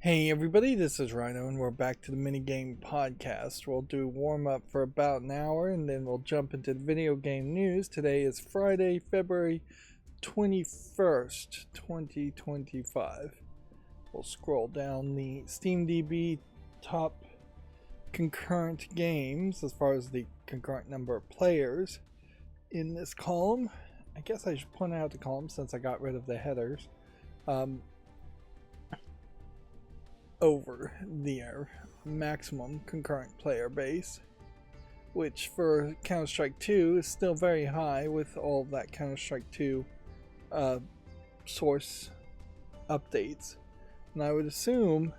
Hey everybody, this is Rydo and we're back to the minigame podcast. We'll do warm up for about an hour and then we'll jump into the video game news. Today is Friday, February 21st, 2025. We'll scroll down the SteamDB top concurrent games as far as the concurrent number of players in this column. I guess I should point out the column since I got rid of the headers. Over their maximum concurrent player base, which for Counter-Strike 2 is still very high with all of that Counter-Strike 2 source updates. And I would assume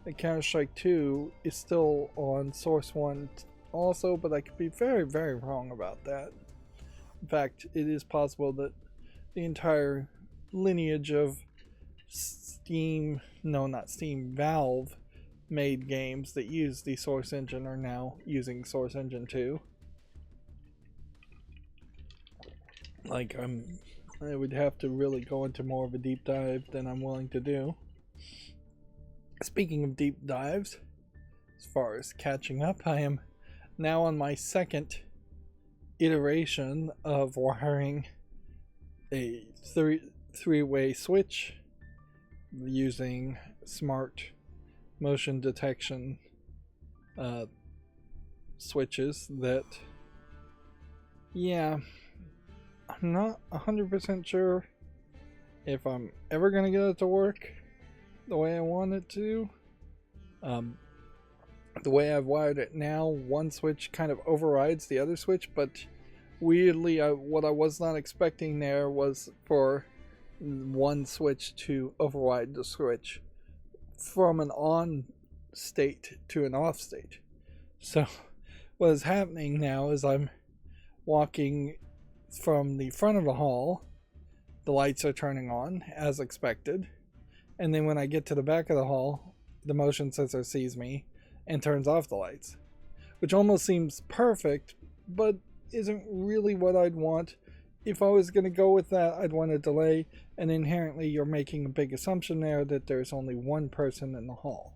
that Counter-Strike 2 is still on Source 1 also, but I could be very, very wrong about that. In fact, it is possible that the entire lineage of Valve made games that use the Source Engine are now using Source Engine 2. I would have to really go into more of a deep dive than I'm willing to do. Speaking of deep dives, as far as catching up, I am now on my second iteration of wiring a three-way switch using smart motion detection switches that, I'm not 100% sure if I'm ever going to get it to work the way I want it to. The way I've wired it now, one switch kind of overrides the other switch, but weirdly, what I was not expecting there was for one switch to override the switch from an on state to an off state. So what is happening now is I'm walking from the front of the hall, the lights are turning on as expected, and then when I get to the back of the hall, the motion sensor sees me and turns off the lights, which almost seems perfect, but isn't really what I'd want. If I was going to go with that, I'd want a delay, and inherently you're making a big assumption there that there's only one person in the hall,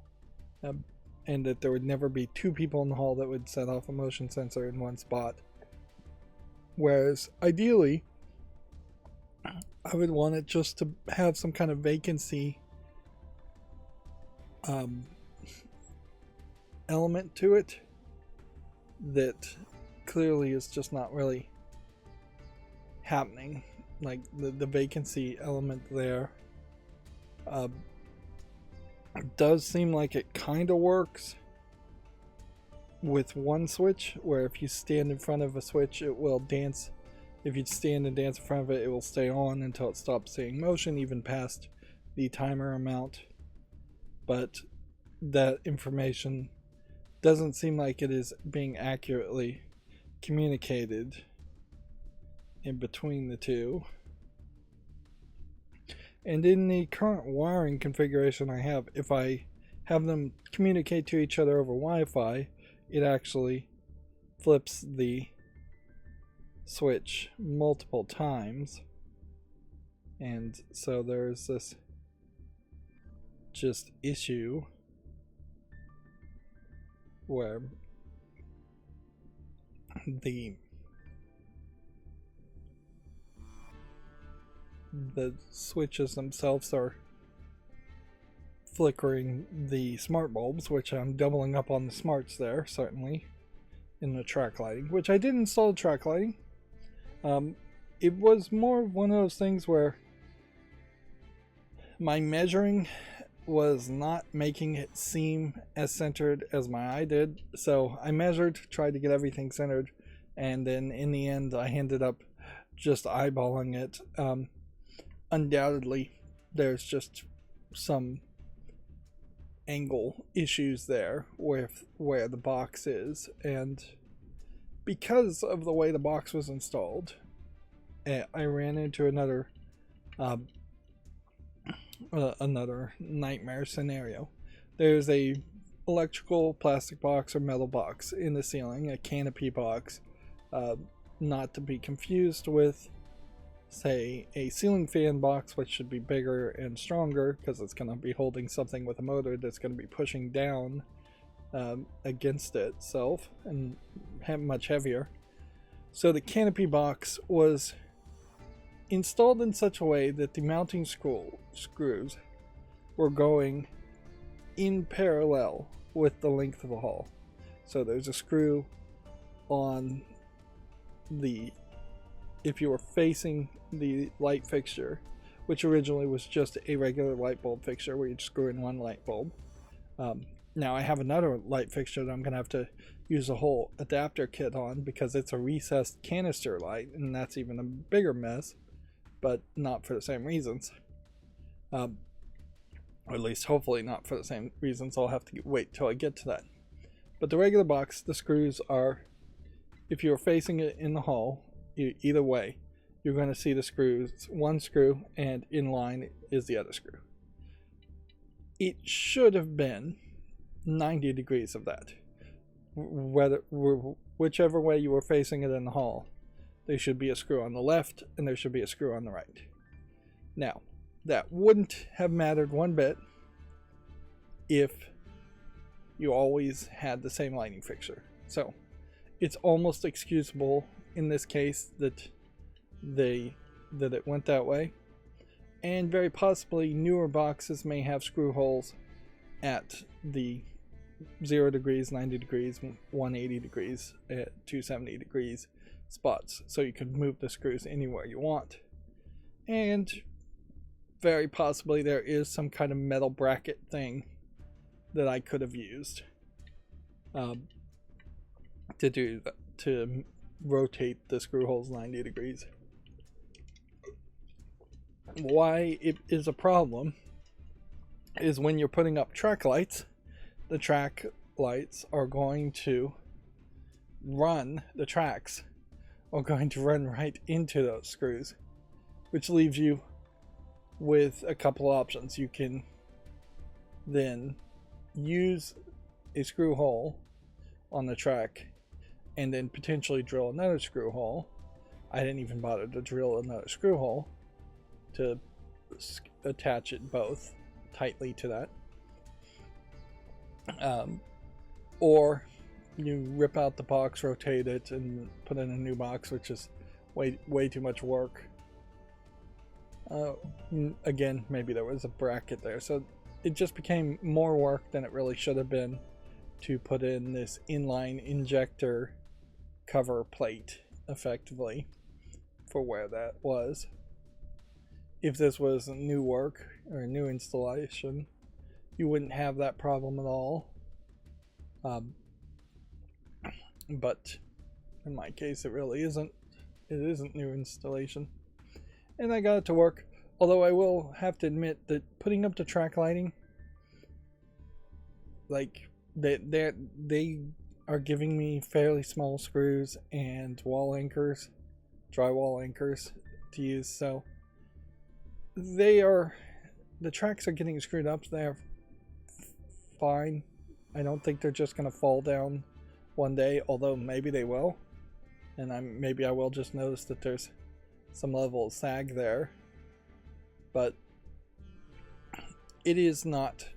and that there would never be two people in the hall that would set off a motion sensor in one spot. Whereas ideally, I would want it just to have some kind of vacancy element to it that clearly is just not really happening. Like the vacancy element there does seem like it kind of works with one switch, where if you stand in front of a switch it will dance. If you stand and dance in front of it, it will stay on until it stops seeing motion, even past the timer amount. But that information doesn't seem like it is being accurately communicated in between the two. And in the current wiring configuration I have, if I have them communicate to each other over Wi-Fi, it actually flips the switch multiple times, and so there's this just issue where the switches themselves are flickering the smart bulbs, which I'm doubling up on the smarts there, certainly, in the track lighting, which I did install track lighting. It was more one of those things where my measuring was not making it seem as centered as my eye did, so I measured, tried to get everything centered, and then in the end I ended up just eyeballing it. Undoubtedly there's just some angle issues there with where the box is, and because of the way the box was installed, I ran into another nightmare scenario. There's a electrical plastic box or metal box in the ceiling, a canopy box, not to be confused with say, a ceiling fan box, which should be bigger and stronger because it's going to be holding something with a motor that's going to be pushing down against itself and much heavier. So the canopy box was installed in such a way that the mounting screws were going in parallel with the length of the hull. So there's a screw on the, if you were facing the light fixture, which originally was just a regular light bulb fixture where you'd screw in one light bulb. Now I have another light fixture that I'm going to have to use a whole adapter kit on because it's a recessed canister light, and that's even a bigger mess, but not for the same reasons. Or at least hopefully not for the same reasons. I'll have to wait till I get to that. But the regular box, the screws are, if you're facing it in the hull, either way, you're going to see the screws, one screw, and in line is the other screw. It should have been 90 degrees of that. Whichever way you were facing it in the hull, there should be a screw on the left and there should be a screw on the right. Now, that wouldn't have mattered one bit if you always had the same lighting fixture. So it's almost excusable in this case that it went that way, and very possibly newer boxes may have screw holes at the 0 degrees, 90 degrees, 180 degrees, 270 degrees spots, so you can move the screws anywhere you want. And very possibly there is some kind of metal bracket thing that I could have used to rotate the screw holes 90 degrees. Why it is a problem is when you're putting up track lights, the track lights are going to run, the tracks are going to run right into those screws, which leaves you with a couple options. You can then use a screw hole on the track and then potentially drill another screw hole. I didn't even bother to drill another screw hole to attach it both tightly to that. Or you rip out the box, rotate it, and put in a new box, which is way too much work. Again, maybe there was a bracket there, so it just became more work than it really should have been to put in this inline injector cover plate effectively for where that was. If this was new work or a new installation, you wouldn't have that problem at all. But in my case, it really isn't. It isn't new installation. And I got it to work. Although I will have to admit that putting up the track lighting, like they are giving me fairly small screws and wall anchors, drywall anchors to use. So the tracks are getting screwed up there fine. I don't think they're just gonna fall down one day, although maybe they will, and maybe I will just notice that there's some level of sag there, but it is not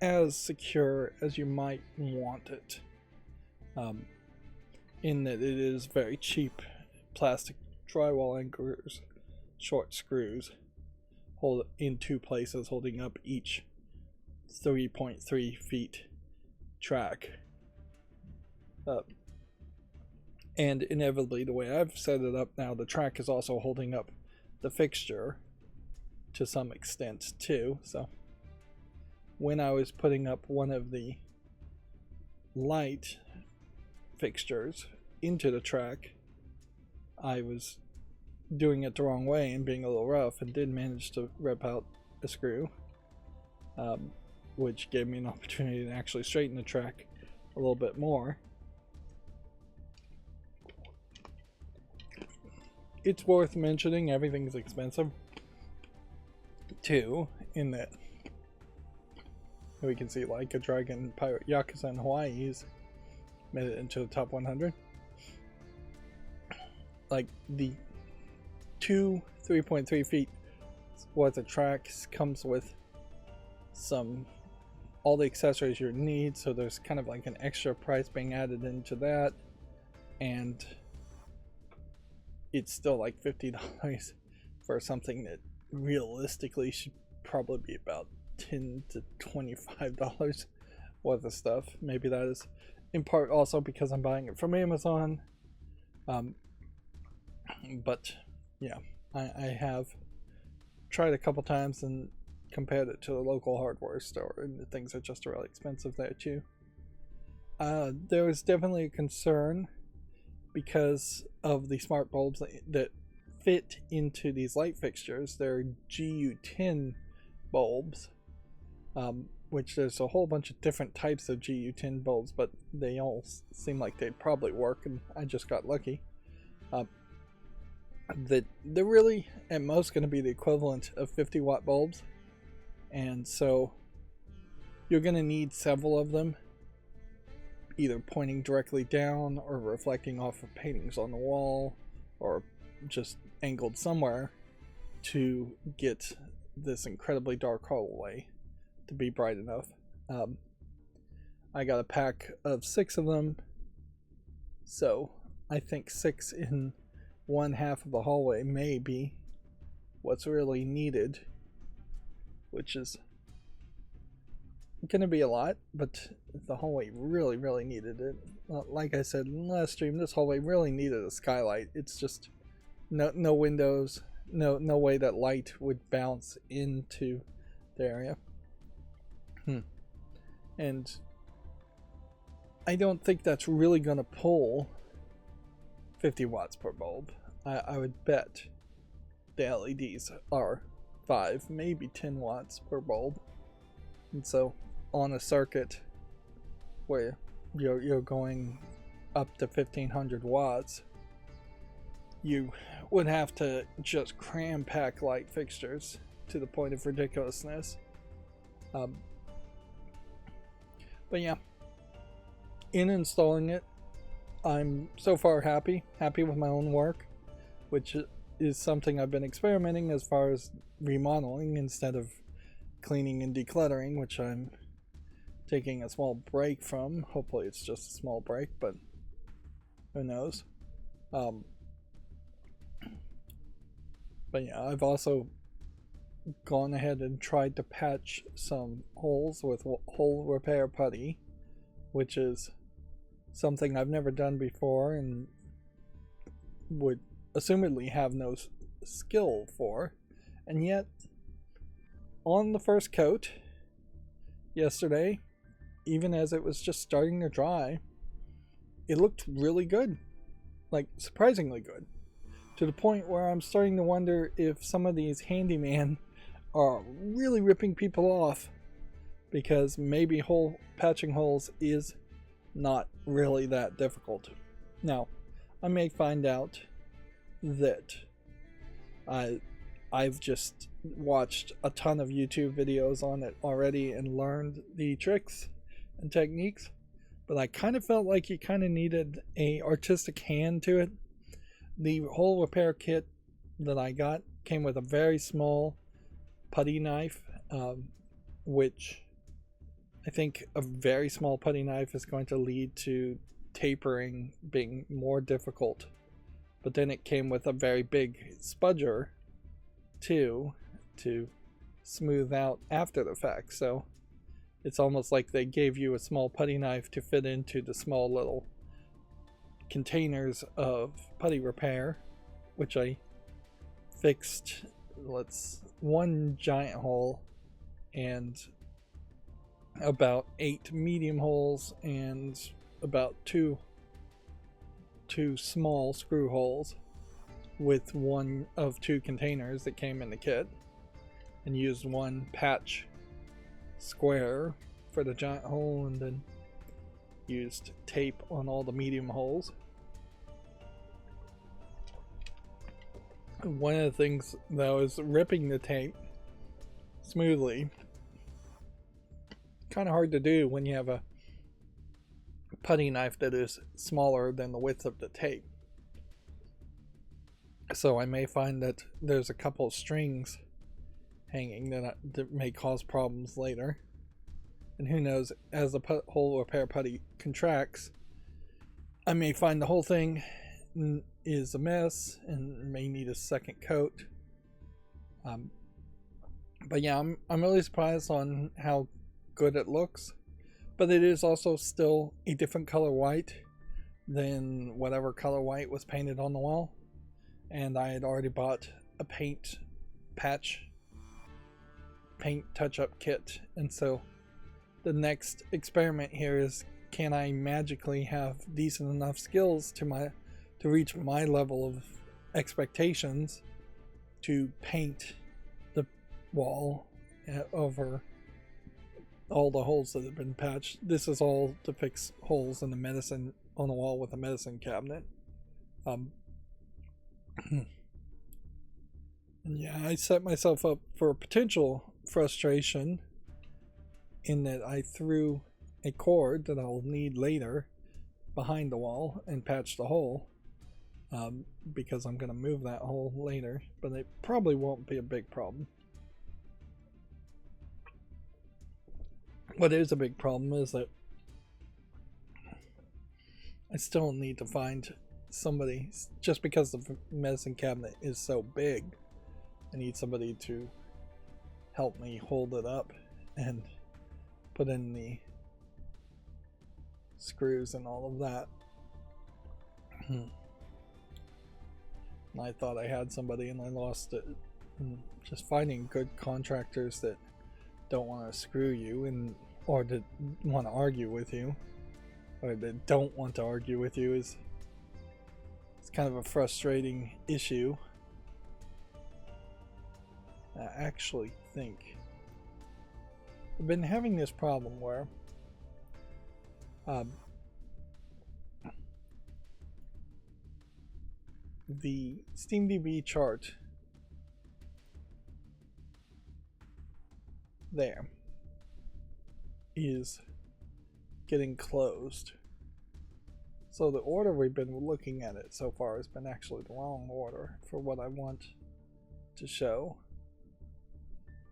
as secure as you might want it, in that it is very cheap plastic drywall anchors, short screws, hold in two places, holding up each 3.3 feet track. And inevitably, the way I've set it up now, the track is also holding up the fixture to some extent too. So when I was putting up one of the light fixtures into the track, I was doing it the wrong way and being a little rough, and did manage to rip out a screw, which gave me an opportunity to actually straighten the track a little bit more. It's worth mentioning everything's expensive too, in that we can see like a Dragon Pirate Yakuza in Hawaii's made it into the top 100. like the two 3.3 feet worth of tracks comes with all the accessories you need, so there's kind of like an extra price being added into that, and it's still like $50 for something that realistically should probably be about $10 to $25 worth of stuff. Maybe that is in part also because I'm buying it from Amazon, but yeah, I have tried a couple times and compared it to the local hardware store, and the things are just really expensive there too. There was definitely a concern because of the smart bulbs that fit into these light fixtures. They're GU10 bulbs, which there's a whole bunch of different types of GU10 bulbs, but they all seem like they'd probably work, and I just got lucky. That they're really at most going to be the equivalent of 50-watt bulbs, and so you're going to need several of them, either pointing directly down or reflecting off of paintings on the wall or just angled somewhere to get this incredibly dark hallway to be bright enough. I got a pack of 6 of them, so I think 6 in one half of the hallway may be what's really needed, which is gonna be a lot, but the hallway really needed it. Like I said in the last stream, this hallway really needed a skylight. It's just no windows, no way that light would bounce into the area. And I don't think that's really gonna pull 50 watts per bulb. I would bet the LEDs are 5, maybe 10 watts per bulb. And so on a circuit where you're going up to 1500 watts, you would have to just cram pack light fixtures to the point of ridiculousness. But yeah, in installing it, I'm so far happy with my own work, which is something I've been experimenting as far as remodeling instead of cleaning and decluttering, which I'm taking a small break from. Hopefully it's just a small break, but who knows. But yeah, I've also gone ahead and tried to patch some holes with hole repair putty, which is something I've never done before and would assumedly have no skill for. And yet, on the first coat yesterday, even as it was just starting to dry, it looked really good, like surprisingly good, to the point where I'm starting to wonder if some of these handyman are really ripping people off, because maybe patching holes is not really that difficult. Now, I may find out that I've just watched a ton of YouTube videos on it already and learned the tricks and techniques, but I kind of felt like you kind of needed a artistic hand to it. The hole repair kit that I got came with a very small putty knife, which I think a very small putty knife is going to lead to tapering being more difficult. But then it came with a very big spudger too, to smooth out after the fact. So it's almost like they gave you a small putty knife to fit into the small little containers of putty repair, which I fixed. One giant hole and about 8 medium holes and about two small screw holes with one of 2 containers that came in the kit, and used one patch square for the giant hole, and then used tape on all the medium holes. One of the things that was ripping the tape smoothly, kind of hard to do when you have a putty knife that is smaller than the width of the tape. So I may find that there's a couple of strings hanging that may cause problems later. And who knows, as the whole repair putty contracts, I may find the whole thing is a mess and may need a second coat. But yeah, I'm really surprised on how good it looks. But it is also still a different color white than whatever color white was painted on the wall. And I had already bought a paint touch-up kit. And so the next experiment here is, can I magically have decent enough skills to reach my level of expectations to paint the wall over all the holes that have been patched. This is all to fix holes in the medicine on the wall with a medicine cabinet. Yeah, I set myself up for a potential frustration in that I threw a cord that I'll need later behind the wall and patch the hole, because I'm going to move that hole later, but it probably won't be a big problem. What is a big problem is that I still need to find somebody, just because the medicine cabinet is so big, I need somebody to help me hold it up and put in the screws and all of that. And I thought I had somebody and I lost it. And just finding good contractors that don't want to screw you or that want to argue with you, or that don't want to argue with you, it's kind of a frustrating issue. I actually think I've been having this problem where the SteamDB chart there is getting closed. So the order we've been looking at it so far has been actually the wrong order for what I want to show.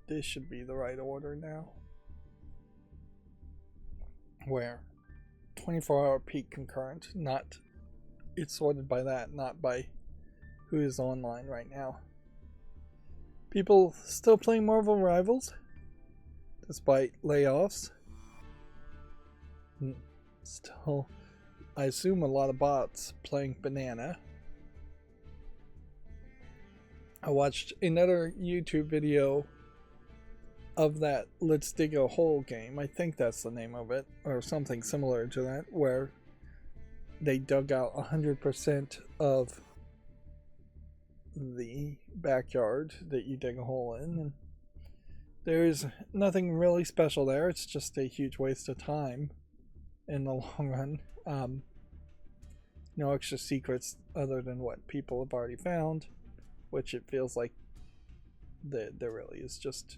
This should be the right order now, where 24-hour peak concurrent, not, it's sorted by that, not by who is online right now. People still playing Marvel Rivals despite layoffs. Still, I assume, a lot of bots playing Banana. I watched another YouTube video of that Let's Dig a Hole game. I think that's the name of it, or something similar to that, where they dug out 100% of the backyard that you dig a hole in, and there's nothing really special there. It's just a huge waste of time in the long run. No extra secrets other than what people have already found, which it feels like there really is just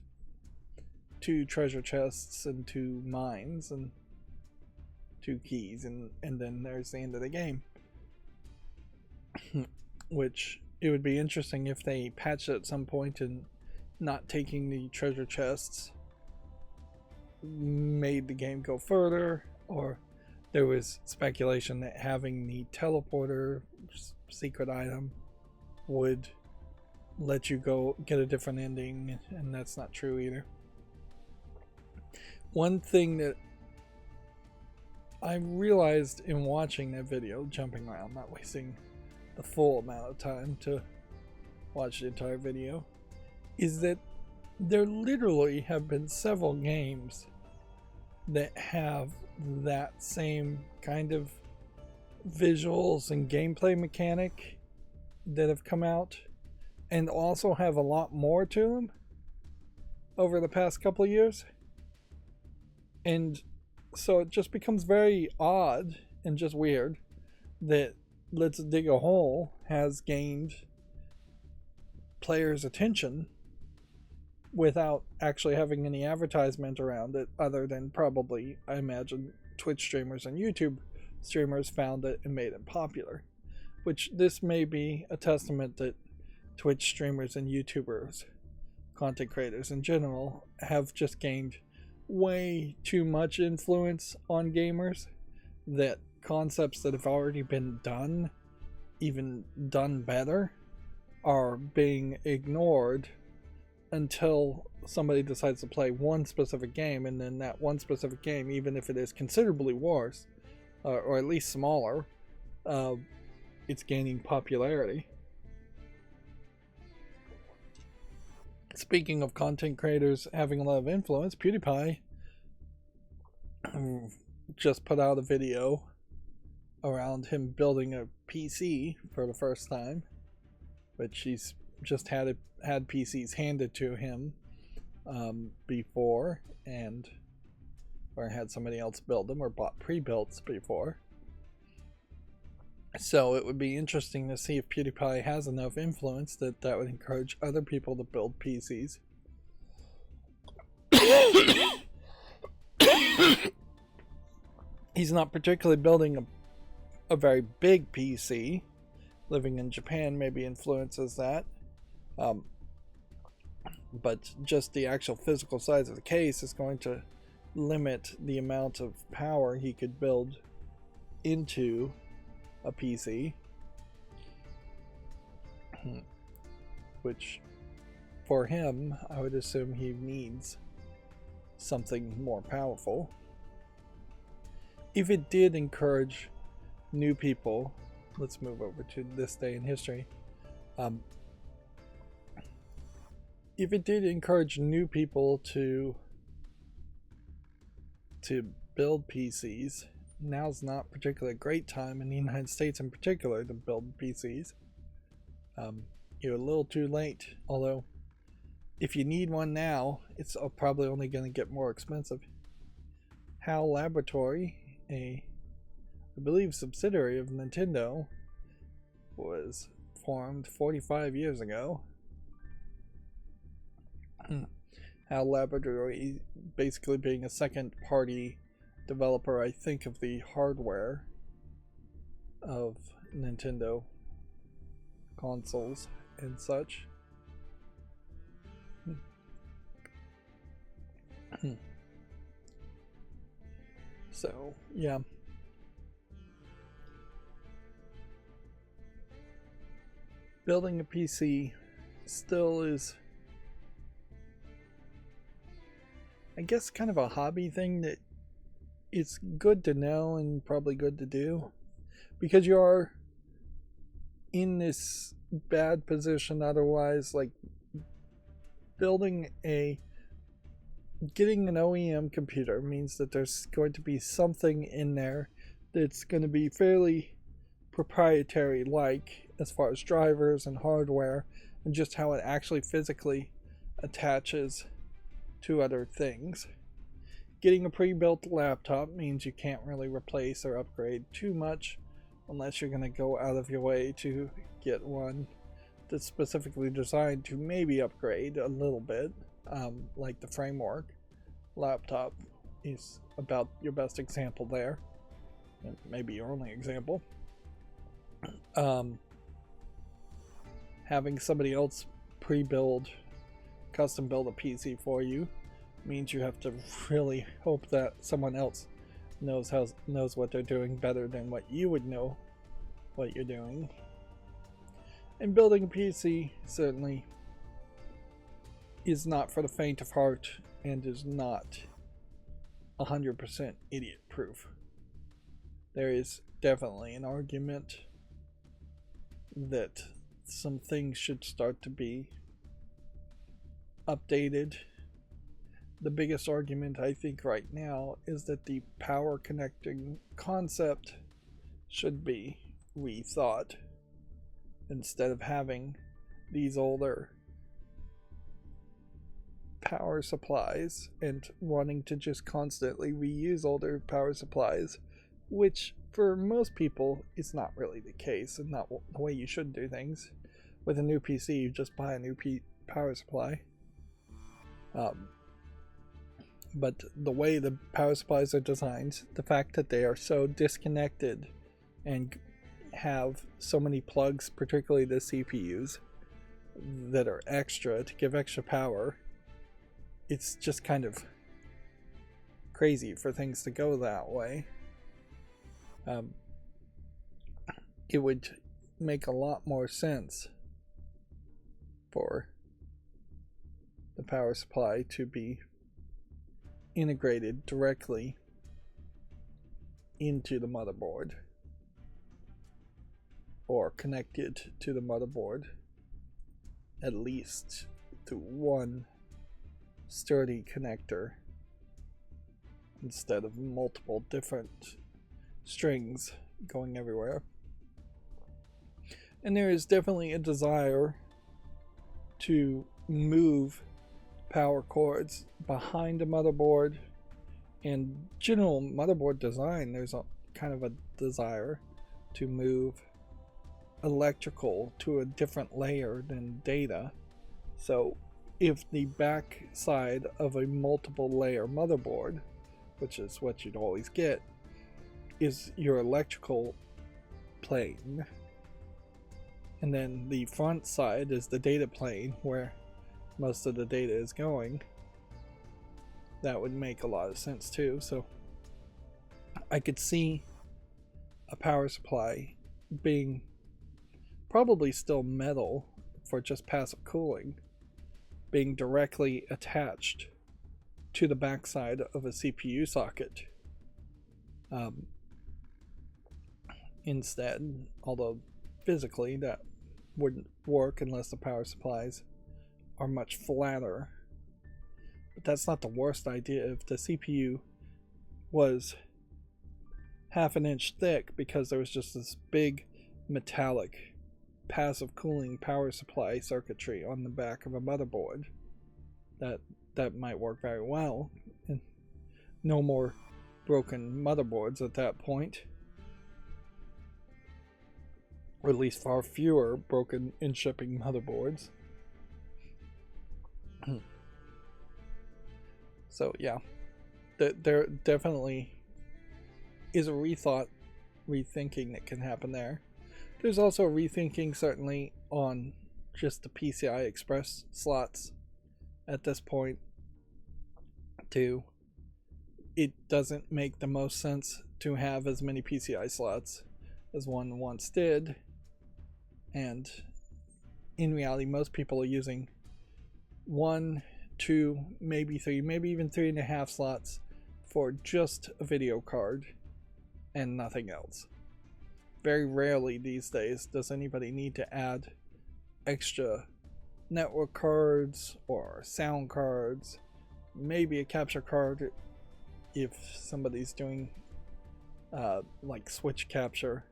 2 treasure chests and 2 mines and 2 keys, and then there's the end of the game. Which it would be interesting if they patched it at some point and not taking the treasure chests made the game go further, or there was speculation that having the teleporter secret item would let you go get a different ending, and that's not true either. One thing that I realized in watching that video, jumping around, not wasting the full amount of time to watch the entire video, is that there literally have been several games that have that same kind of visuals and gameplay mechanic that have come out, and also have a lot more to them over the past couple of years. And so it just becomes very odd and just weird that Let's Dig a Hole has gained players' attention without actually having any advertisement around it, other than probably, I imagine, Twitch streamers and YouTube streamers found it and made it popular. Which this may be a testament that Twitch streamers and YouTubers, content creators in general, have just gained way too much influence on gamers that concepts that have already been done, even done better, are being ignored until somebody decides to play one specific game, and then that one specific game, even if it is considerably worse, or at least smaller, it's gaining popularity. Speaking of content creators having a lot of influence, PewDiePie just put out a video around him building a PC for the first time, which he's just had PCs handed to him before, or had somebody else build them or bought pre-builts before. So it would be interesting to see if PewDiePie has enough influence that would encourage other people to build PCs. He's not particularly building a very big PC. Living in Japan maybe influences that. But just the actual physical size of the case is going to limit the amount of power he could build into a PC, which for him, I would assume he needs something more powerful. If it did encourage new people, let's move over to this day in history. If it did encourage new people to build PCs, now's not particularly a great time in the United States in particular to build PCs. You're a little too late, although if you need one now, it's probably only going to get more expensive. HAL Laboratory, I believe subsidiary of Nintendo, was formed 45 years ago. HAL Laboratory basically being a second party developer, I think, of the hardware of Nintendo consoles and such. So, yeah. Building a PC still is, I guess, kind of a hobby thing that it's good to know and probably good to do, because you are in this bad position otherwise. Like getting an OEM computer means that there's going to be something in there that's going to be fairly proprietary, like as far as drivers and hardware and just how it actually physically attaches to other things. Getting a pre-built laptop means you can't really replace or upgrade too much unless you're going to go out of your way to get one that's specifically designed to maybe upgrade a little bit, like the Framework laptop is about your best example there, and maybe your only example. Having somebody else custom build a PC for you means you have to really hope that someone else knows what they're doing better than what you would know what you're doing. And building a PC certainly is not for the faint of heart and is not 100% idiot proof. There is definitely an argument that some things should start to be updated. The biggest argument I think right now is that the power connecting concept should be rethought. Instead of having these older power supplies and wanting to just constantly reuse older power supplies, which for most people is not really the case and not the way you should do things. With a new PC, you just buy a new power supply. But the way the power supplies are designed, the fact that they are so disconnected and have so many plugs, particularly the CPUs, that are extra to give extra power. It's just kind of crazy for things to go that way. It would make a lot more sense for the power supply to be integrated directly into the motherboard, or connected to the motherboard at least through one sturdy connector instead of multiple different strings going everywhere. And there is definitely a desire to move power cords behind the motherboard. And general motherboard design, there's a kind of a desire to move electrical to a different layer than data. So if the back side of a multiple layer motherboard, which is what you'd always get, is your electrical plane, and then the front side is the data plane where most of the data is going, that would make a lot of sense too. So I could see a power supply being probably still metal for just passive cooling, being directly attached to the backside of a CPU socket instead, although physically that wouldn't work unless the power supplies are much flatter. But that's not the worst idea. If the CPU was half an inch thick because there was just this big metallic passive cooling power supply circuitry on the back of a motherboard, that might work very well, and no more broken motherboards at that point, or at least far fewer broken in shipping motherboards. So yeah, there definitely is a rethinking that can happen there. There's also a rethinking certainly on just the PCI Express slots at this point too. It doesn't make the most sense to have as many PCI slots as one once did, and in reality most people are using 1, 2, maybe 3, maybe even 3.5 slots for just a video card and nothing else. Very rarely these days does anybody need to add extra network cards or sound cards, maybe a capture card if somebody's doing like switch capture.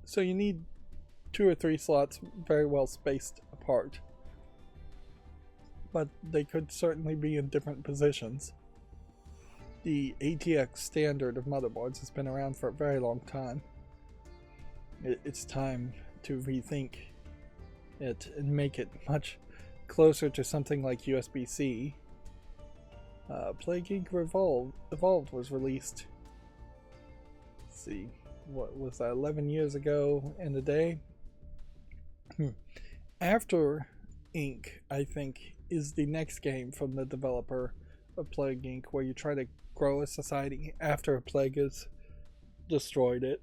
So you need 2 or 3 slots very well spaced apart, but they could certainly be in different positions. The ATX standard of motherboards has been around for a very long time. It's time to rethink it and make it much closer to something like USB-C. Plague Inc. Evolved was released, let's see, what was that, 11 years ago in a day? After Inc., I think, is the next game from the developer of Plague Inc., where you try to grow a society after a plague has destroyed it.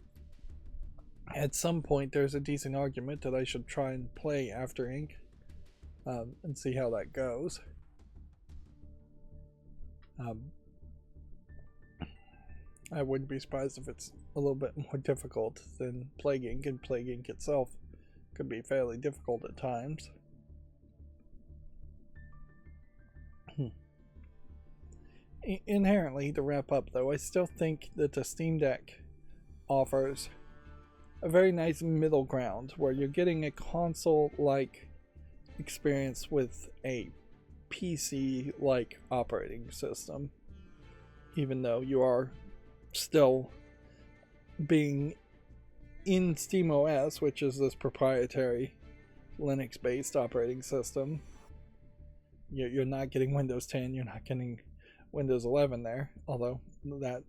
At some point there's a decent argument that I should try and play After Inc. And see how that goes. I wouldn't be surprised if it's a little bit more difficult than Plague Inc., and Plague Inc. itself could be fairly difficult at times. Inherently, to wrap up though, I still think that the Steam Deck offers a very nice middle ground where you're getting a console-like experience with a PC-like operating system, even though you are still being in SteamOS, which is this proprietary Linux-based operating system. You're not getting Windows 10, you're not getting Windows 11 there, although that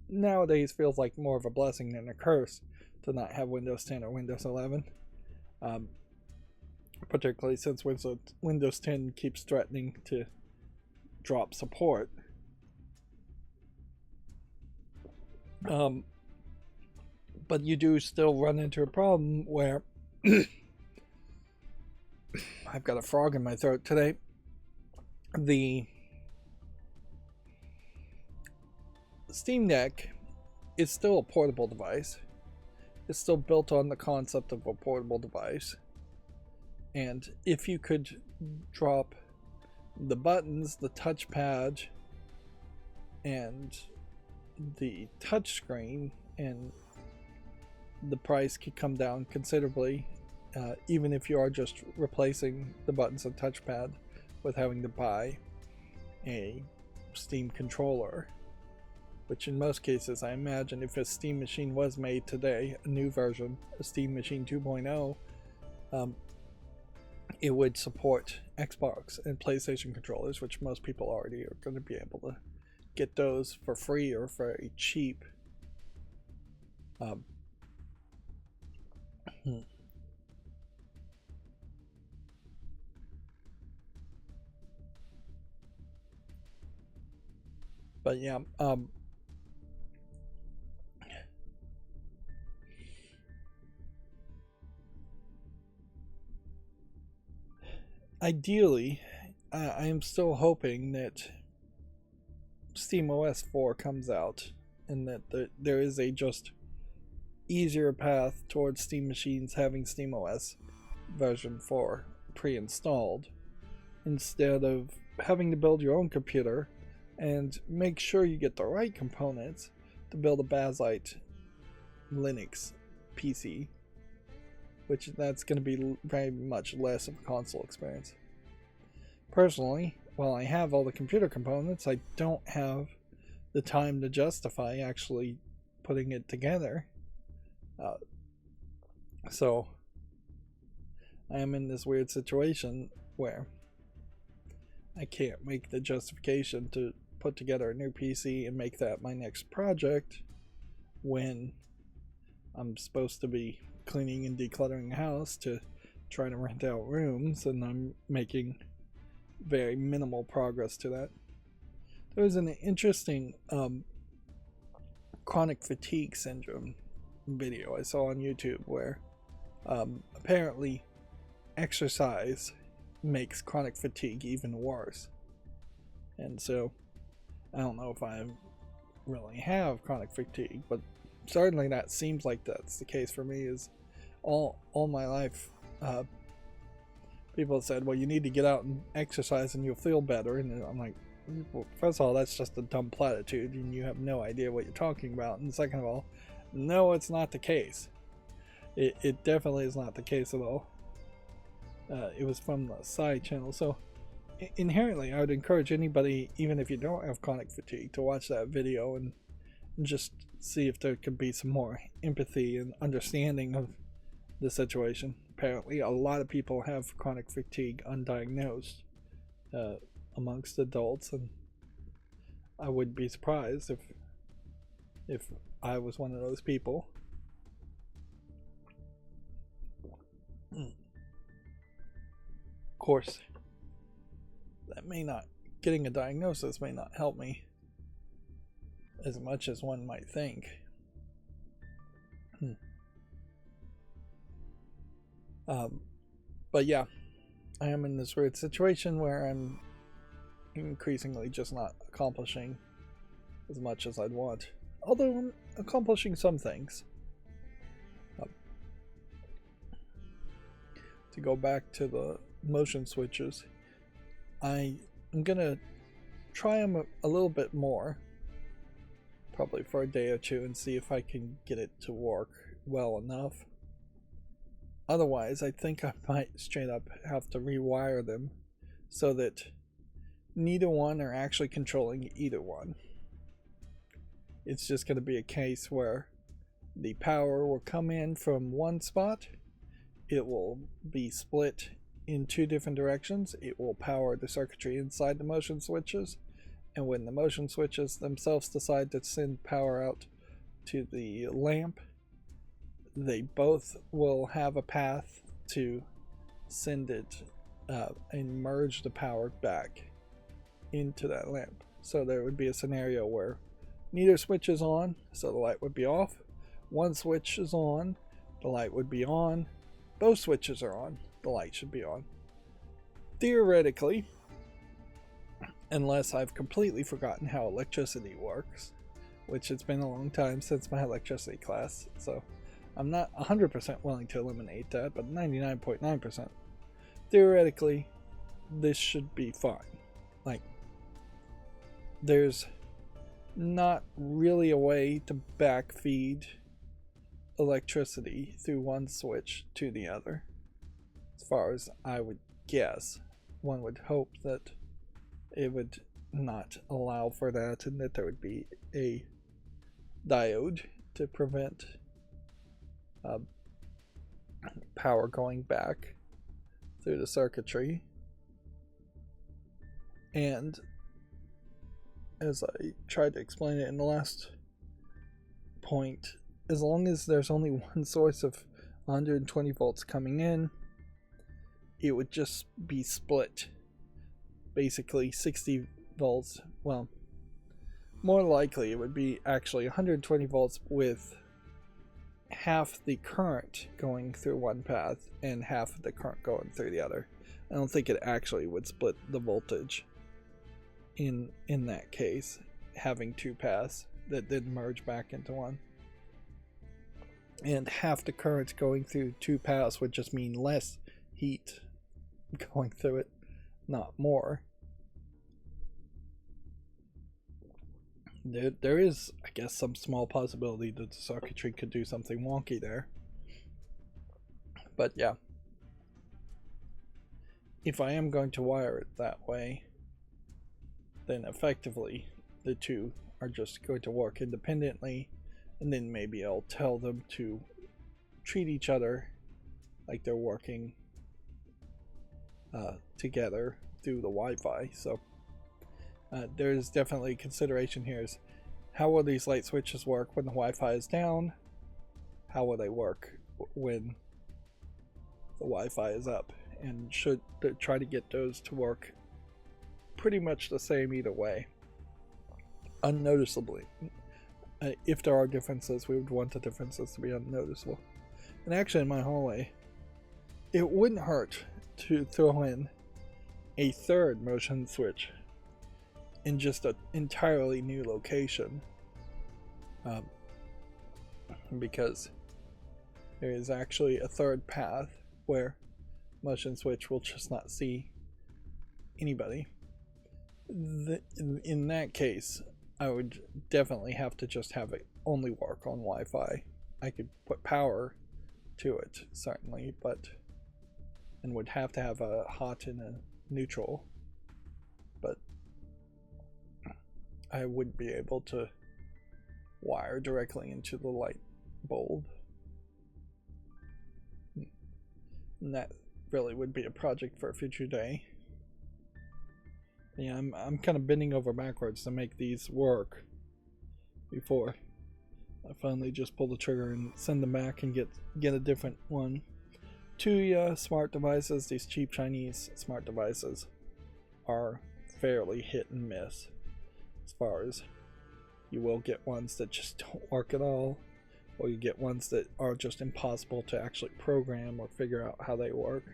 nowadays feels like more of a blessing than a curse to not have Windows 10 or Windows 11. particularly since Windows 10 keeps threatening to drop support. But you do still run into a problem where I've got a frog in my throat today. The Steam Deck is still a portable device. It's still built on the concept of a portable device. And if you could drop the buttons, the touchpad, and the touchscreen, and the price could come down considerably, even if you are just replacing the buttons and touchpad with having to buy a Steam controller, which in most cases, I imagine if a Steam machine was made today, a new version, a Steam Machine 2.0, it would support Xbox and PlayStation controllers, which most people already are going to be able to get those for free or very cheap. But yeah, ideally, I am still hoping that SteamOS 4 comes out and that there is a just easier path towards Steam machines having SteamOS version 4 pre-installed instead of having to build your own computer and make sure you get the right components to build a Bakelite Linux PC, which that's going to be very much less of a console experience. Personally, while I have all the computer components, I don't have the time to justify actually putting it together. So I am in this weird situation where I can't make the justification to put together a new PC and make that my next project when I'm supposed to be cleaning and decluttering the house to try to rent out rooms, and I'm making very minimal progress to that. There was an interesting chronic fatigue syndrome video I saw on YouTube where apparently exercise makes chronic fatigue even worse. And so I don't know if I really have chronic fatigue, but certainly that seems like that's the case for me. Is all my life people have said, well, you need to get out and exercise and you'll feel better, and I'm like, well, first of all, that's just a dumb platitude and you have no idea what you're talking about, and second of all, no, it's not the case. It definitely is not the case at all. It was from the side channel, so inherently I would encourage anybody, even if you don't have chronic fatigue, to watch that video and just see if there could be some more empathy and understanding of the situation. Apparently a lot of people have chronic fatigue undiagnosed amongst adults, and I wouldn't be surprised if I was one of those people. Of course, that may not, getting a diagnosis may not help me as much as one might think. But yeah, I am in this weird situation where I'm increasingly just not accomplishing as much as I'd want, although I'm accomplishing some things. To go back to the motion switches, I'm gonna try them a little bit more, probably for a day or two, and see if I can get it to work well enough. Otherwise, I think I might straight up have to rewire them so that neither one are actually controlling either one. It's just going to be a case where the power will come in from one spot, it will be split in two different directions, it will power the circuitry inside the motion switches, and when the motion switches themselves decide to send power out to the lamp, they both will have a path to send it and merge the power back into that lamp. So there would be a scenario where neither switch is on, so the light would be off. One switch is on, the light would be on. Both switches are on, the light should be on. Theoretically, unless I've completely forgotten how electricity works, which it's been a long time since my electricity class, so I'm not 100% willing to eliminate that, but 99.9%. Theoretically, this should be fine. Like, there's not really a way to backfeed electricity through one switch to the other. As far as I would guess, one would hope that it would not allow for that and that there would be a diode to prevent power going back through the circuitry. And as I tried to explain it in the last point, as long as there's only one source of 120 volts coming in, it would just be split. Basically 60 volts, well, more likely it would be actually 120 volts with half the current going through one path and half of the current going through the other. I don't think it actually would split the voltage in that case, having two paths that did merge back into one. And half the current going through two paths would just mean less heat going through it, not more. There is, I guess, some small possibility that the circuitry could do something wonky there. But yeah, if I am going to wire it that way, then effectively the two are just going to work independently, and then maybe I'll tell them to treat each other like they're working together through the Wi-Fi. So there's definitely consideration here is how will these light switches work when the Wi-Fi is down? How will they work when the Wi-Fi is up? And should try to get those to work pretty much the same either way, unnoticeably. If there are differences, we would want the differences to be unnoticeable. And actually in my hallway, it wouldn't hurt to throw in a third motion switch in just an entirely new location, because there is actually a third path where motion switch will just not see anybody. In that case, I would definitely have to just have it only work on Wi-Fi. I could put power to it, certainly, and would have to have a hot and a neutral, but I wouldn't be able to wire directly into the light bulb. And that really would be a project for a future day. Yeah, I'm kind of bending over backwards to make these work before I finally just pull the trigger and send them back and get a different one. Two smart devices, these cheap Chinese smart devices, are fairly hit and miss. As far as you will get ones that just don't work at all, or you get ones that are just impossible to actually program or figure out how they work.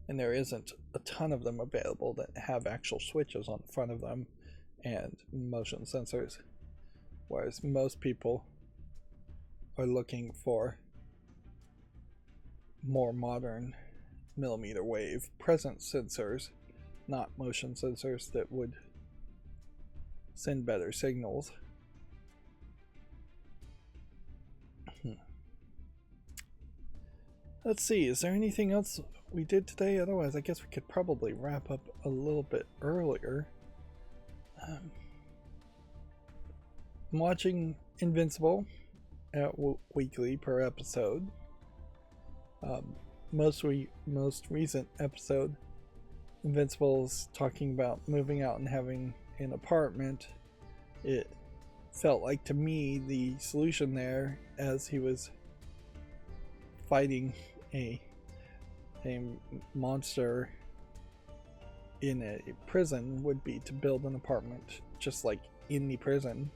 And there isn't a ton of them available that have actual switches on the front of them and motion sensors, whereas most people are looking for more modern millimeter wave presence sensors, not motion sensors that would send better signals. Let's see, is there anything else we did today? Otherwise, I guess we could probably wrap up a little bit earlier. I'm watching Invincible at weekly per episode. Most recent episode, Invincible is talking about moving out and having an apartment. It felt like to me the solution there, as he was fighting a monster in a prison, would be to build an apartment just like in the prison,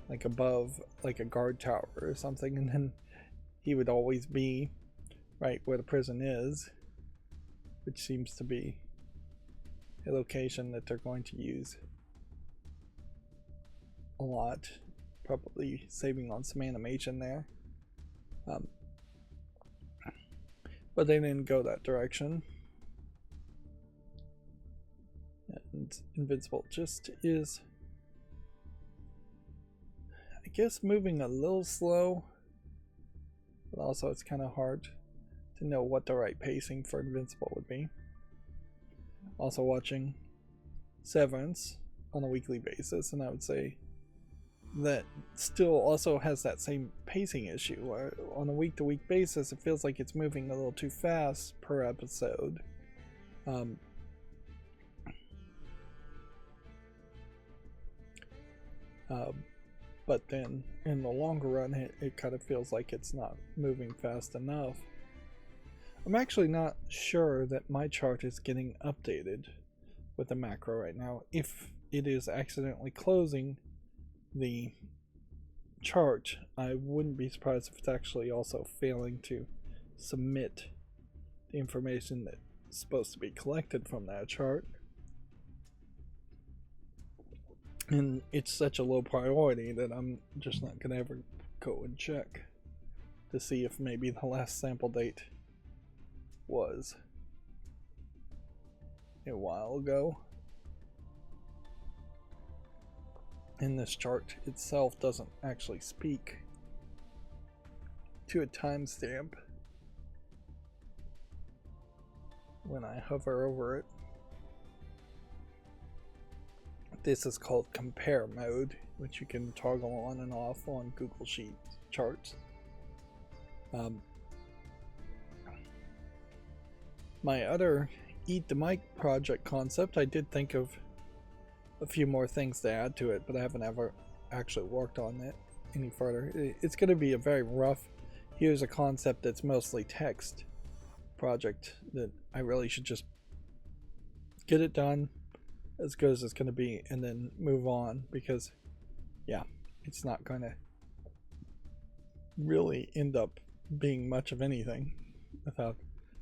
like above like a guard tower or something, and then he would always be right where the prison is, which seems to be a location that they're going to use a lot, probably saving on some animation there. But they didn't go that direction. And Invincible just is, I guess, moving a little slow, but also it's kind of hard to know what the right pacing for Invincible would be. Also watching Severance on a weekly basis, and I would say that still also has that same pacing issue, where on a week-to-week basis it feels like it's moving a little too fast per episode. But then in the longer run it kind of feels like it's not moving fast enough. I'm actually not sure that my chart is getting updated with the macro right now. If it is accidentally closing the chart, I wouldn't be surprised if it's actually also failing to submit the information that's supposed to be collected from that chart. And it's such a low priority that I'm just not going to ever go and check to see if maybe the last sample date was a while ago. And this chart itself doesn't actually speak to a timestamp when I hover over it. This is called compare mode, which you can toggle on and off on Google Sheets charts. My other Eat the Mic project concept, I did think of a few more things to add to it, but I haven't ever actually worked on it any further. It's going to be a very rough, here's a concept that's mostly text project that I really should just get it done as good as it's going to be and then move on, because yeah, it's not going to really end up being much of anything without,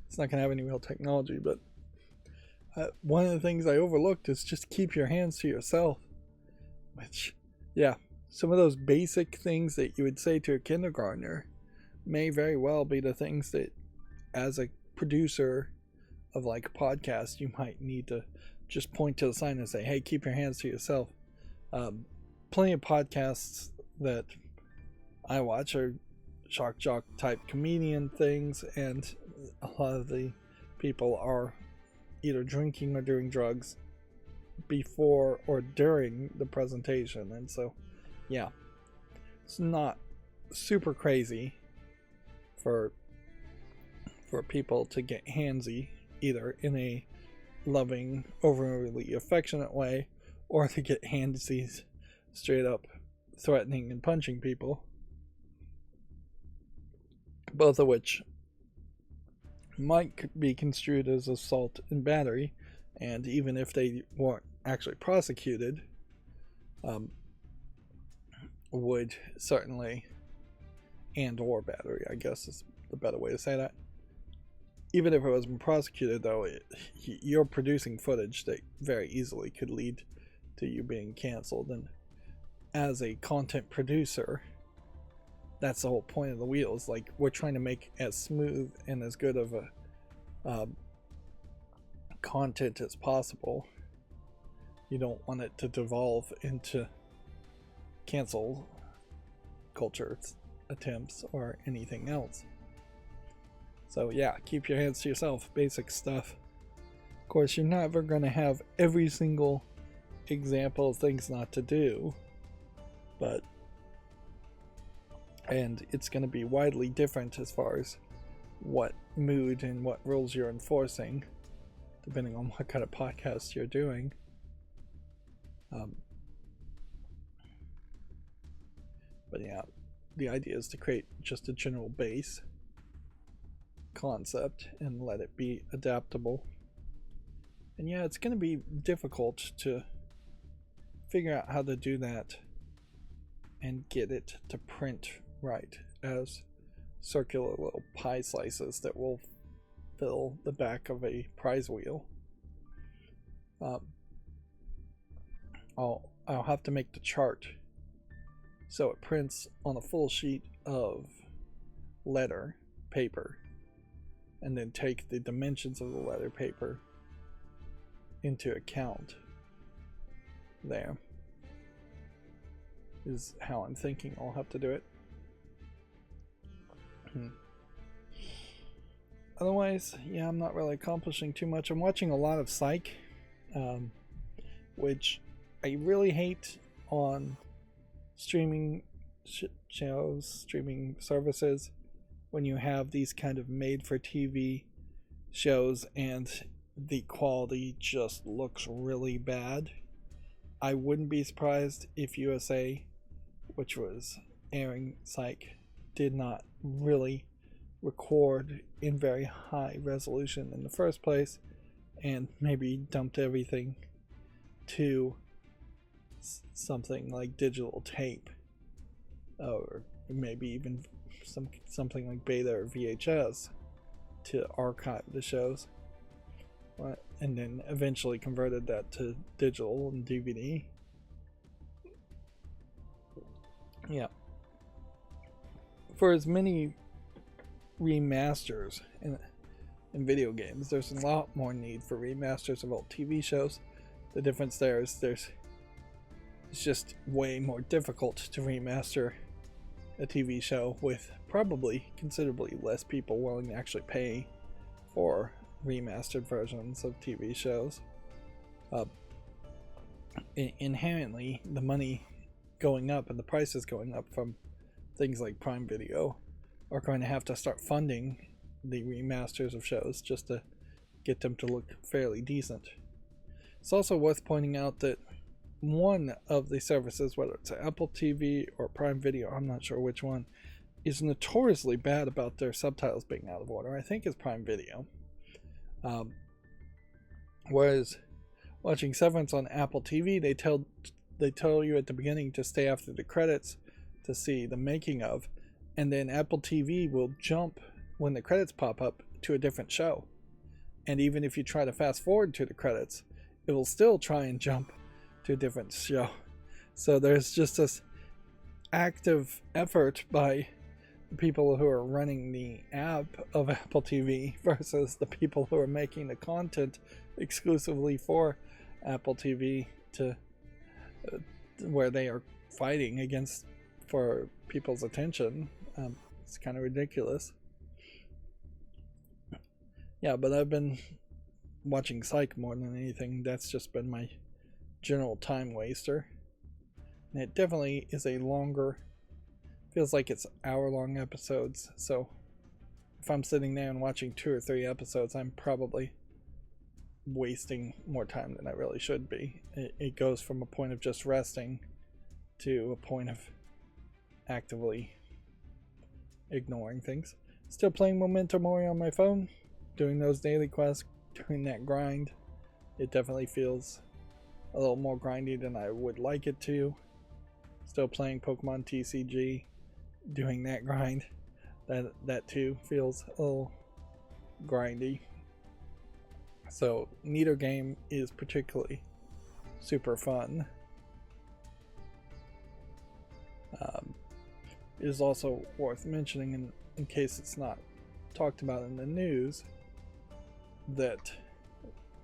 it's not going to have any real technology. But one of the things I overlooked is just keep your hands to yourself, which, yeah, some of those basic things that you would say to a kindergartner may very well be the things that as a producer of like a podcast you might need to just point to the sign and say, hey, keep your hands to yourself. Plenty of podcasts that I watch are shock jock type comedian things, and a lot of the people are either drinking or doing drugs before or during the presentation. And so yeah, it's not super crazy for people to get handsy, either in a loving, overly affectionate way, or to get handsy straight up threatening and punching people, both of which might be construed as assault and battery, and even if they weren't actually prosecuted, would certainly, and or battery, I guess is the better way to say that. Even if it wasn't prosecuted, though, you're producing footage that very easily could lead to you being canceled. And as a content producer, that's the whole point of the wheel. Is like, we're trying to make as smooth and as good of a content as possible. You don't want it to devolve into cancel culture attempts or anything else. So yeah, keep your hands to yourself, basic stuff. Of course, you're never going to have every single example of things not to do, and it's going to be widely different as far as what mood and what rules you're enforcing, depending on what kind of podcast you're doing. But yeah, the idea is to create just a general base concept and let it be adaptable. And yeah, it's going to be difficult to figure out how to do that and get it to print right as circular little pie slices that will fill the back of a prize wheel. I'll have to make the chart so it prints on a full sheet of letter paper, and then take the dimensions of the letter paper into account. There is how I'm thinking I'll have to do it. Otherwise, yeah, I'm not really accomplishing too much. I'm watching a lot of Psych, which I really hate on streaming shows, streaming services, when you have these kind of made-for-TV shows and the quality just looks really bad. I wouldn't be surprised if USA, which was airing Psych, did not really record in very high resolution in the first place, and maybe dumped everything to something like digital tape, or maybe even something like beta or VHS to archive the shows, and then eventually converted that to digital and DVD. Yeah. For as many remasters in video games, there's a lot more need for remasters of old TV shows. The difference there is it's just way more difficult to remaster a TV show, with probably considerably less people willing to actually pay for remastered versions of TV shows. Inherently, the money going up and the prices going up from things like Prime Video are going to have to start funding the remasters of shows just to get them to look fairly decent. It's also worth pointing out that one of the services, whether it's Apple TV or Prime Video, I'm not sure which one, is notoriously bad about their subtitles being out of order. I think it's Prime Video. Whereas watching Severance on Apple TV, they tell you at the beginning to stay after the credits to see the making of, and then Apple TV will jump when the credits pop up to a different show. And even if you try to fast forward to the credits, it will still try and jump to a different show. So there's just this active effort by the people who are running the app of Apple TV versus the people who are making the content exclusively for Apple TV, to where they are fighting against for people's attention. It's kind of ridiculous. Yeah, but I've been watching Psych more than anything. That's just been my general time waster. And it definitely is a longer, feels like it's hour-long episodes, so if I'm sitting there and watching 2 or 3 episodes, I'm probably wasting more time than I really should be. It goes from a point of just resting to a point of actively ignoring things. Still playing Memento Mori on my phone, doing those daily quests, doing that grind. It definitely feels a little more grindy than I would like it to. Still playing Pokemon TCG, doing that grind. That too feels a little grindy. So neither game is particularly super fun. It is also worth mentioning, in case it's not talked about in the news, that,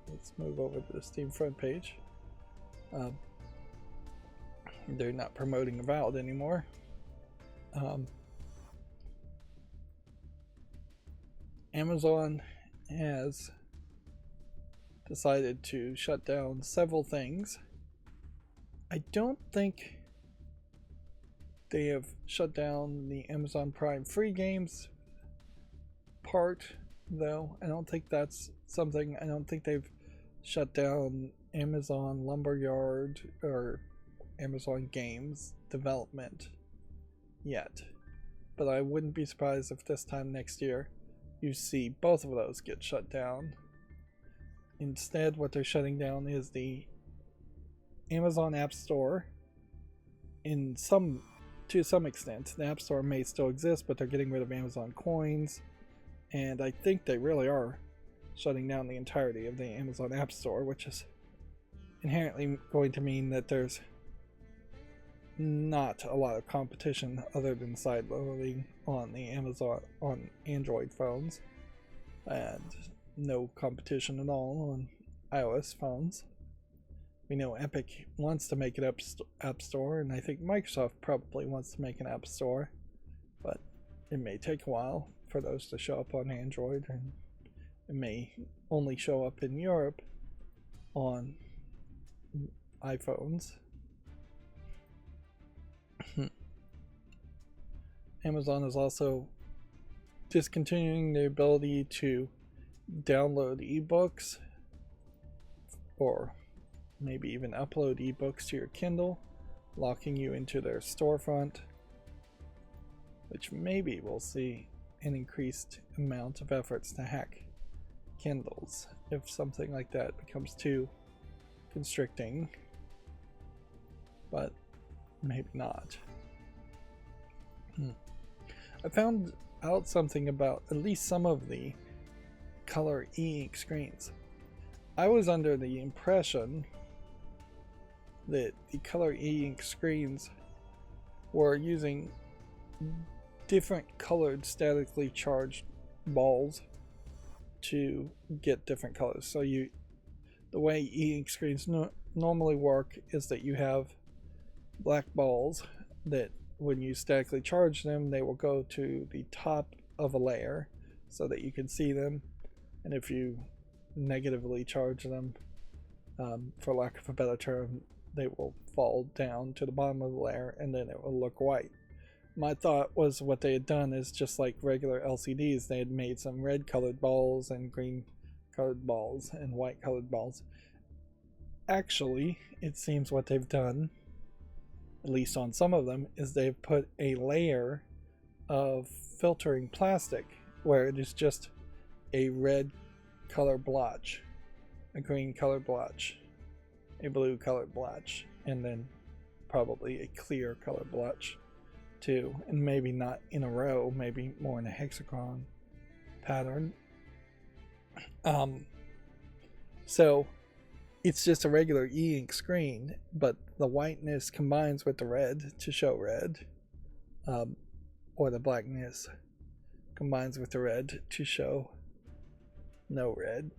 let's move over to the Steam front page. They're not promoting Avowed anymore. Amazon has decided to shut down several things. I don't think they have shut down the Amazon Prime free games part, though. I don't think that's something. I don't think they've shut down Amazon Lumberyard or Amazon Games development yet. But I wouldn't be surprised if this time next year you see both of those get shut down. Instead, what they're shutting down is the Amazon App Store. To some extent, the App Store may still exist, but they're getting rid of Amazon coins, and I think they really are shutting down the entirety of the Amazon App Store, which is inherently going to mean that there's not a lot of competition other than sideloading on the Amazon on Android phones, and no competition at all on iOS phones. We know Epic wants to make an app store, and I think Microsoft probably wants to make an app store, but it may take a while for those to show up on Android, and it may only show up in Europe on iPhones. Amazon is also discontinuing the ability to download ebooks, or maybe even upload ebooks to your Kindle, locking you into their storefront, which maybe we'll see an increased amount of efforts to hack Kindles if something like that becomes too constricting, but maybe not. I found out something about at least some of the color e-ink screens. I was under the impression that the color e-ink screens were using different colored statically charged balls to get different colors. So the way e-ink screens normally work is that you have black balls that when you statically charge them, they will go to the top of a layer so that you can see them, and if you negatively charge them, for lack of a better term, they will fall down to the bottom of the layer and then it will look white. My thought was what they had done is just like regular LCDs, they had made some red colored balls and green colored balls and white colored balls. Actually, it seems what they've done, at least on some of them, is they've put a layer of filtering plastic where it is just a red color blotch, a green color blotch, a blue color blotch, and then probably a clear color blotch too, and maybe not in a row, maybe more in a hexagon pattern. So it's just a regular e-ink screen, but the whiteness combines with the red to show red, or the blackness combines with the red to show no red.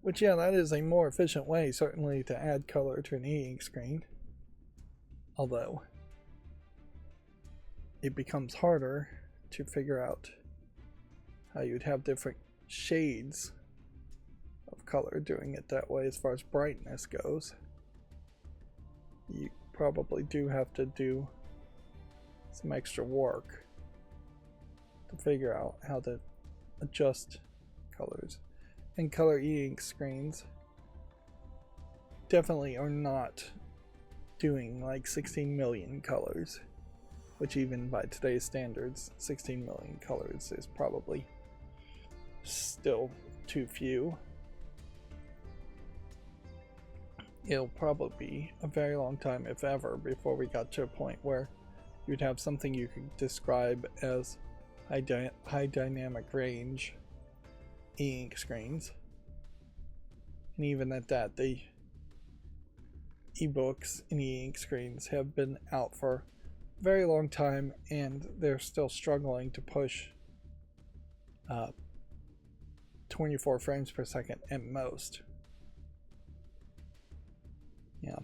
Which, yeah, that is a more efficient way, certainly, to add color to an e-ink screen. Although, it becomes harder to figure out how you'd have different shades of color doing it that way as far as brightness goes. You probably do have to do some extra work to figure out how to adjust colors. And color e-ink screens definitely are not doing like 16 million colors, which even by today's standards, 16 million colors is probably still too few. It'll probably be a very long time, if ever, before we got to a point where you'd have something you could describe as high dynamic range e-ink screens. And even at that, the ebooks and e-ink screens have been out for a very long time, and they're still struggling to push 24 frames per second at most. Yeah.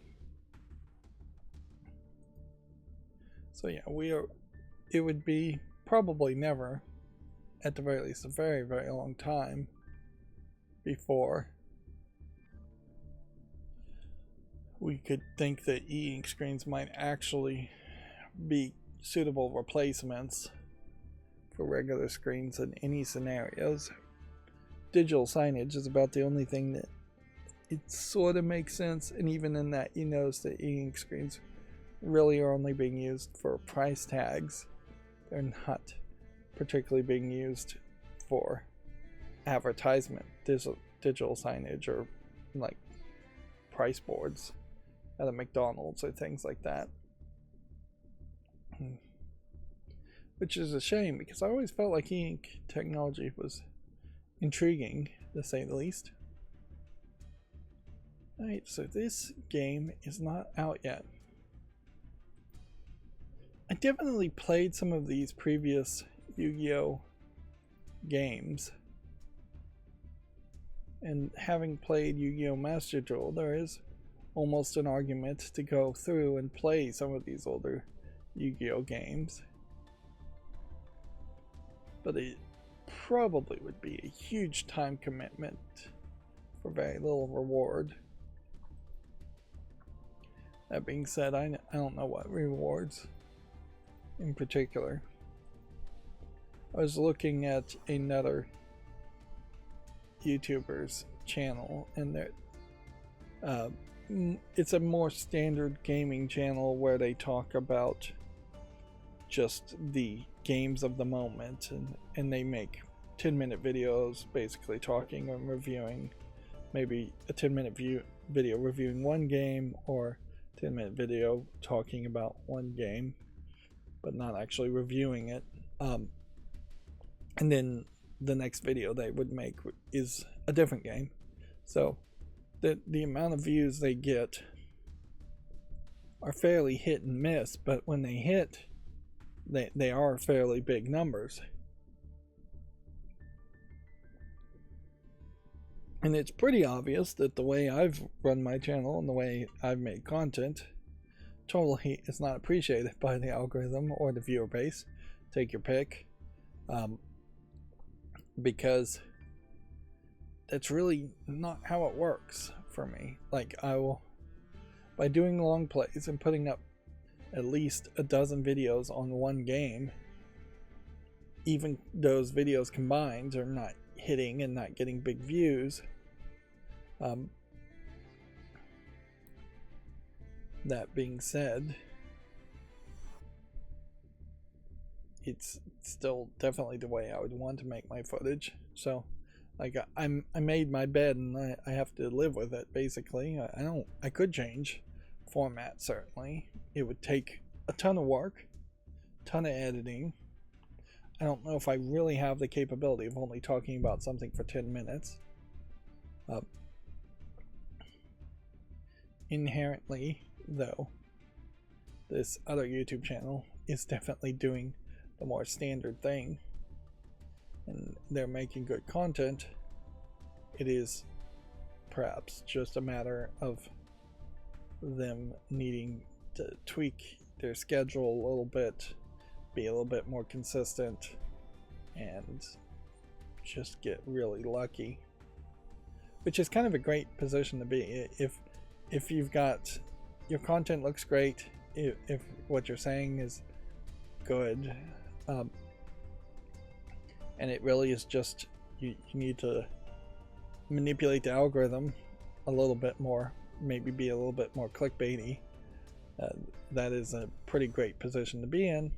So yeah, it would be probably never, at the very least, a very, very long time before we could think that e-ink screens might actually be suitable replacements for regular screens in any scenarios. Digital signage is about the only thing that it sort of makes sense, and even in that, you notice that e-ink screens really are only being used for price tags. They're not particularly being used for advertisement, digital signage, or like price boards at a McDonald's or things like that. Which is a shame, because I always felt like e-ink technology was intriguing, to say the least. Alright, so this game is not out yet. I definitely played some of these previous Yu-Gi-Oh! Games. And having played Yu-Gi-Oh! Master Duel, there is almost an argument to go through and play some of these older Yu-Gi-Oh! Games. But it probably would be a huge time commitment for very little reward. That being said, I don't know what rewards in particular. I was looking at another YouTuber's channel, and it's a more standard gaming channel where they talk about just the games of the moment, and they make 10-minute videos basically talking and reviewing, maybe a 10-minute video reviewing one game, or 10-minute video talking about one game but not actually reviewing it, and then the next video they would make is a different game. So the amount of views they get are fairly hit and miss, but when they hit, they are fairly big numbers. And it's pretty obvious that the way I've run my channel and the way I've made content totally is not appreciated by the algorithm or the viewer base. Take your pick. Because that's really not how it works for me. Like, I will, by doing long plays and putting up at least a dozen videos on one game, even those videos combined are not hitting and not getting big views. That being said, it's still definitely the way I would want to make my footage. So, like, I made my bed and I have to live with it, basically. I could change format, certainly. It would take a ton of work, ton of editing. I don't know if I really have the capability of only talking about something for 10 minutes. Inherently, though, this other YouTube channel is definitely doing the more standard thing, and they're making good content. It is perhaps just a matter of them needing to tweak their schedule a little bit, be a little bit more consistent, and just get really lucky, which is kind of a great position to be. If you've got, your content looks great, if what you're saying is good, and it really is just, you need to manipulate the algorithm a little bit more, maybe be a little bit more clickbaity, that is a pretty great position to be in,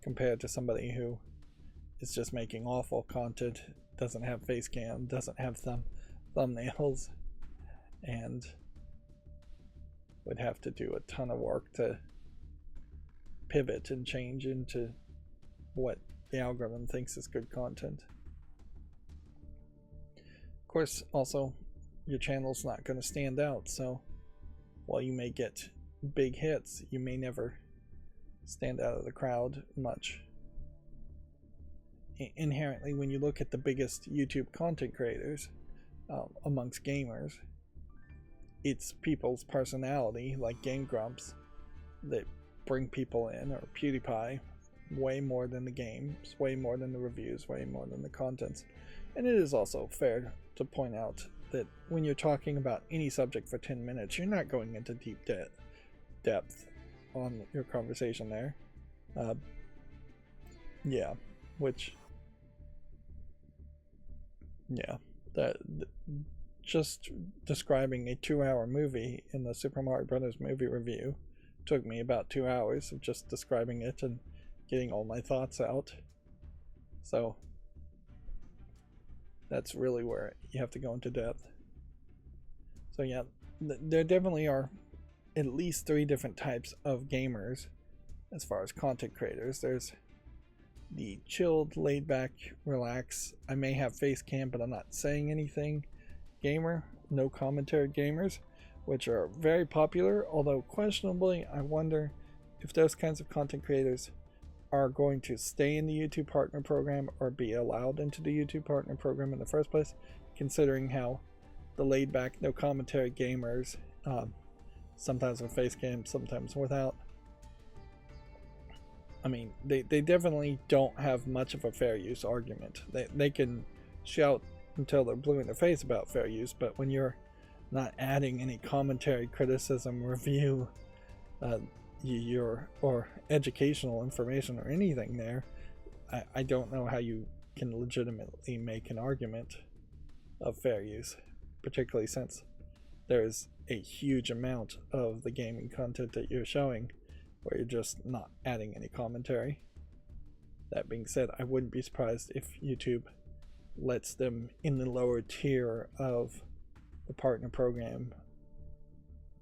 compared to somebody who is just making awful content, doesn't have face cam, doesn't have thumbnails, and would have to do a ton of work to pivot and change into what the algorithm thinks is good content. Of course, also, your channel's not going to stand out, so while you may get big hits, you may never stand out of the crowd much. Inherently, when you look at the biggest YouTube content creators amongst gamers, it's people's personality, like Game Grumps, that bring people in, or PewDiePie, way more than the games, way more than the reviews, way more than the contents. And it is also fair to point out that when you're talking about any subject for 10 minutes, you're not going into deep depth on your conversation there. Just describing a 2-hour movie in the Super Mario Brothers movie review took me about 2 hours of just describing it and getting all my thoughts out. So that's really where you have to go into depth. So yeah, there definitely are at least 3 different types of gamers as far as content creators. There's the chilled, laid back, relax, I may have face cam but I'm not saying anything gamer, no commentary gamers, which are very popular, although questionably I wonder if those kinds of content creators are going to stay in the YouTube Partner Program or be allowed into the YouTube Partner Program in the first place, considering how the laid back, no commentary gamers, sometimes with face cam, sometimes without, I mean, they definitely don't have much of a fair use argument. They can shout until they're blue in the face about fair use, but when you're not adding any commentary, criticism, review, or educational information or anything there, I don't know how you can legitimately make an argument of fair use, particularly since there's a huge amount of the gaming content that you're showing where you're just not adding any commentary. That being said, I wouldn't be surprised if YouTube lets them in the lower tier of the partner program,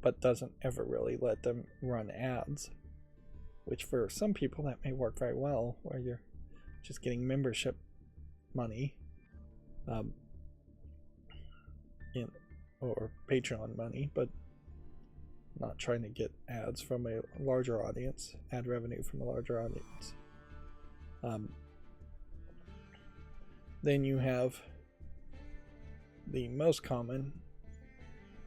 but doesn't ever really let them run ads, which for some people that may work very well, where you're just getting membership money or Patreon money, but not trying to get ads from a larger audience, ad revenue from a larger audience. Then you have the most common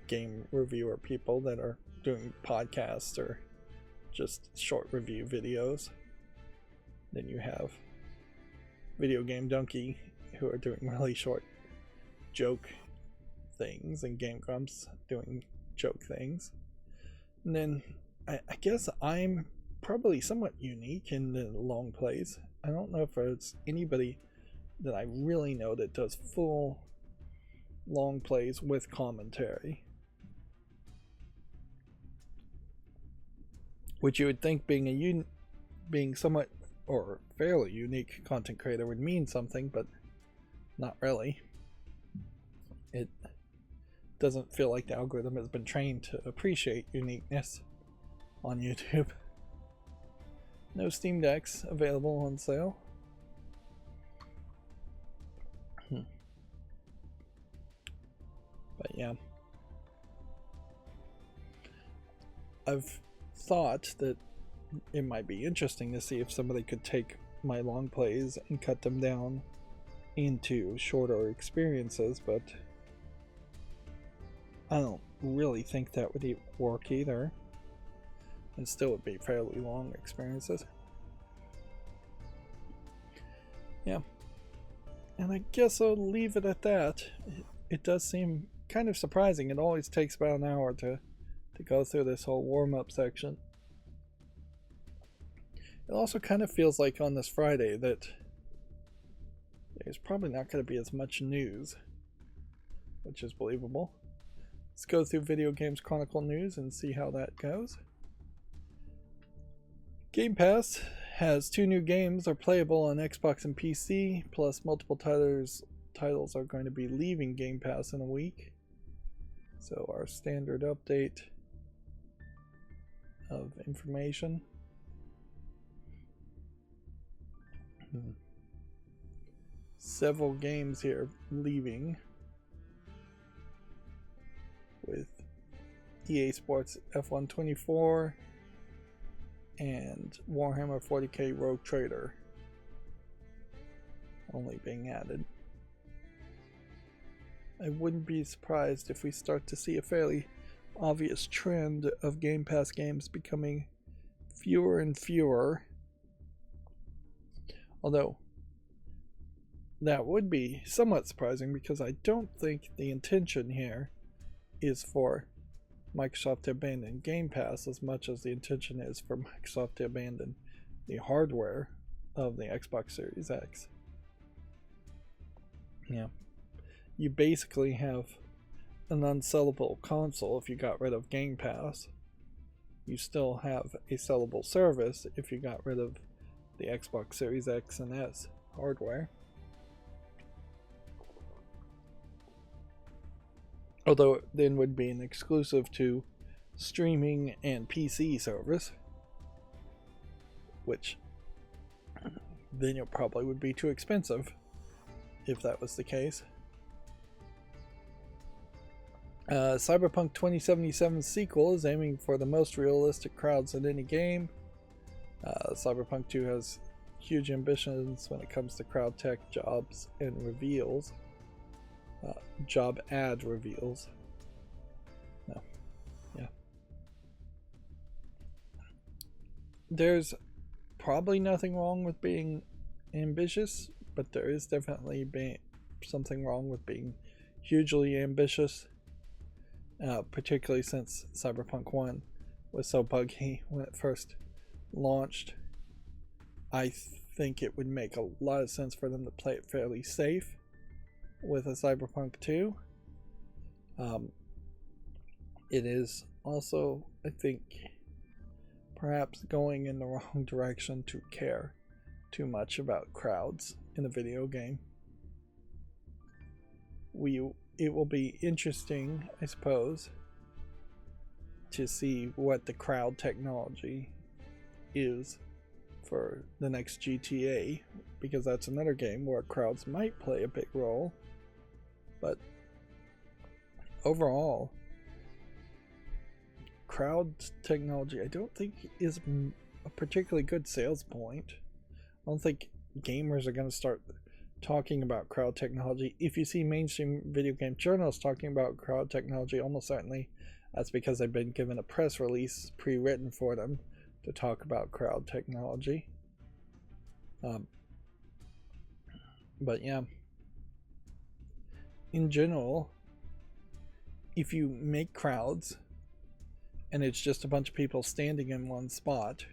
game reviewer people that are doing podcasts or just short review videos. Then you have Video Game Donkey, who are doing really short joke things, and Game Grumps doing joke things. And then I guess I'm probably somewhat unique in the long plays. I don't know if there's anybody that I really know that does full long plays with commentary, which you would think being somewhat or fairly unique content creator would mean something, but not really. It doesn't feel like the algorithm has been trained to appreciate uniqueness on YouTube. No Steam Decks available on sale. But yeah, I've thought that it might be interesting to see if somebody could take my long plays and cut them down into shorter experiences, but I don't really think that would work either. And still would be fairly long experiences. Yeah. And I guess I'll leave it at that. It does seem kind of surprising. It always takes about an hour to go through this whole warm-up section. It also kind of feels like on this Friday that there's probably not going to be as much news, which is believable. Let's go through Video Games Chronicle news and see how that goes. Game Pass has 2 new games are playable on Xbox and PC, plus multiple titles are going to be leaving Game Pass in a week. So our standard update of information. Several games here leaving, with EA Sports F1 24 and Warhammer 40k Rogue Trader only being added. I wouldn't be surprised if we start to see a fairly obvious trend of Game Pass games becoming fewer and fewer. Although that would be somewhat surprising, because I don't think the intention here is for Microsoft to abandon Game Pass as much as the intention is for Microsoft to abandon the hardware of the Xbox Series X. Yeah. You basically have an unsellable console if you got rid of Game Pass. you still have a sellable service if you got rid of the Xbox Series X and S hardware. Although it then would be an exclusive to streaming and PC service, which then it probably would be too expensive if that was the case. Cyberpunk 2077's sequel is aiming for the most realistic crowds in any game. Cyberpunk 2 has huge ambitions when it comes to crowd tech, jobs, and reveals. Job ad reveals. No. Yeah. There's probably nothing wrong with being ambitious, but there is definitely something wrong with being hugely ambitious, particularly since Cyberpunk 1 was so buggy when it first launched. I think it would make a lot of sense for them to play it fairly safe with a Cyberpunk 2. It is also, I think, perhaps going in the wrong direction to care too much about crowds in a video game. It will be interesting, I suppose, to see what the crowd technology is for the next GTA, because that's another game where crowds might play a big role. But overall, crowd technology I don't think is a particularly good sales point. I don't think gamers are going to start talking about crowd technology. If you see mainstream video game journalists talking about crowd technology, almost certainly that's because they've been given a press release pre-written for them to talk about crowd technology. But yeah, in general, if you make crowds and it's just a bunch of people standing in one spot,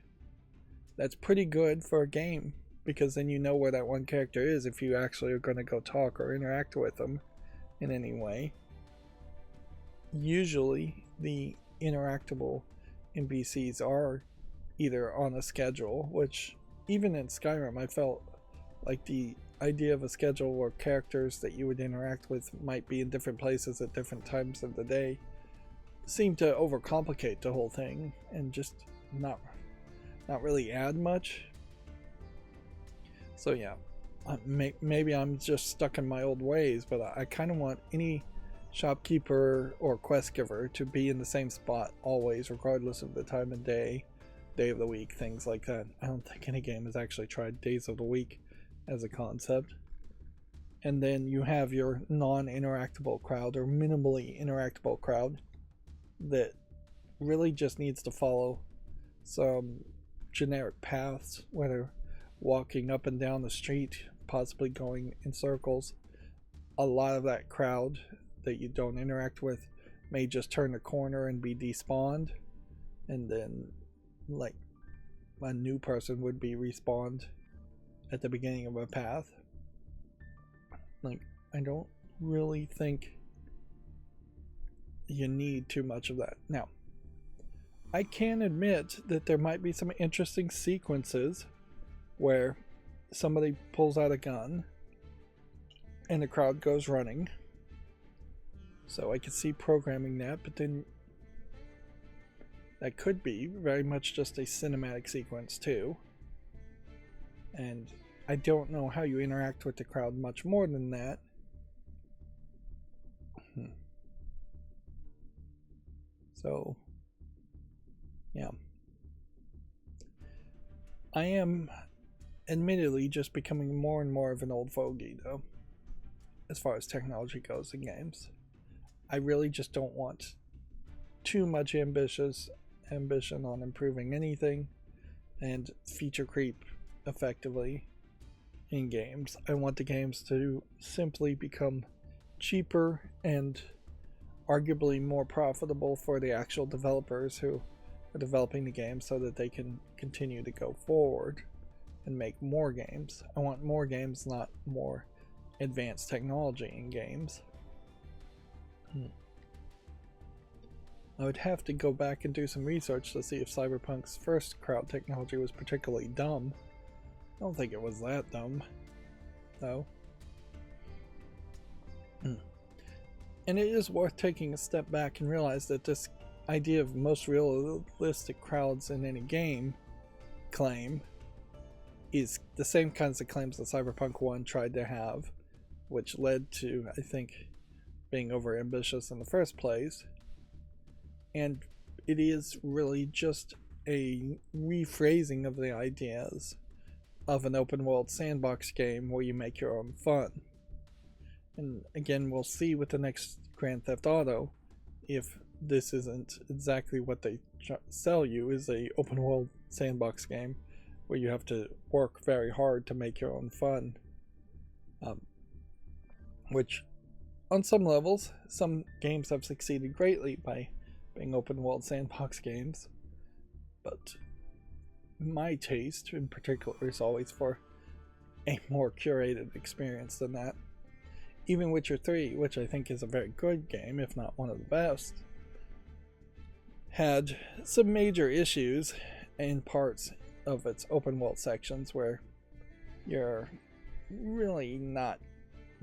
that's pretty good for a game, because then you know where that one character is if you actually are going to go talk or interact with them in any way. Usually the interactable NPCs are either on a schedule, which even in Skyrim I felt like the idea of a schedule where characters that you would interact with might be in different places at different times of the day seemed to overcomplicate the whole thing and just not really add much. So yeah, maybe I'm just stuck in my old ways, but I kind of want any shopkeeper or quest giver to be in the same spot always, regardless of the time of day of the week, things like that. I don't think any game has actually tried days of the week as a concept. And then you have your non-interactable crowd or minimally interactable crowd that really just needs to follow some generic paths, whether walking up and down the street, possibly going in circles. A lot of that crowd that you don't interact with may just turn a corner and be despawned, and then like a new person would be respawned at the beginning of a path. Like, I don't really think you need too much of that. Now, I can admit that there might be some interesting sequences where somebody pulls out a gun and the crowd goes running. So I could see programming that, but then that could be very much just a cinematic sequence too. And I don't know how you interact with the crowd much more than that. So, yeah. I am admittedly just becoming more and more of an old fogey, though, as far as technology goes in games. I really just don't want too much ambition on improving anything and feature creep effectively in games. I want the games to simply become cheaper and arguably more profitable for the actual developers who are developing the game, so that they can continue to go forward and make more games. I want more games, not more advanced technology in games. I would have to go back and do some research to see if Cyberpunk's first crowd technology was particularly dumb. I don't think it was that dumb, though. And it is worth taking a step back and realize that this idea of most realistic crowds in any game claim is the same kinds of claims that Cyberpunk 1 tried to have, which led to, I think, being over ambitious in the first place. And it is really just a rephrasing of the ideas of an open world sandbox game where you make your own fun. And again, we'll see with the next Grand Theft Auto if this isn't exactly what they sell you, is a open world sandbox game where you have to work very hard to make your own fun. Which on some levels, some games have succeeded greatly by being open world sandbox games, but my taste in particular is always for a more curated experience than that. Even Witcher 3, which I think is a very good game, if not one of the best, had some major issues in parts of its open world sections where you're really not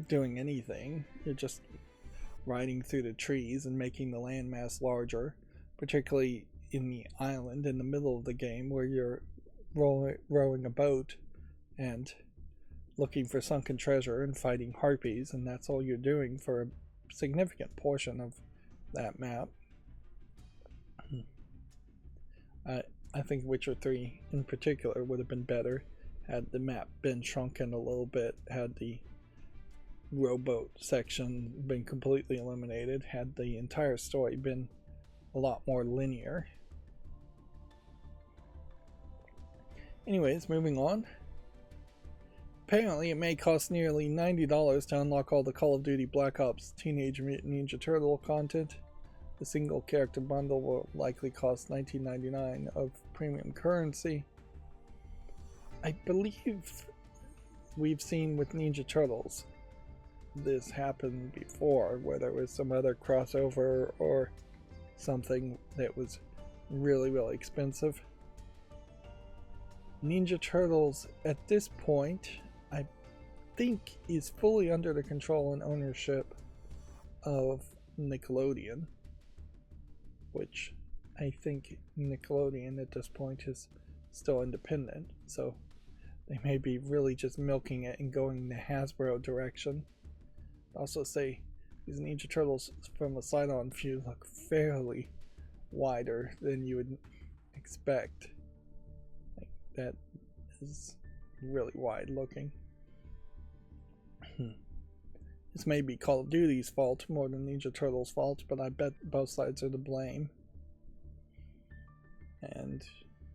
doing anything. You're just riding through the trees and making the landmass larger, particularly in the island in the middle of the game where you're rowing a boat and looking for sunken treasure and fighting harpies, and that's all you're doing for a significant portion of that map. I think Witcher 3 in particular would have been better had the map been shrunken a little bit, had the rowboat section been completely eliminated, had the entire story been a lot more linear. Anyways, moving on. Apparently it may cost nearly $90 to unlock all the Call of Duty Black Ops Teenage Mutant Ninja Turtle content. The single character bundle will likely cost $19.99 of premium currency. I believe we've seen with Ninja Turtles this happened before, where there was some other crossover or something that was really, really expensive. Ninja Turtles at this point, I think, is fully under the control and ownership of Nickelodeon, which I think Nickelodeon at this point is still independent, so they may be really just milking it and going the Hasbro direction. I'd also say these Ninja Turtles from a side-on view look fairly wider than you would expect. Like, that is really wide looking. This may be Call of Duty's fault more than Ninja Turtles' fault, but I bet both sides are to blame. And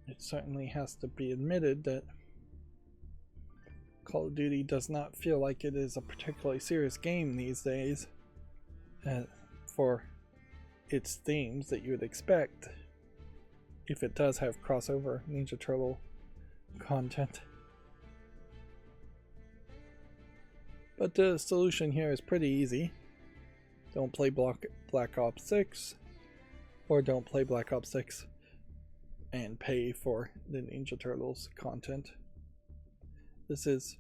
it certainly has to be admitted that Call of Duty does not feel like it is a particularly serious game these days for its themes that you would expect if it does have crossover Ninja Turtle content. But the solution here is pretty easy. Don't play Black Ops 6, or don't play Black Ops 6 and pay for the Ninja Turtles content. This is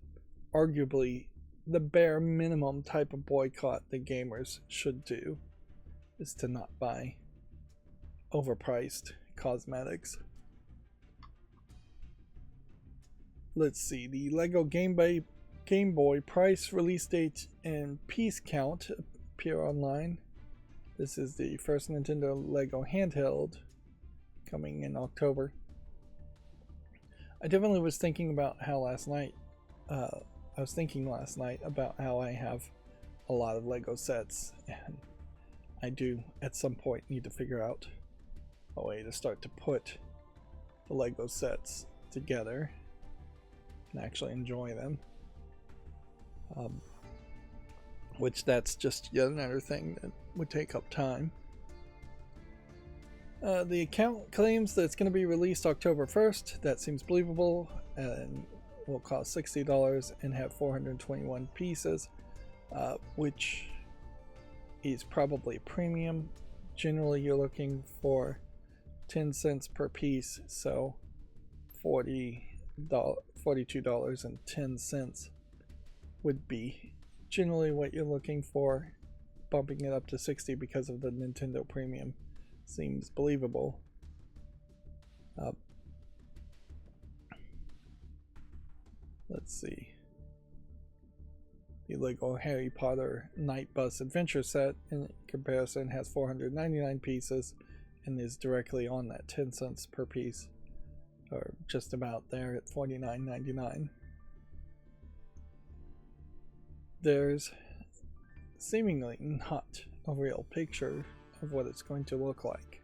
arguably the bare minimum type of boycott that gamers should do, is to not buy overpriced cosmetics. Let's see, the Lego Game Boy price, release date, and piece count appear online. This is the first Nintendo Lego handheld coming in October. I definitely was thinking about how last night about how I have a lot of Lego sets, and I do at some point need to figure out a way to start to put the Lego sets together and actually enjoy them. Which that's just yet another thing that would take up time. The account claims that it's going to be released October 1st. That seems believable, and will cost $60 and have 421 pieces, which is probably premium, generally you're looking for 10 cents per piece, so $42.10 would be generally what you're looking for. Bumping it up to 60 because of the Nintendo Premium seems believable. Let's see. The Lego Harry Potter Night Bus Adventure Set in comparison has 499 pieces and is directly on that 10 cents per piece, or just about there at $49.99. There's seemingly not a real picture of what it's going to look like,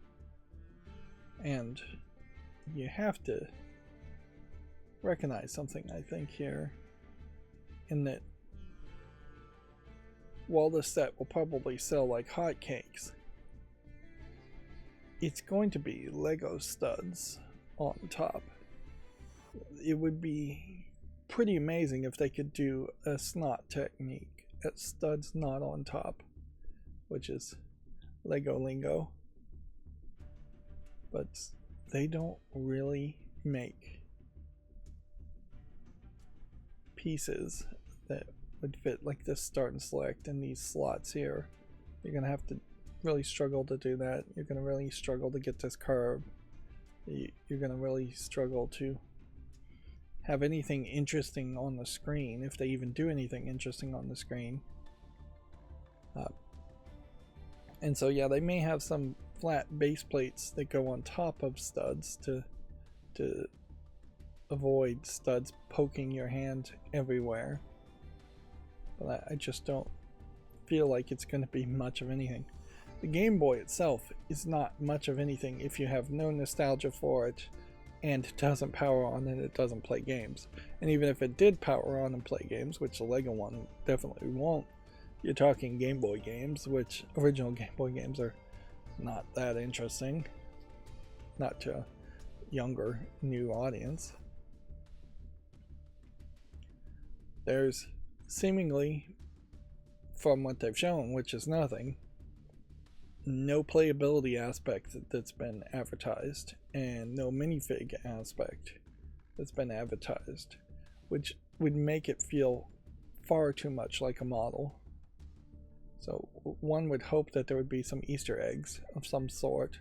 and you have to recognize something, I think, here, in that while this set will probably sell like hotcakes, it's going to be Lego studs on top. It would be pretty amazing if they could do a snot technique at studs not on top, which is Lego lingo, but they don't really make pieces that would fit like this start and select in these slots here. You're gonna have to really struggle to do that. You're gonna really struggle to get this curve. You're gonna really struggle to have anything interesting on the screen, if they even do anything interesting on the screen. And so yeah, they may have some flat base plates that go on top of studs to avoid studs poking your hand everywhere, but I just don't feel like it's going to be much of anything. The Game Boy itself is not much of anything if you have no nostalgia for it and it doesn't power on and it doesn't play games. And even if it did power on and play games, which the Lego one definitely won't, you're talking Game Boy games, which original Game Boy games are not that interesting, not to a younger, new audience. There's seemingly, from what they've shown, which is nothing, no playability aspect that's been advertised, and no minifig aspect that's been advertised, which would make it feel far too much like a model. So one would hope that there would be some Easter eggs of some sort.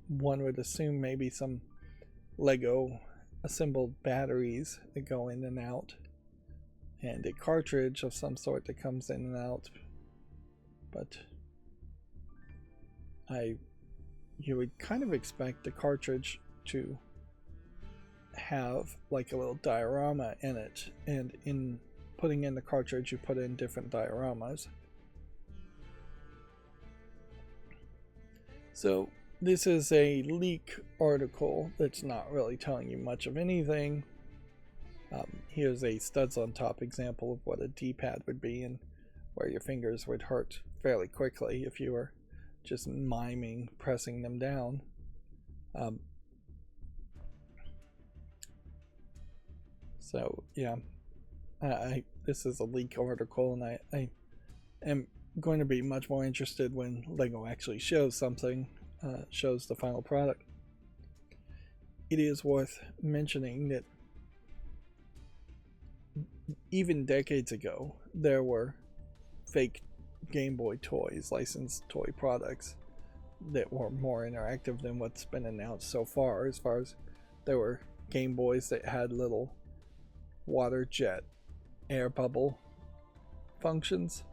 One would assume maybe some Lego assembled batteries that go in and out, and a cartridge of some sort that comes in and out. But you would kind of expect the cartridge to have like a little diorama in it, and in putting in the cartridge you put in different dioramas. So this is a leak article that's not really telling you much of anything. Here's a studs on top example of what a D-pad would be, and where your fingers would hurt fairly quickly if you were just miming pressing them down. So yeah, this is a leak article, and I am going to be much more interested when Lego actually shows something, shows the final product. It is worth mentioning that even decades ago there were fake Game Boy toys, licensed toy products, that were more interactive than what's been announced so far. As far as there were Game Boys that had little water jet air bubble functions,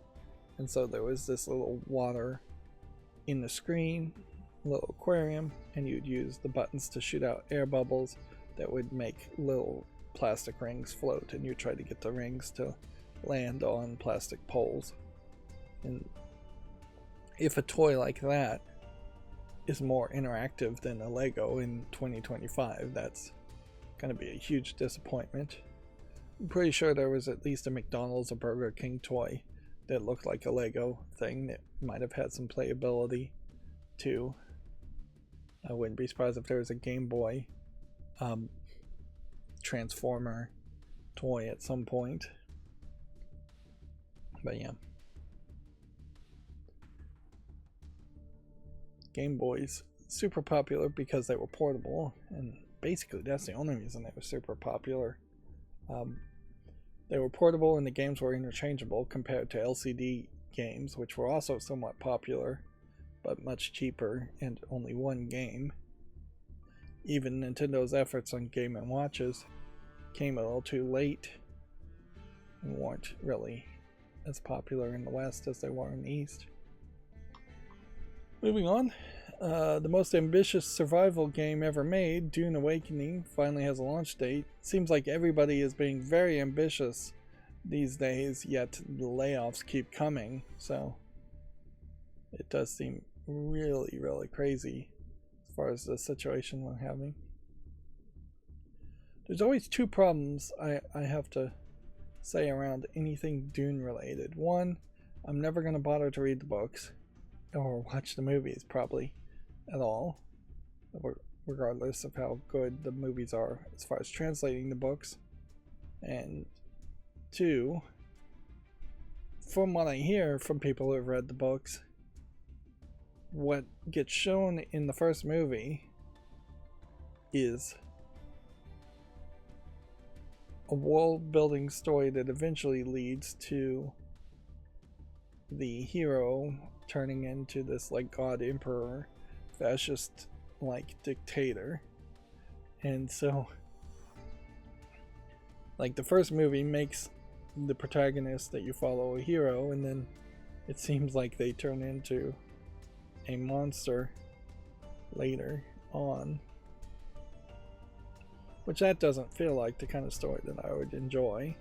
and so there was this little water in the screen, little aquarium, and you'd use the buttons to shoot out air bubbles that would make little plastic rings float, and you try to get the rings to land on plastic poles. And if a toy like that is more interactive than a Lego in 2025, that's going to be a huge disappointment. I'm pretty sure there was at least a McDonald's or Burger King toy that looked like a Lego thing that might have had some playability too. I wouldn't be surprised if there was a Game Boy Transformer toy at some point. But yeah. Game Boys super popular because they were portable, and basically that's the only reason they were super popular. They were portable and the games were interchangeable compared to LCD games, which were also somewhat popular but much cheaper and only one game. Even Nintendo's efforts on Game & Watches came a little too late and weren't really as popular in the West as they were in the East. Moving on, the most ambitious survival game ever made, Dune Awakening, finally has a launch date. Seems like everybody is being very ambitious these days, yet the layoffs keep coming, so it does seem really, really crazy as far as the situation we're having. There's always two problems I have to say around anything Dune related. One, I'm never going to bother to read the books or watch the movies probably at all, regardless of how good the movies are as far as translating the books. And two, from what I hear from people who have read the books, what gets shown in the first movie is a world building story that eventually leads to the hero turning into this like god emperor, fascist like dictator. And so like the first movie makes the protagonist that you follow a hero, and then it seems like they turn into a monster later on, which that doesn't feel like the kind of story that I would enjoy.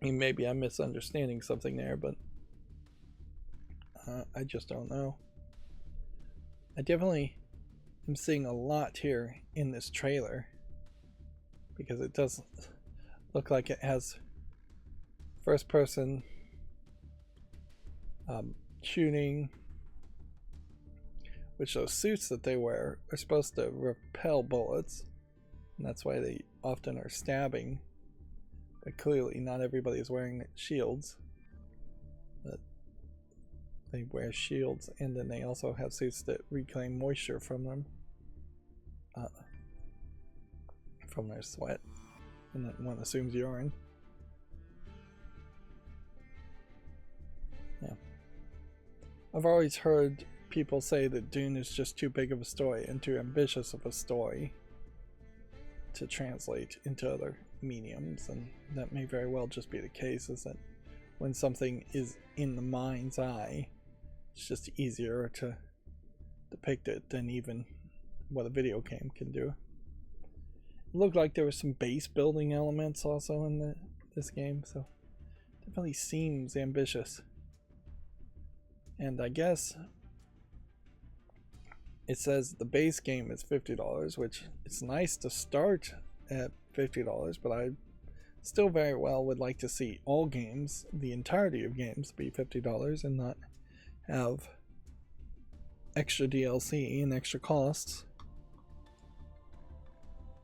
I mean, maybe I'm misunderstanding something there, but I just don't know. I definitely am seeing a lot here in this trailer, because it does look like it has first person shooting, which those suits that they wear are supposed to repel bullets, and that's why they often are stabbing. But clearly not everybody is wearing shields. But they wear shields, and then they also have suits that reclaim moisture from them, from their sweat, and then one assumes urine. Yeah. I've always heard people say that Dune is just too big of a story and too ambitious of a story to translate into other mediums, and that may very well just be the case, is that when something is in the mind's eye, it's just easier to depict it than even what a video game can do. It looked like there were some base building elements also in this game, so it definitely seems ambitious. And I guess it says the base game is $50, which it's nice to start at $50, but I still very well would like to see all games, the entirety of games, be $50 and not have extra DLC and extra costs.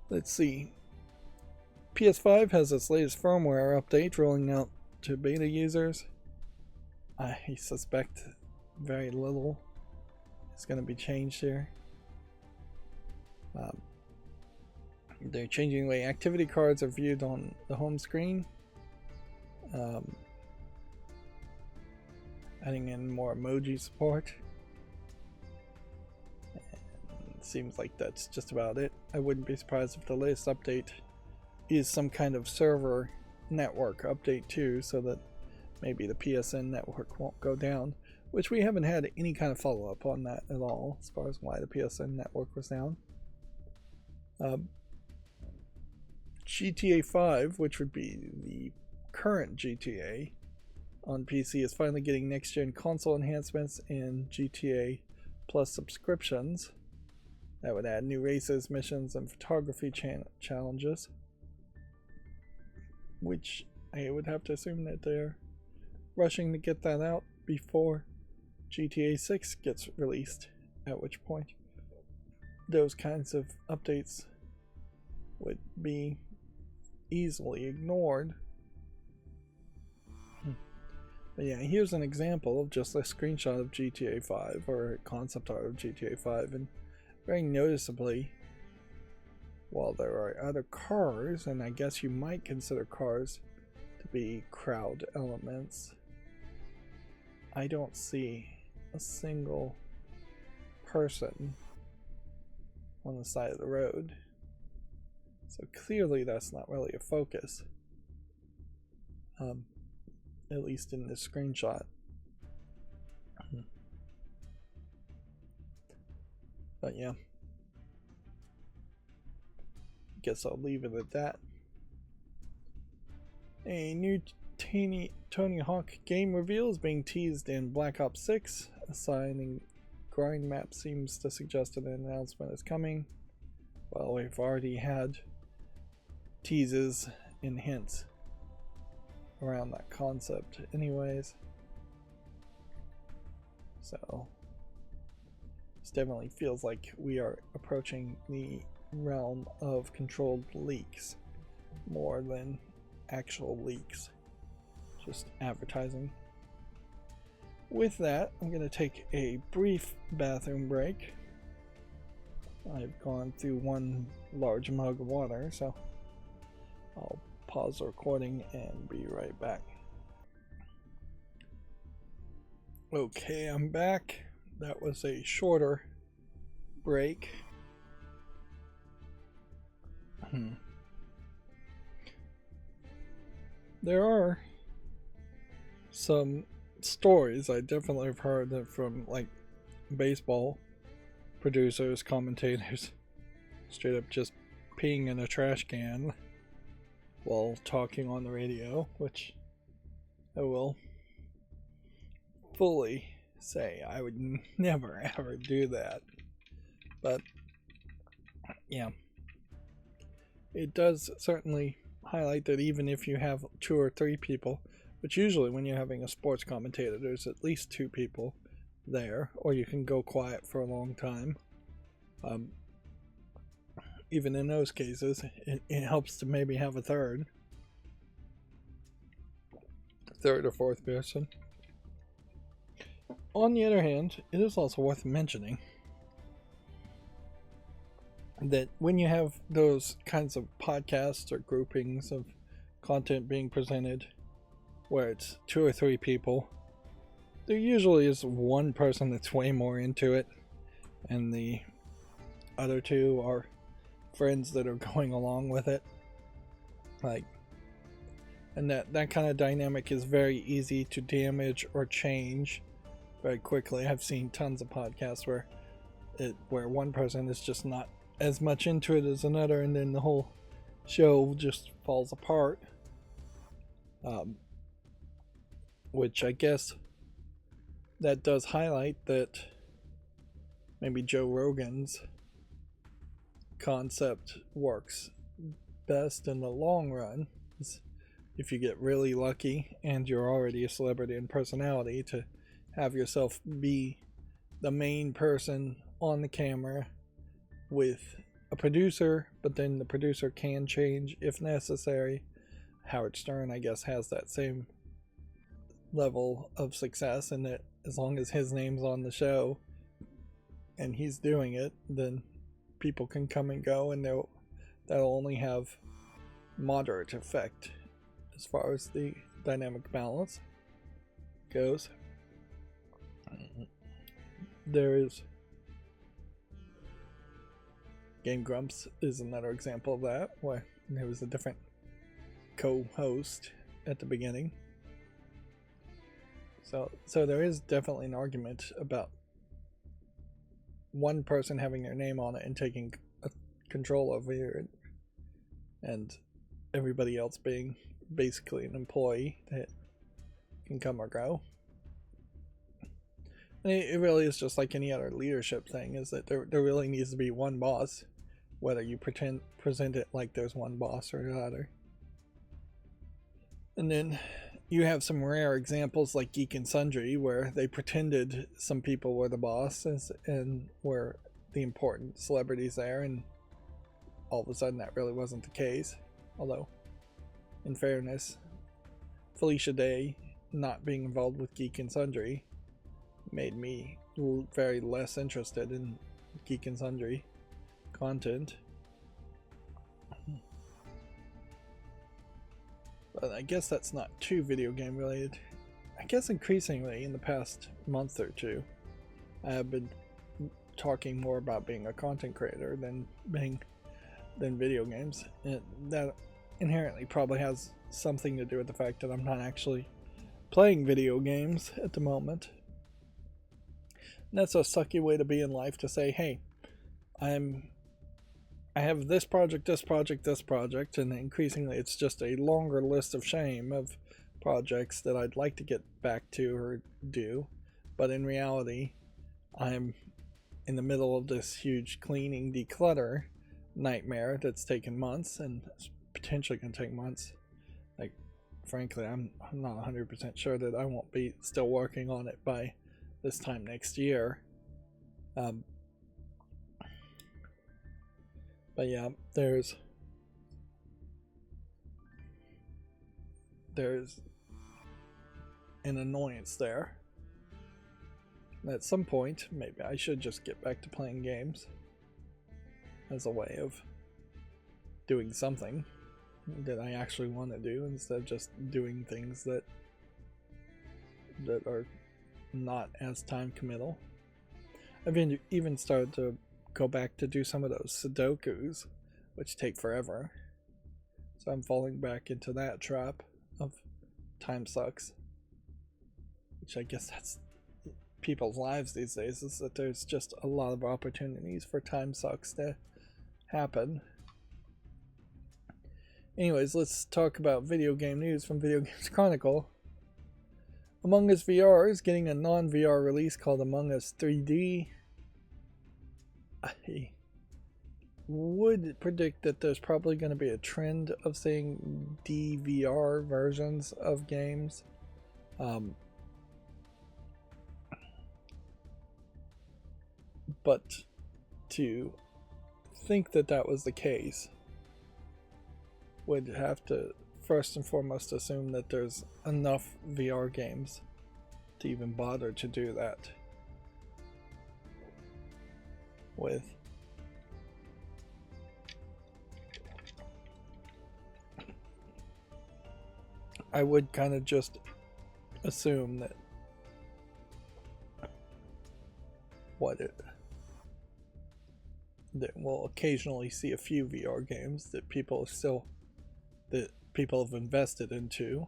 Let's see. PS5 has its latest firmware update rolling out to beta users. I suspect very little is going to be changed here. They're changing the way activity cards are viewed on the home screen, adding in more emoji support. It seems like that's just about it. I wouldn't be surprised if the latest update is some kind of server network update too, so that maybe the PSN network won't go down, which we haven't had any kind of follow-up on that at all, as far as why the PSN network was down. GTA 5, which would be the current GTA on PC, is finally getting next-gen console enhancements and GTA Plus subscriptions. That would add new races, missions, and photography challenges, which I would have to assume that they're rushing to get that out before GTA 6 gets released, at which point those kinds of updates would be easily ignored. But yeah, here's an example of just a screenshot of GTA 5, or a concept art of GTA 5, and very noticeably, while there are other cars, and I guess you might consider cars to be crowd elements, I don't see a single person on the side of the road. So clearly that's not really a focus. At least in this screenshot. But yeah. Guess I'll leave it at that. A new Tony Hawk game reveal is being teased in Black Ops 6. A signing grind map seems to suggest that an announcement is coming. Well, we've already had teases and hints around that concept anyways. So this definitely feels like we are approaching the realm of controlled leaks more than actual leaks, just advertising. With that, I'm going to take a brief bathroom break. I've gone through one large mug of water, so I'll pause the recording and be right back. Okay, I'm back. That was a shorter break. There are some stories I definitely have heard that from like baseball producers, commentators, straight up just peeing in a trash can while talking on the radio, which I will fully say I would never ever do that. But yeah, it does certainly highlight that even if you have 2 or 3 people, which usually when you're having a sports commentator there's at least 2 people there, or you can go quiet for a long time. Even in those cases it helps to maybe have a third or fourth person. On the other hand, it is also worth mentioning that when you have those kinds of podcasts or groupings of content being presented where it's 2 or 3 people, there usually is one person that's way more into it and the other 2 are friends that are going along with it. And that kind of dynamic is very easy to damage or change very quickly. I've seen tons of podcasts where one person is just not as much into it as another, and then the whole show just falls apart. Which I guess that does highlight that maybe Joe Rogan's concept works best in the long run. If you get really lucky and you're already a celebrity and personality, to have yourself be the main person on the camera with a producer, but then the producer can change if necessary. Howard Stern, I guess, has that same level of success in that as long as his name's on the show and he's doing it, then people can come and go, and that'll only have moderate effect as far as the dynamic balance goes. There is Game Grumps is another example of that, where there was a different co-host at the beginning. So there is definitely an argument about one person having their name on it and taking control over it, and everybody else being basically an employee that can come or go. And it really is just like any other leadership thing, is that there really needs to be one boss, whether you present it like there's one boss or the other. And then you have some rare examples like Geek and Sundry, where they pretended some people were the bosses and were the important celebrities there, and all of a sudden that really wasn't the case. Although, in fairness, Felicia Day not being involved with Geek and Sundry made me very less interested in Geek and Sundry content. But I guess that's not too video game related. I guess increasingly in the past month or two, I have been talking more about being a content creator than video games. And that inherently probably has something to do with the fact that I'm not actually playing video games at the moment. And that's a sucky way to be in life, to say, hey, I have this project, and increasingly it's just a longer list of shame of projects that I'd like to get back to or do, but in reality I'm in the middle of this huge cleaning declutter nightmare that's taken months and potentially going to take months. Like, frankly, I'm not 100% sure that I won't be still working on it by this time next year. But yeah, there's an annoyance there. And at some point, maybe I should just get back to playing games as a way of doing something that I actually want to do, instead of just doing things that are not as time committal. I've even started to go back to do some of those Sudokus, which take forever. So I'm falling back into that trap of time sucks. Which I guess that's people's lives these days, is that there's just a lot of opportunities for time sucks to happen. Anyways, let's talk about video game news from Video Games Chronicle. Among Us VR is getting a non-VR release called Among Us 3D. I would predict that there's probably going to be a trend of seeing DVR versions of games. But to think that that was the case would have to first and foremost assume that there's enough VR games to even bother to do that with. I would kind of just assume that that we'll occasionally see a few VR games that people have invested into.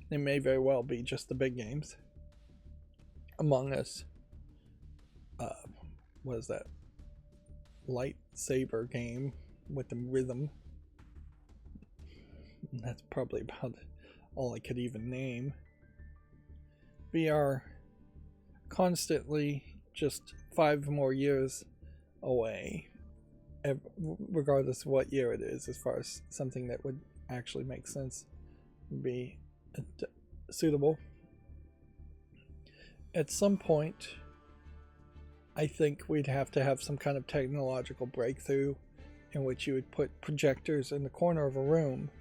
They may very well be just the big games. Among Us, what is that lightsaber game with the rhythm? That's probably about all I could even name. VR constantly just 5 more years away, regardless of what year it is, as far as something that would actually make sense and be suitable. At some point, I think we'd have to have some kind of technological breakthrough in which you would put projectors in the corner of a room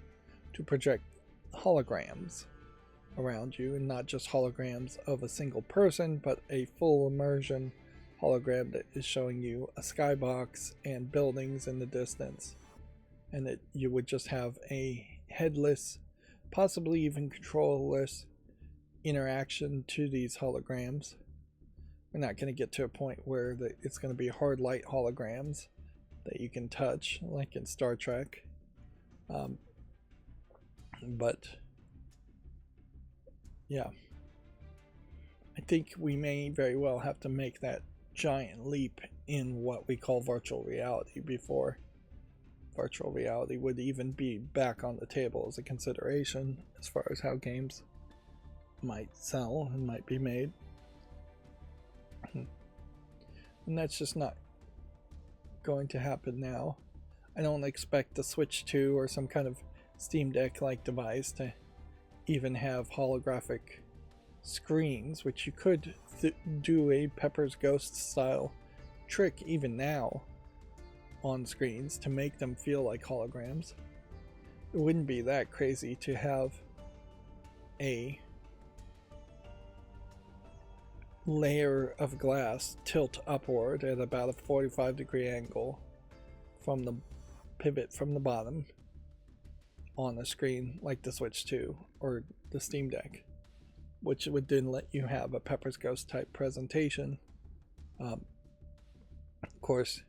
to project holograms around you, and not just holograms of a single person, but a full immersion hologram that is showing you a skybox and buildings in the distance, and that you would just have a headless, possibly even controlless interaction to these holograms. We're not going to get to a point where it's going to be hard light holograms that you can touch like in Star Trek, but yeah, I think we may very well have to make that giant leap in what we call virtual reality before virtual reality would even be back on the table as a consideration as far as how games might sell and might be made. And that's just not going to happen now. I don't expect the Switch 2 or some kind of Steam Deck like device to even have holographic screens, which you could do a Pepper's Ghost style trick even now on screens to make them feel like holograms. It wouldn't be that crazy to have a layer of glass tilt upward at about a 45-degree angle from the pivot from the bottom on the screen, like the Switch 2 or the Steam Deck, which would then let you have a Pepper's Ghost type presentation. Of course,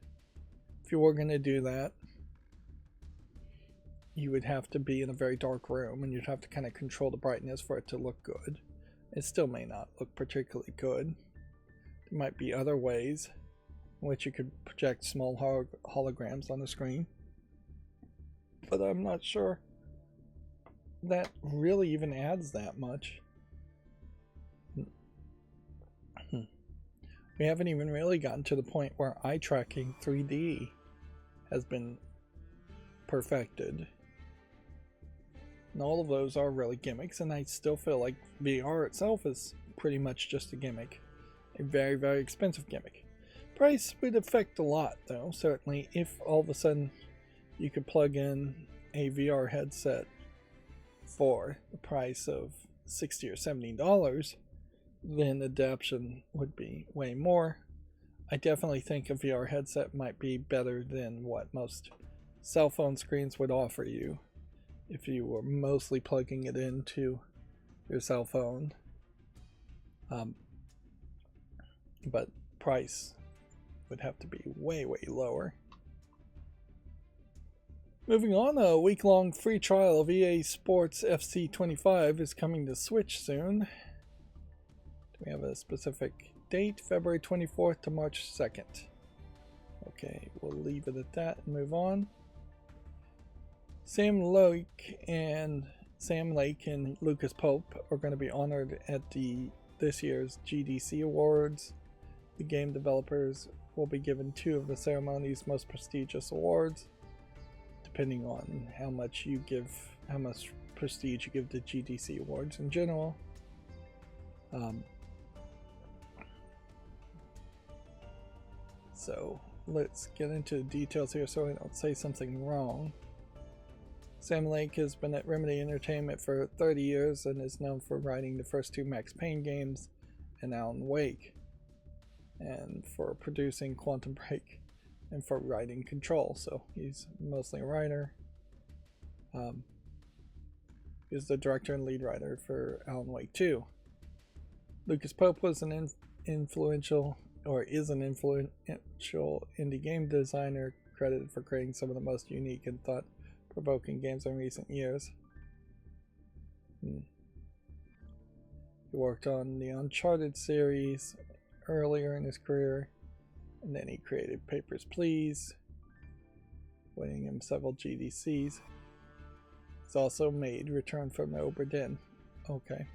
if you were going to do that, you would have to be in a very dark room, and you'd have to kind of control the brightness for it to look good. It still may not look particularly good. There might be other ways in which you could project small holograms on the screen, but I'm not sure that really even adds that much. We haven't even really gotten to the point where eye tracking 3D has been perfected. And all of those are really gimmicks, and I still feel like VR itself is pretty much just a gimmick. A very, very expensive gimmick. Price would affect a lot, though, certainly. If all of a sudden you could plug in a VR headset for the price of $60 or $70, then adaptation would be way more. I definitely think a VR headset might be better than what most cell phone screens would offer you if you were mostly plugging it into your cell phone. But price would have to be way, way lower. Moving on, a week-long free trial of EA Sports FC 25 is coming to Switch soon. We have a specific date, February 24th to March 2nd. Okay, we'll leave it at that and move on. Sam Lake and Lucas Pope are going to be honored at this year's GDC Awards. The game developers will be given 2 of the ceremony's most prestigious awards, depending on how much prestige you give to GDC Awards in general. So let's get into the details here so I don't say something wrong. Sam Lake has been at Remedy Entertainment for 30 years and is known for writing the first 2 Max Payne games and Alan Wake, and for producing Quantum Break and for writing Control, so he's mostly a writer. He's the director and lead writer for Alan Wake 2. Lucas Pope was an influential indie game designer credited for creating some of the most unique and thought-provoking games in recent years. He worked on the Uncharted series earlier in his career, and then he created Papers, Please, winning him several GDCs. He's also made Return from Obra Dinn. Okay.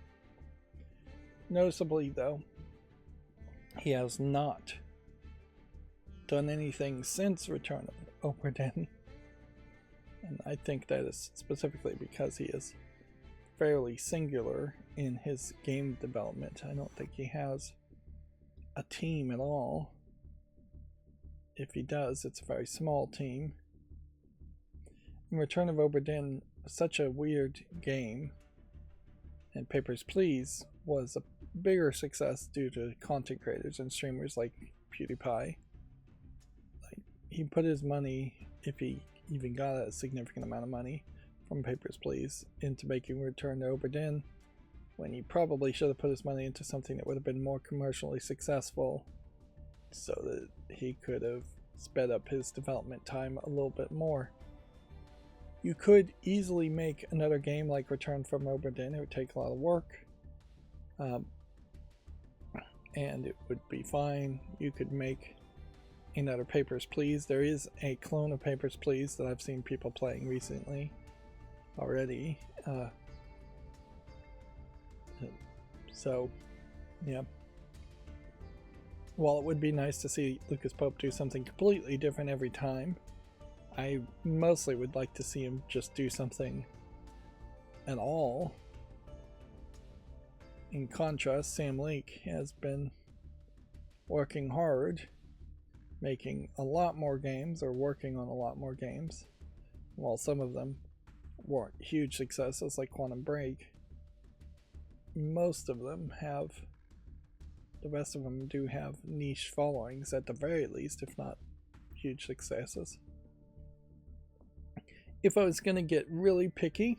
Noticeably, though, he has not done anything since Return of Obra Dinn, and I think that is specifically because he is fairly singular in his game development. I don't think he has a team at all. If he does, it's a very small team. And Return of Obra Dinn was such a weird game, and Papers, Please was a bigger success due to content creators and streamers like PewDiePie. He put his money, if he even got a significant amount of money from Papers, Please, into making Return to Obra Dinn, when he probably should have put his money into something that would have been more commercially successful, so that he could have sped up his development time a little bit more. You could easily make another game like Return from Obra Dinn. It would take a lot of work, and it would be fine. You could make another Papers, Please. There is a clone of Papers, Please that I've seen people playing recently already. So, yeah. While it would be nice to see Lucas Pope do something completely different every time, I mostly would like to see him just do something at all. In contrast, Sam Lake has been working hard, making a lot more games, or working on a lot more games. While some of them weren't huge successes like Quantum Break, most of them have the rest of them do have niche followings at the very least, if not huge successes. If I was going to get really picky,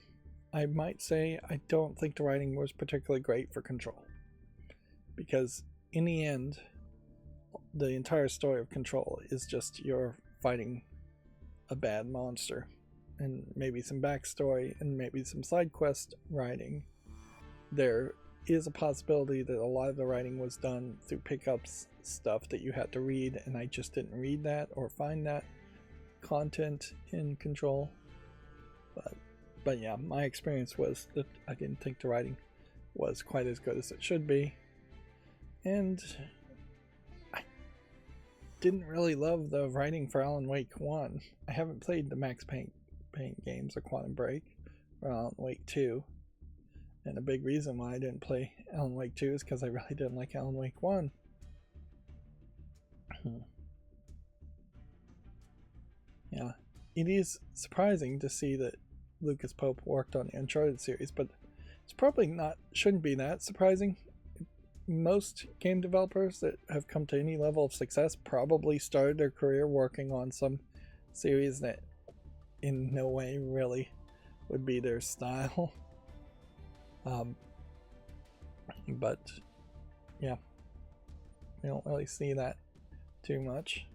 I might say I don't think the writing was particularly great for Control. Because in the end, the entire story of Control is just you're fighting a bad monster. And maybe some backstory and maybe some side quest writing. There is a possibility that a lot of the writing was done through pickups stuff that you had to read, and I just didn't read that or find that content in Control. But yeah, my experience was that I didn't think the writing was quite as good as it should be. And I didn't really love the writing for Alan Wake 1. I haven't played the Max Payne games or Quantum Break or Alan Wake 2. And a big reason why I didn't play Alan Wake 2 is because I really didn't like Alan Wake 1. Yeah, it is surprising to see that Lucas Pope worked on the Uncharted series, but it's probably shouldn't be that surprising. Most game developers that have come to any level of success probably started their career working on some series that in no way really would be their style. But yeah, we don't really see that too much.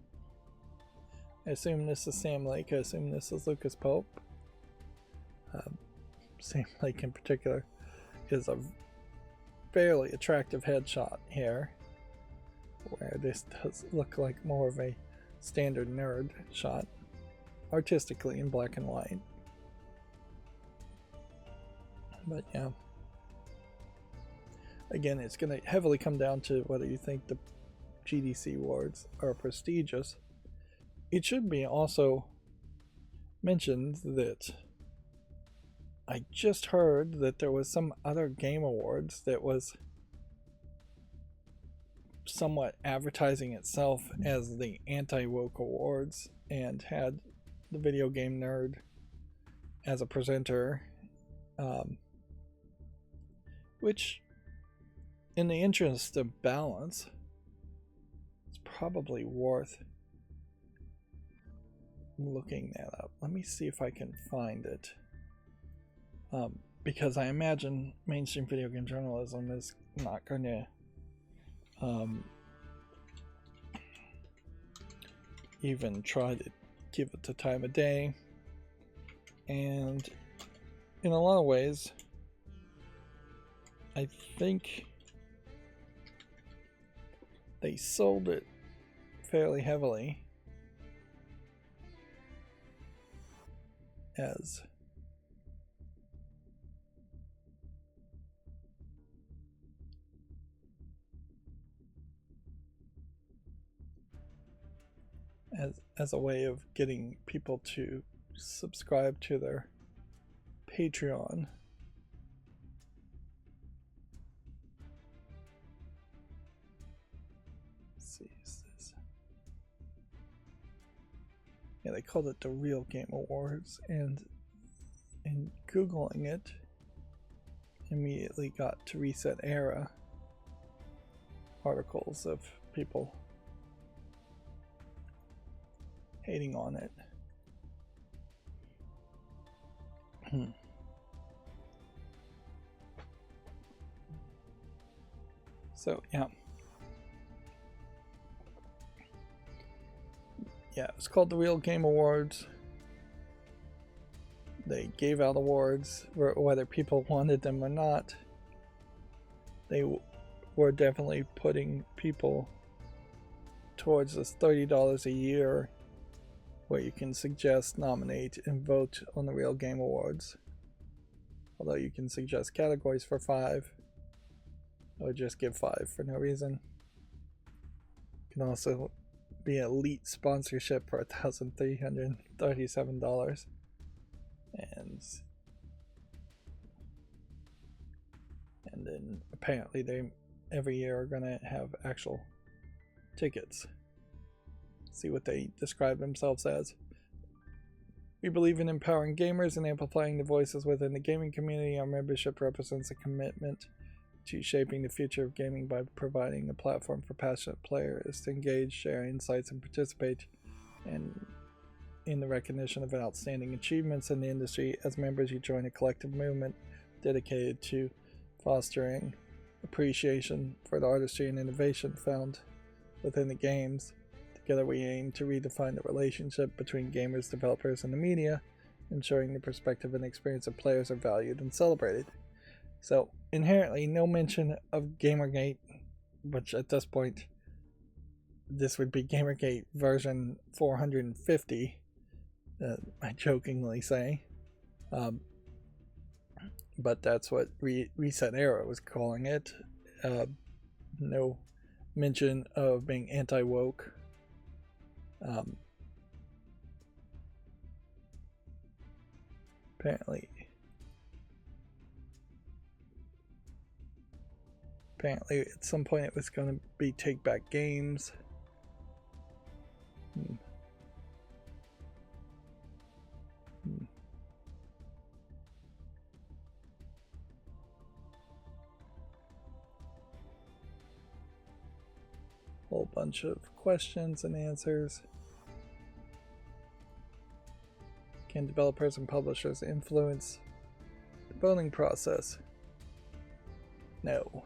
I assume this is Sam Lake. I assume this is Lucas Pope. Sam Lake in particular is a fairly attractive headshot here, where this does look like more of a standard nerd shot, artistically in black and white. But yeah, again, it's going to heavily come down to whether you think the GDC awards are prestigious. It should be also mentioned that I just heard that there was some other game awards that was somewhat advertising itself as the anti-woke awards and had the video game nerd as a presenter, which in the interest of balance is probably worth looking that up. Let me see if I can find it. Because I imagine mainstream video game journalism is not going to even try to give it the time of day. And in a lot of ways, I think they sold it fairly heavily as a way of getting people to subscribe to their Patreon. Let's see, is this? Yeah, they called it the Real Game Awards, and in Googling it, immediately got to Reset Era articles of people hating on it. So yeah, it's called the Real Game Awards. They gave out awards whether people wanted them or not. They were definitely putting people towards this $30 a year where you can suggest, nominate, and vote on the Real Game Awards. Although you can suggest categories for 5, or just give 5 for no reason. You can also be elite sponsorship for $1,337, and then apparently they every year are gonna have actual tickets. See what they describe themselves as. We believe in empowering gamers and amplifying the voices within the gaming community. Our membership represents a commitment to shaping the future of gaming by providing a platform for passionate players to engage, share insights, and participate in the recognition of outstanding achievements in the industry. As members, you join a collective movement dedicated to fostering appreciation for the artistry and innovation found within the games. Together we aim to redefine the relationship between gamers, developers, and the media, ensuring the perspective and experience of players are valued and celebrated. So, inherently, no mention of Gamergate, which at this point, this would be Gamergate version 450, I jokingly say. But that's what Reset Era was calling it. No mention of being anti-woke. Apparently at some point it was going to be Take Back Games. Whole bunch of questions and answers. Can developers and publishers influence the voting process? No.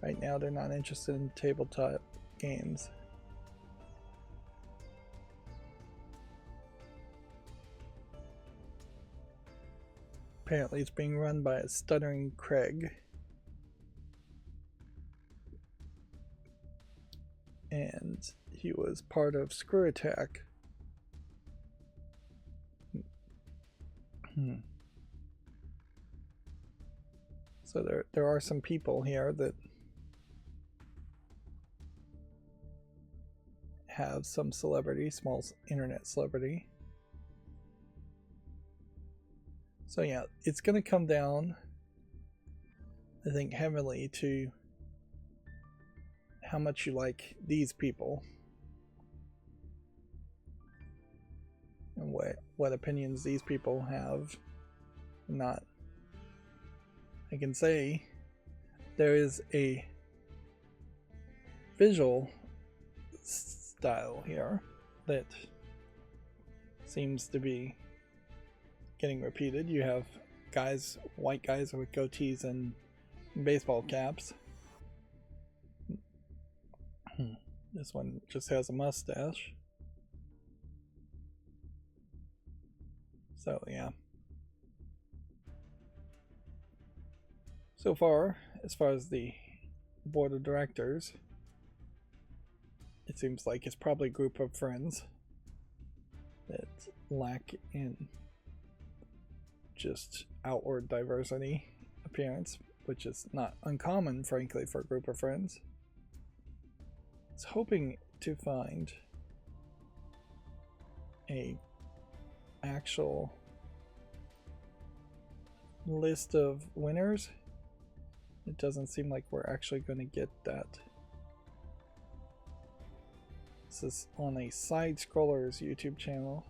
Right now they're not interested in tabletop games. Apparently it's being run by a stuttering Craig. And he was part of Screw Attack. So there are some people here that have some celebrity, small internet celebrity. So yeah, it's going to come down, I think, heavily to how much you like these people and what opinions these people have. Not. I can say there is a visual style here that seems to be getting repeated. You have guys, white guys with goatees and baseball caps. This one just has a mustache. So yeah. So far, as far as the board of directors, it seems like it's probably a group of friends that lack in just outward diversity appearance, which is not uncommon, frankly, for a group of friends. I was hoping to find a actual list of winners. It doesn't seem like we're actually going to get that. This is on a Side Scrollers YouTube channel.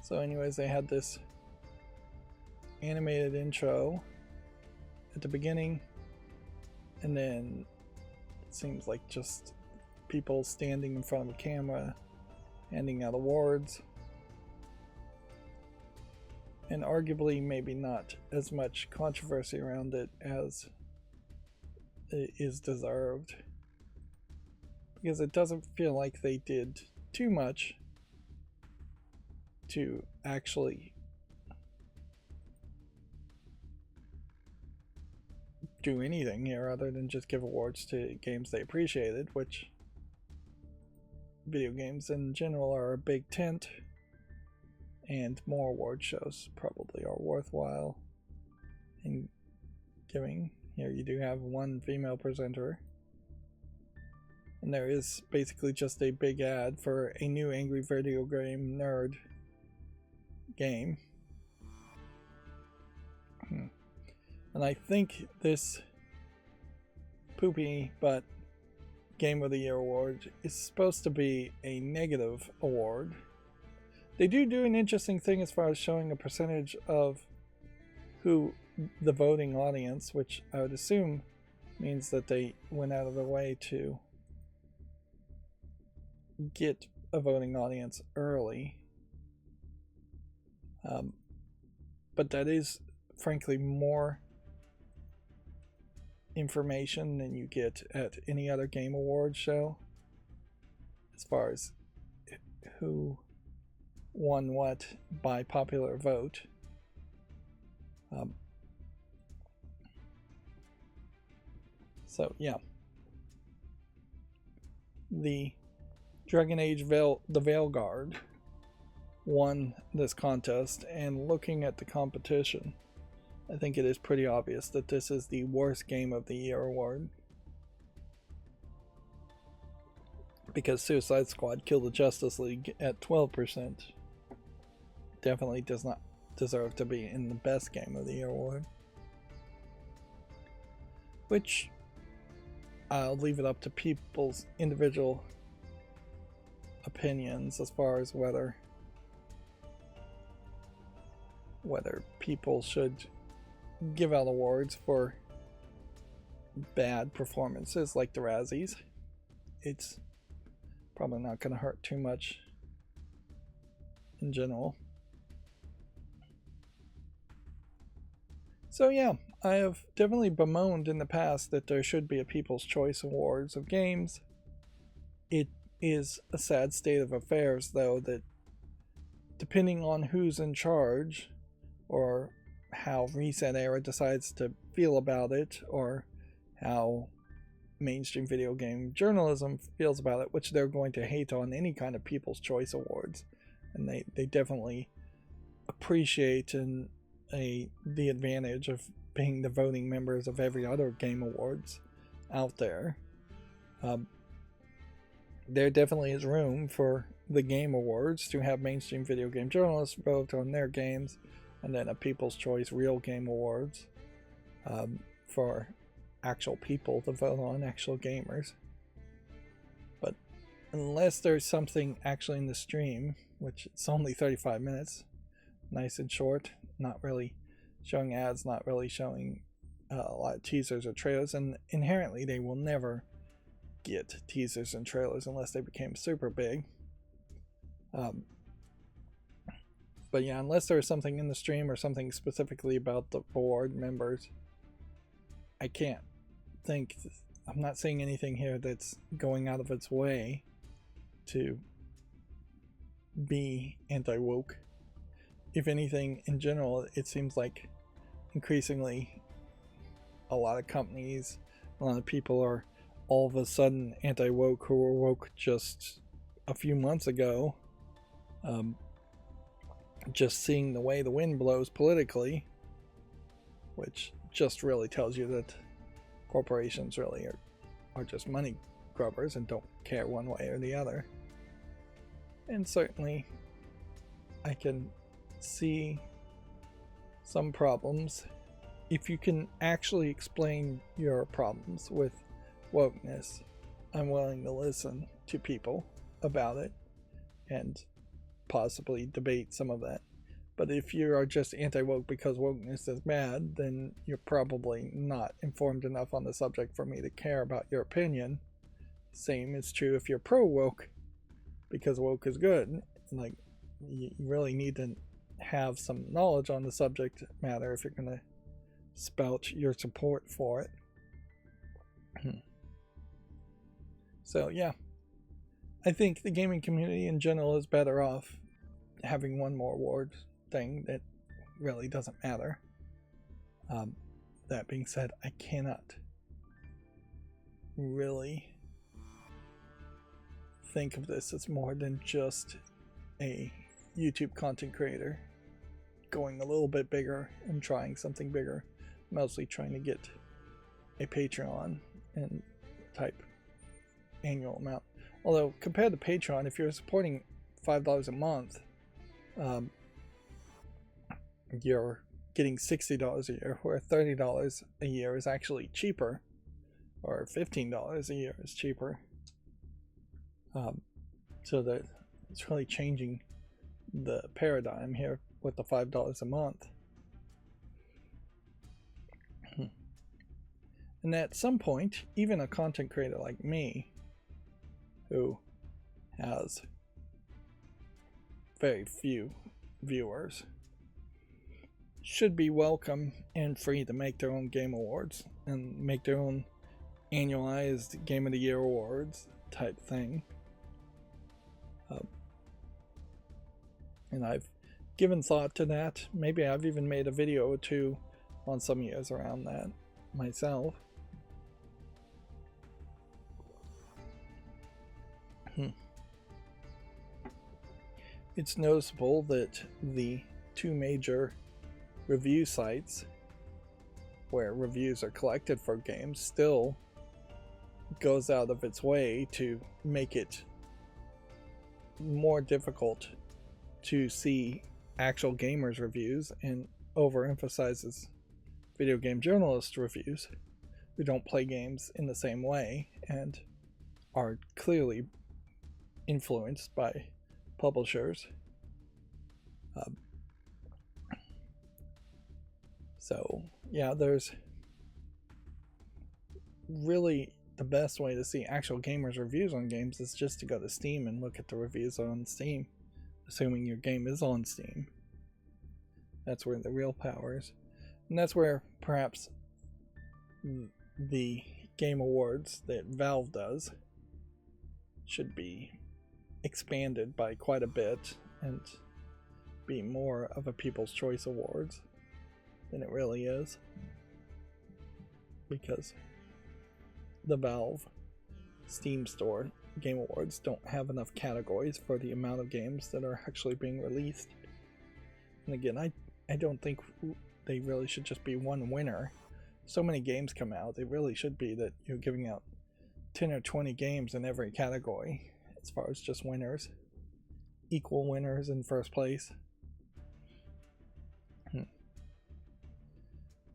So anyways, they had this animated intro at the beginning, and then it seems like just people standing in front of a camera handing out awards, and arguably maybe not as much controversy around it as it is deserved, because it doesn't feel like they did too much to actually do anything here other than just give awards to games they appreciated, which video games in general are a big tent, and more award shows probably are worthwhile in giving. Here you do have one female presenter, and there is basically just a big ad for a new Angry Video Game Nerd game. And I think this poopy but Game of the Year award is supposed to be a negative award. They do an interesting thing as far as showing a percentage of who the voting audience, which I would assume means that they went out of their way to get a voting audience early. But that is frankly more information than you get at any other game award show as far as who won what by popular vote. So yeah, the Dragon Age the Veilguard won this contest, and looking at the competition, I think it is pretty obvious that this is the worst game of the year award, because Suicide Squad Kill the Justice League at 12% definitely does not deserve to be in the best game of the year award, which I'll leave it up to people's individual opinions as far as whether people should give out awards for bad performances like the Razzies. It's probably not going to hurt too much in general. So yeah, I have definitely bemoaned in the past that there should be a People's Choice Awards of games. It is a sad state of affairs, though, that depending on who's in charge, or how Reset Era decides to feel about it, or how mainstream video game journalism feels about it, which they're going to hate on any kind of People's Choice Awards, and they definitely appreciate the advantage of being the voting members of every other game awards out there. There definitely is room for the game awards to have mainstream video game journalists vote on their games, and then a People's Choice Real Game Awards for actual people to vote on, actual gamers. But unless there's something actually in the stream, which it's only 35 minutes, nice and short, not really showing ads, not really showing a lot of teasers or trailers, and inherently they will never get teasers and trailers unless they became super big. But yeah, unless there's something in the stream or something specifically about the board members, I can't think. I'm not seeing anything here that's going out of its way to be anti-woke. If anything, in general, it seems like increasingly a lot of companies, a lot of people are all of a sudden anti-woke who were woke just a few months ago. Just seeing the way the wind blows politically, which just really tells you that corporations really are just money grubbers and don't care one way or the other. And certainly I can see some problems. If you can actually explain your problems with wokeness, I'm willing to listen to people about it and possibly debate some of that. But if you are just anti-woke because wokeness is bad, then you're probably not informed enough on the subject for me to care about your opinion. Same is true if you're pro-woke because woke is good. Like, you really need to have some knowledge on the subject matter if you're going to spout your support for it. So yeah, I think the gaming community in general is better off having one more award thing that really doesn't matter. That being said, I cannot really think of this as more than just a YouTube content creator going a little bit bigger and trying something bigger, mostly trying to get a Patreon and type annual amount. Although compared to Patreon, if you're supporting $5 a month, you're getting $60 a year, where $30 a year is actually cheaper, or $15 a year is cheaper. So that it's really changing the paradigm here with the $5 a month. And at some point, even a content creator like me, who has very few viewers, should be welcome and free to make their own game awards and make their own annualized Game of the Year awards type thing. And I've given thought to that. Maybe I've even made a video or two on some years around that myself. It's noticeable that the two major review sites where reviews are collected for games still goes out of its way to make it more difficult to see actual gamers' reviews and overemphasizes video game journalist reviews who don't play games in the same way and are clearly influenced by publishers. So yeah, there's really the best way to see actual gamers' reviews on games is just to go to Steam and look at the reviews on Steam, assuming your game is on Steam. That's where the real power is. And that's where perhaps the game awards that Valve does should be expanded by quite a bit and be more of a People's Choice Awards than it really is. Because the Valve Steam Store Game Awards don't have enough categories for the amount of games that are actually being released. And again, I don't think they really should just be one winner. So many games come out, it really should be that you're giving out 10 or 20 games in every category as far as just winners. Equal winners in first place.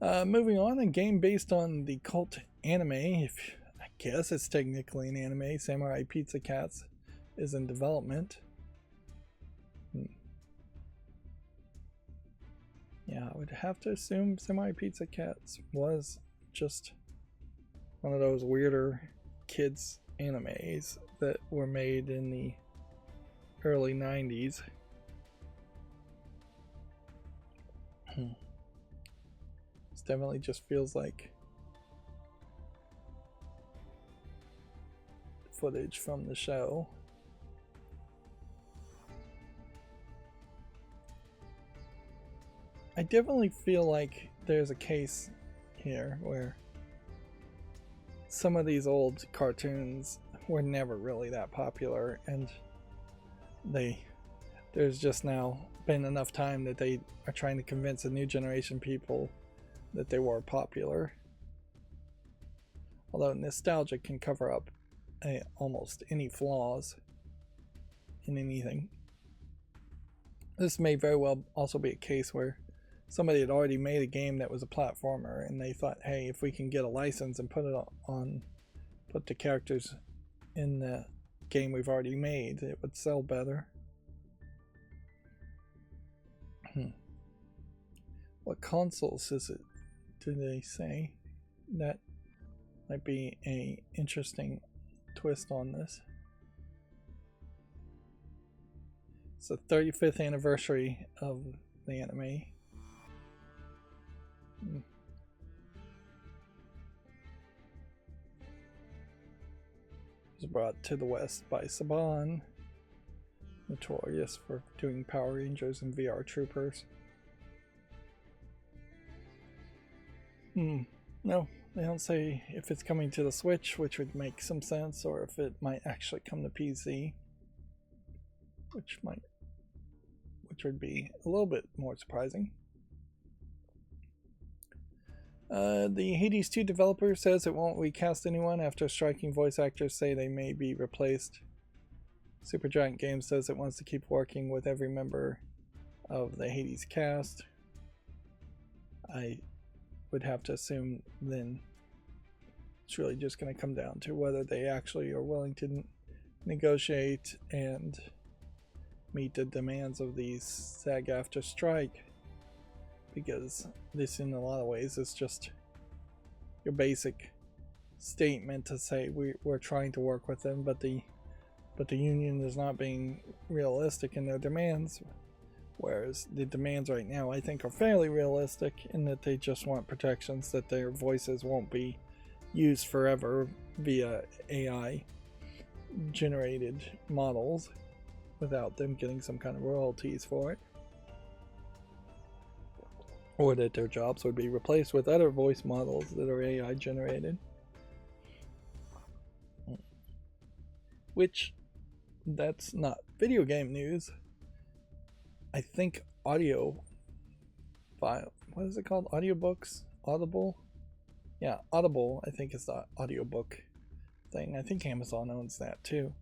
Moving on, a game based on the cult anime, if I guess it's technically an anime, Samurai Pizza Cats, is in development. Yeah, I would have to assume Samurai Pizza Cats was just one of those weirder kids animes that were made in the early 90s. This definitely just feels like footage from the show. I definitely feel like there's a case here where some of these old cartoons were never really that popular, and there's just now been enough time that they are trying to convince a new generation of people that they were popular. Although nostalgia can cover up almost any flaws in anything. This may very well also be a case where somebody had already made a game that was a platformer, and they thought, hey, if we can get a license and put the characters in the game we've already made, it would sell better. What consoles is it? Do they say? That might be a interesting twist on this. It's the 35th anniversary of the anime. It was brought to the West by Saban, notorious for doing Power Rangers and VR Troopers. No, they don't say if it's coming to the Switch, which would make some sense, or if it might actually come to PC, which would be a little bit more surprising. The Hades 2 developer says it won't recast anyone after striking voice actors say they may be replaced. Supergiant Games says it wants to keep working with every member of the Hades cast. I would have to assume then it's really just going to come down to whether they actually are willing to negotiate and meet the demands of the SAG-AFTRA strike, because this in a lot of ways is just your basic statement to say we're trying to work with them, but the union is not being realistic in their demands, whereas the demands right now I think are fairly realistic in that they just want protections that their voices won't be used forever via AI generated models without them getting some kind of royalties for it, or that their jobs would be replaced with other voice models that are AI generated, which that's not video game news. I think audio file, what is it called? Audiobooks? Audible? Yeah, Audible, I think is the audiobook thing. I think Amazon owns that too.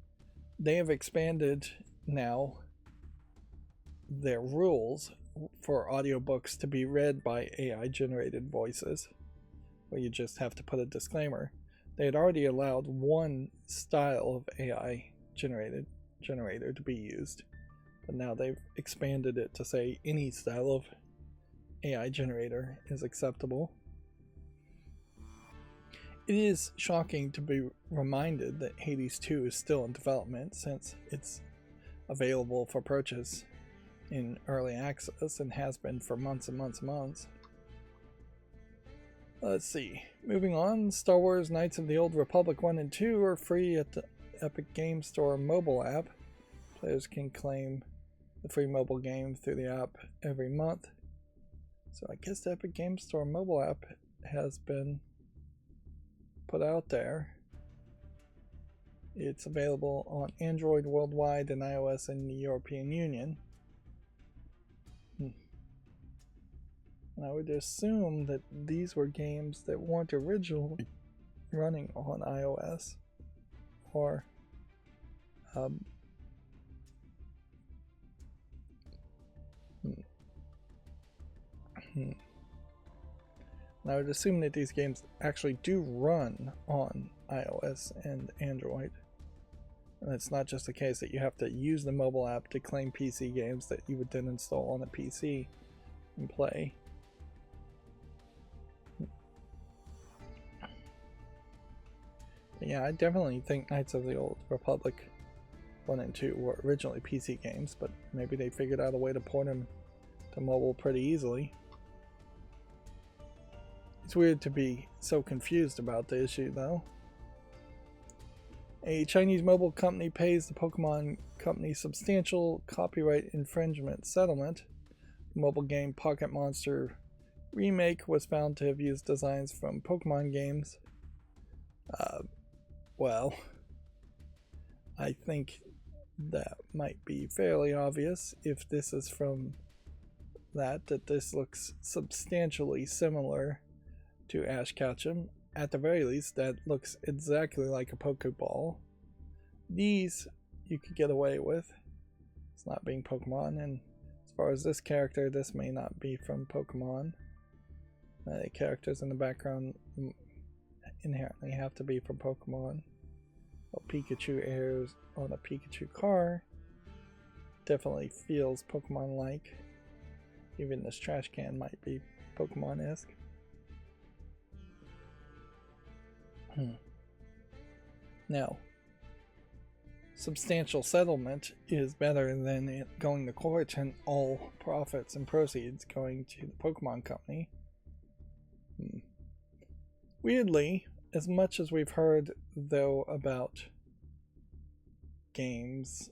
They have expanded now their rules for audiobooks to be read by AI generated voices, where you just have to put a disclaimer. They had already allowed one style of AI generator to be used, but now they've expanded it to say any style of AI generator is acceptable. It is shocking to be reminded that Hades 2 is still in development, since it's available for purchase in early access and has been for months and months and months. Let's see. Moving on, Star Wars Knights of the Old Republic 1 and 2 are free at the Epic Game Store mobile app. Players can claim the free mobile game through the app every month. So I guess the Epic Game Store mobile app has been put out there. It's available on Android worldwide and iOS in the European Union. And I would assume that these were games that weren't originally running on iOS or And I would assume that these games actually do run on iOS and Android. And it's not just the case that you have to use the mobile app to claim PC games that you would then install on a PC and play. But yeah, I definitely think Knights of the Old Republic 1 and 2 were originally PC games, but maybe they figured out a way to port them to mobile pretty easily. It's weird to be so confused about the issue, though. A Chinese mobile company pays the Pokemon company substantial copyright infringement settlement. The mobile game Pocket Monster Remake was found to have used designs from Pokemon games. Well, I think that might be fairly obvious if this is from that this looks substantially similar to Ash Ketchum. At the very least, that looks exactly like a Pokeball. These you could get away with. It's not being Pokemon, and as far as this character, this may not be from Pokemon. The characters in the background inherently have to be from Pokemon. Well, Pikachu airs on a Pikachu car. Definitely feels Pokemon-like. Even this trash can might be Pokemon-esque. Now, substantial settlement is better than it going to court and all profits and proceeds going to the Pokemon company. Weirdly, as much as we've heard, though, about games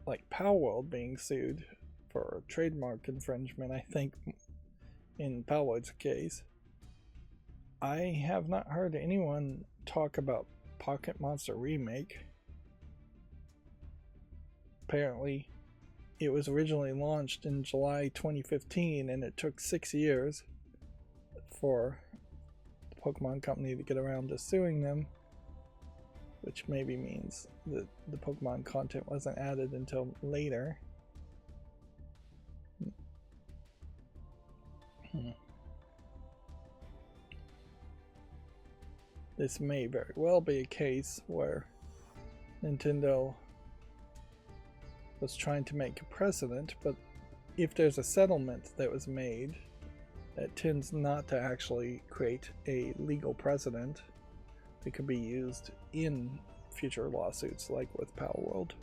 like Palworld being sued for trademark infringement, I think in Palworld's case, I have not heard anyone talk about Pocket Monster Remake. Apparently, it was originally launched in July 2015, and it took 6 years for the Pokemon company to get around to suing them, which maybe means that the Pokemon content wasn't added until later. This may very well be a case where Nintendo was trying to make a precedent, but if there's a settlement that was made, that tends not to actually create a legal precedent, it could be used in future lawsuits like with Power World.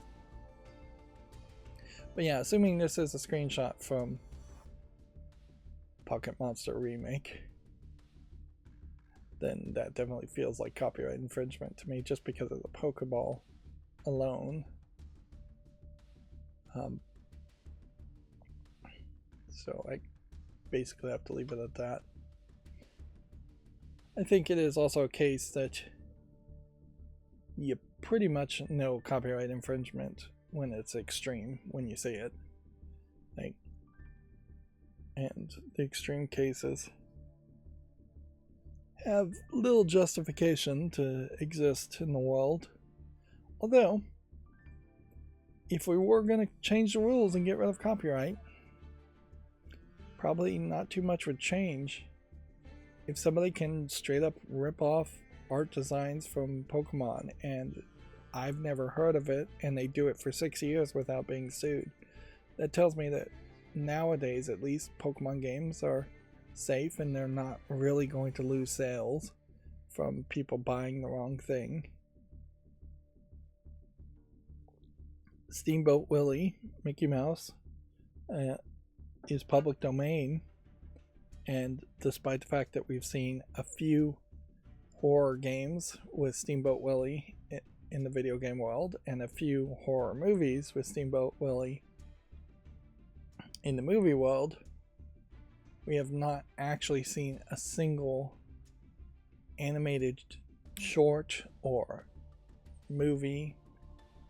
But yeah, assuming this is a screenshot from Pocket Monster Remake, then that definitely feels like copyright infringement to me just because of the Pokeball alone. So I basically have to leave it at that. I think it is also a case that you pretty much know copyright infringement when it's extreme, when you see it. Like, and the extreme cases have little justification to exist in the world. Although, if we were going to change the rules and get rid of copyright, probably not too much would change. If somebody can straight up rip off art designs from Pokemon and I've never heard of it and they do it for 6 years without being sued, that tells me that nowadays at least Pokemon games are safe and they're not really going to lose sales from people buying the wrong thing. Steamboat Willie, Mickey Mouse, is public domain, and despite the fact that we've seen a few horror games with Steamboat Willie in the video game world and a few horror movies with Steamboat Willie in the movie world, we have not actually seen a single animated short or movie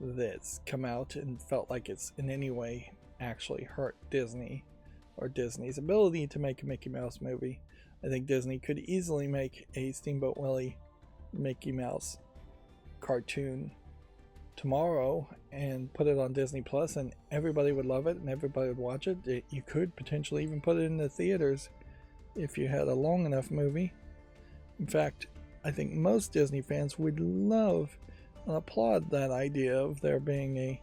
that's come out and felt like it's in any way actually hurt Disney or Disney's ability to make a Mickey Mouse movie. I think Disney could easily make a Steamboat Willie Mickey Mouse cartoon tomorrow and put it on Disney Plus, and everybody would love it and everybody would watch it. You could potentially even put it in the theaters if you had a long enough movie. In fact, I think most Disney fans would love and applaud that idea of there being a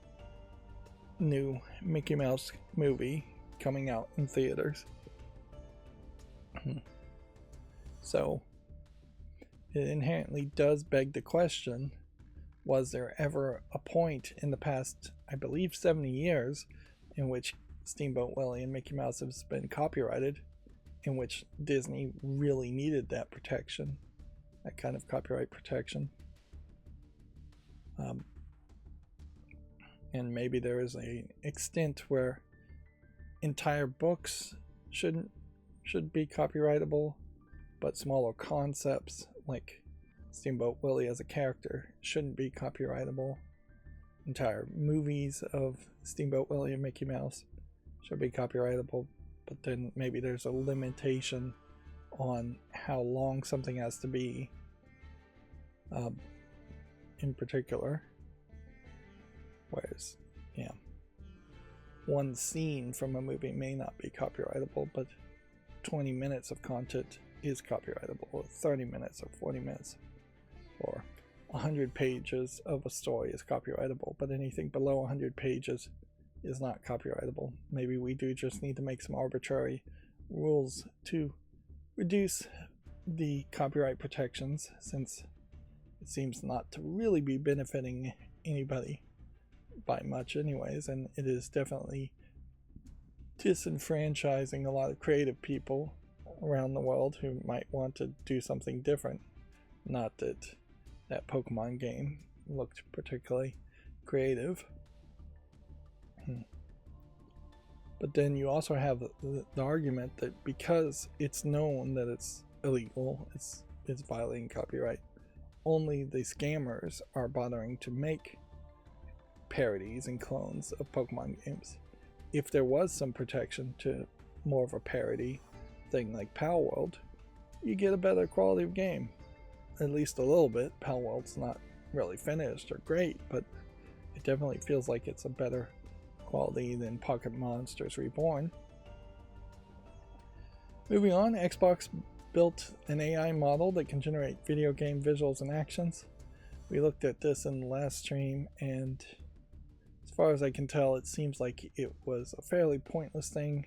new Mickey Mouse movie coming out in theaters. So it inherently does beg the question, was there ever a point in the past, I believe 70 years, in which Steamboat Willie and Mickey Mouse has been copyrighted, in which Disney really needed that protection, that kind of copyright protection? And maybe there is an extent where entire books should be copyrightable, but smaller concepts like Steamboat Willie as a character shouldn't be copyrightable. Entire movies of Steamboat Willie and Mickey Mouse should be copyrightable, but then maybe there's a limitation on how long something has to be in particular. Whereas, yeah, one scene from a movie may not be copyrightable, but 20 minutes of content is copyrightable, or 30 minutes or 40 minutes, or 100 pages of a story is copyrightable, but anything below 100 pages is not copyrightable. Maybe we do just need to make some arbitrary rules to reduce the copyright protections, since it seems not to really be benefiting anybody by much anyways, and it is definitely disenfranchising a lot of creative people around the world who might want to do something different. Not that that Pokemon game looked particularly creative. But then you also have the argument that because it's known that it's illegal, it's violating copyright, only the scammers are bothering to make parodies and clones of Pokemon games. If there was some protection to more of a parody thing like Power World, you get a better quality of game. At least a little bit. Power World's not really finished or great, but it definitely feels like it's a better quality than Pocket Monsters Reborn. Moving on, Xbox built an AI model that can generate video game visuals and actions. We looked at this in the last stream, and as far as I can tell, it seems like it was a fairly pointless thing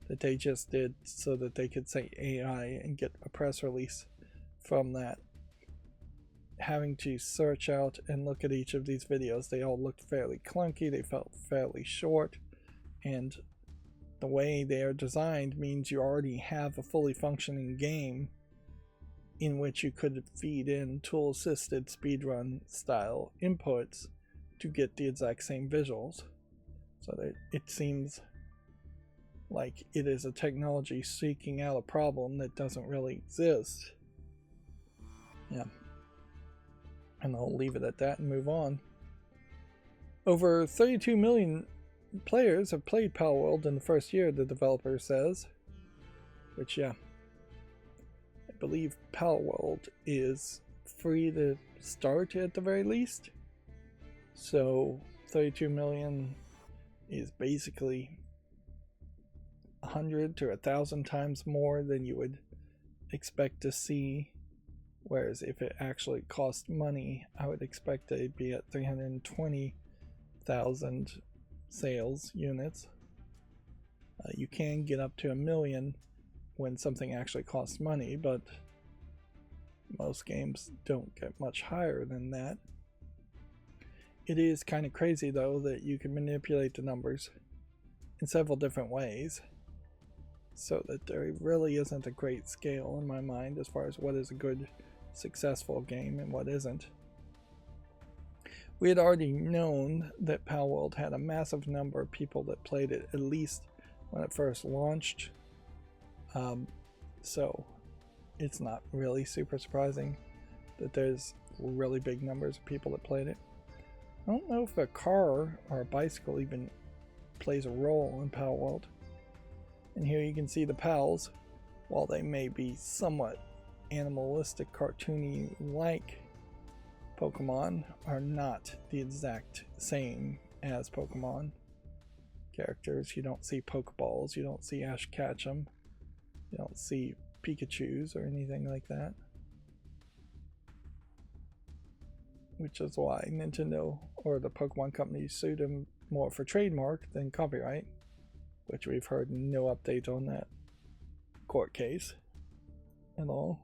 that they just did so that they could say AI and get a press release from that. having to search out and look at each of these videos. They all looked fairly clunky, they felt fairly short, and the way they are designed means you already have a fully functioning game in which you could feed in tool-assisted speedrun style inputs to get the exact same visuals. So that it seems like it is a technology seeking out a problem that doesn't really exist. Yeah. And I'll leave it at that and move on. Over 32 million players have played Palworld in the first year, the developer says. Which, yeah. I believe Palworld is free to start at the very least. So 32 million is basically 100 to 1,000 times more than you would expect to see. Whereas if it actually cost money, I would expect that it'd be at 320,000 sales units. You can get up to 1 million when something actually costs money, but most games don't get much higher than that. It is kind of crazy though that you can manipulate the numbers in several different ways, so that there really isn't a great scale in my mind as far as what is a good successful game and what isn't. We had already known that Palworld had a massive number of people that played it, at least when it first launched, so it's not really super surprising that there's really big numbers of people that played it. I don't know if a car or a bicycle even plays a role in Palworld. And here you can see the pals, while they may be somewhat animalistic, cartoony like Pokemon, are not the exact same as Pokemon characters. You don't see Pokeballs, you don't see Ash Ketchum, you don't see Pikachus or anything like that. Which is why Nintendo or the Pokemon company sued him more for trademark than copyright, which we've heard no update on that court case at all.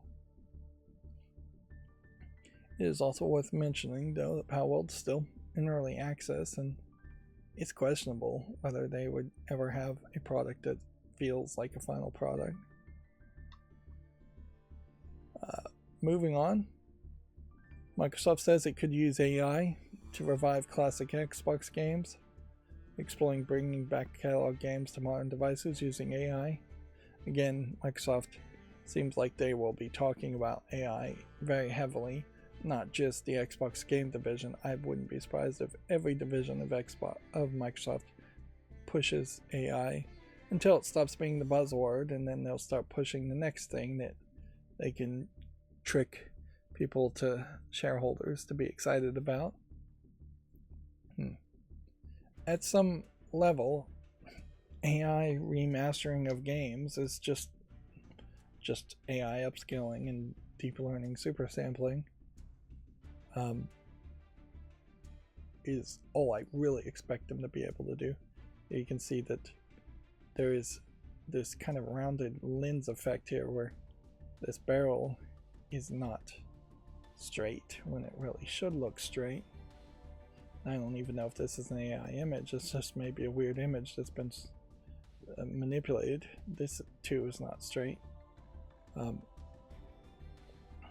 It is also worth mentioning though that Palworld's still in early access, and it's questionable whether they would ever have a product that feels like a final product. Moving on, Microsoft says it could use AI to revive classic Xbox games, exploring bringing back catalog games to modern devices using AI. Again, Microsoft seems like they will be talking about AI very heavily, not just the Xbox game division. I wouldn't be surprised if every division of Microsoft pushes AI until it stops being the buzzword, and then they'll start pushing the next thing that they can trick people to shareholders to be excited about. At some level, AI remastering of games is just AI upscaling and deep learning super sampling. Is all I really expect them to be able to do. You can see that there is this kind of rounded lens effect here where this barrel is not straight when it really should look straight. I don't even know if this is an AI image. It's just maybe a weird image that's been manipulated. This too is not straight.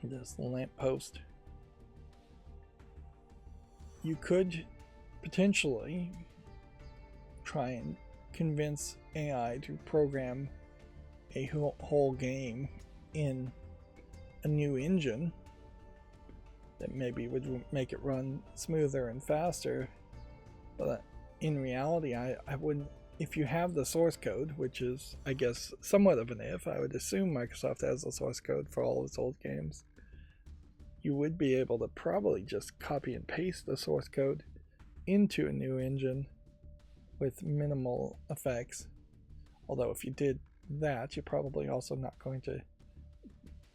This lamppost. You could potentially try and convince AI to program a whole game in a new engine that maybe would make it run smoother and faster, but in reality I wouldn't. If you have the source code, which is I guess somewhat of an if, I would assume Microsoft has the source code for all of its old games, you would be able to probably just copy and paste the source code into a new engine with minimal effects. Although if you did that, you're probably also not going to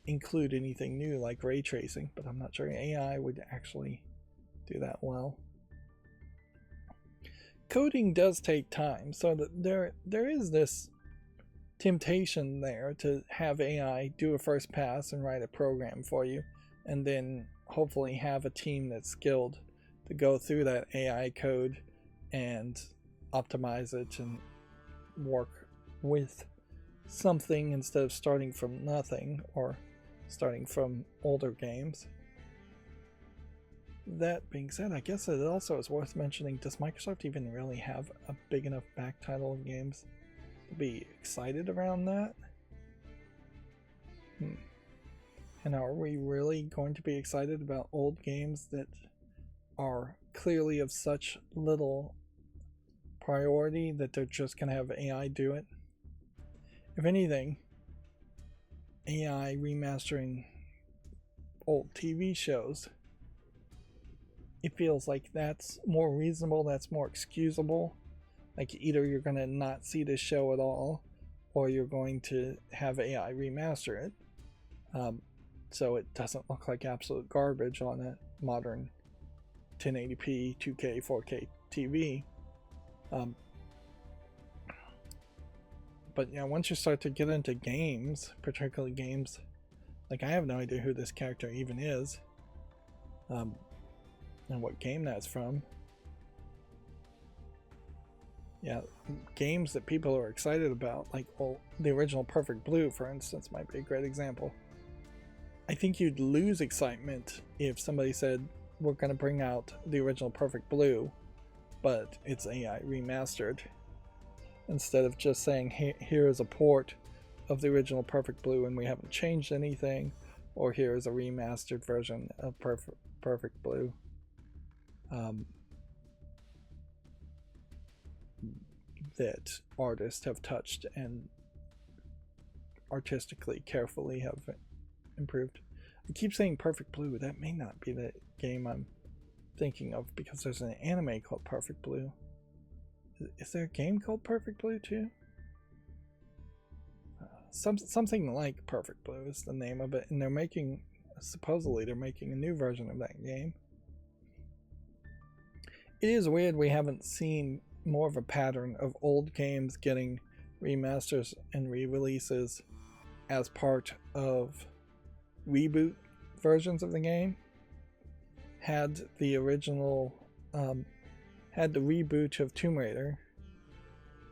include anything new like ray tracing, but I'm not sure AI would actually do that well. Coding does take time, so that there is this temptation there to have AI do a first pass and write a program for you, and then hopefully have a team that's skilled to go through that AI code and optimize it and work with something instead of starting from nothing or starting from older games. That being said, I guess it also is worth mentioning, does Microsoft even really have a big enough back title of games to be excited around that? And are we really going to be excited about old games that are clearly of such little priority that they're just going to have AI do it? If anything, AI remastering old TV shows, it feels like that's more reasonable, that's more excusable. Like either you're going to not see the show at all, or you're going to have AI remaster it. So it doesn't look like absolute garbage on a modern 1080p, 2K, 4K TV. But yeah, once you start to get into games, particularly games, like I have no idea who this character even is, and what game that's from. Yeah, games that people are excited about, like the original Perfect Blue, for instance, might be a great example. I think you'd lose excitement if somebody said, we're going to bring out the original Perfect Blue, but it's AI remastered, instead of just saying, hey, here is a port of the original Perfect Blue and we haven't changed anything, or here is a remastered version of Perfect Blue. That artists have touched and artistically, carefully have improved. I keep saying Perfect Blue. That may not be the game I'm thinking of, because there's an anime called Perfect Blue. Is there a game called Perfect Blue too? Something like Perfect Blue is the name of it, and supposedly they're making a new version of that game. It is weird we haven't seen more of a pattern of old games getting remasters and re-releases as part of reboot versions of the game. Had the reboot of Tomb Raider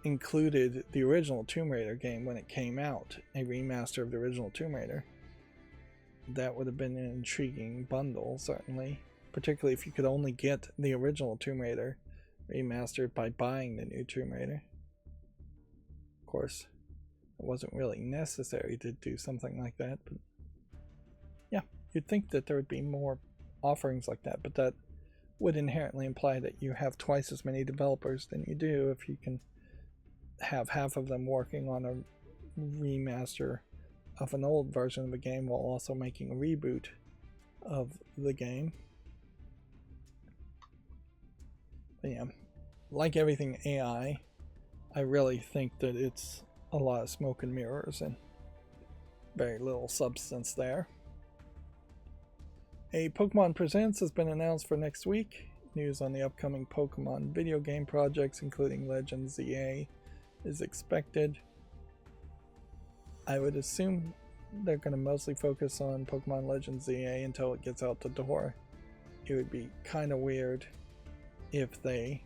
included the original Tomb Raider game when it came out, a remaster of the original Tomb Raider, that would have been an intriguing bundle, certainly, particularly if you could only get the original Tomb Raider remastered by buying the new Tomb Raider. Of course, it wasn't really necessary to do something like that, but yeah, you'd think that there would be more offerings like that, but that would inherently imply that you have twice as many developers than you do if you can have half of them working on a remaster of an old version of a game while also making a reboot of the game. But yeah, like everything AI, I really think that it's a lot of smoke and mirrors and very little substance there. A Pokemon Presents has been announced for next week. News on the upcoming Pokemon video game projects, including Legends ZA, is expected. I would assume they're going to mostly focus on Pokemon Legends ZA until it gets out the door. It would be kind of weird if they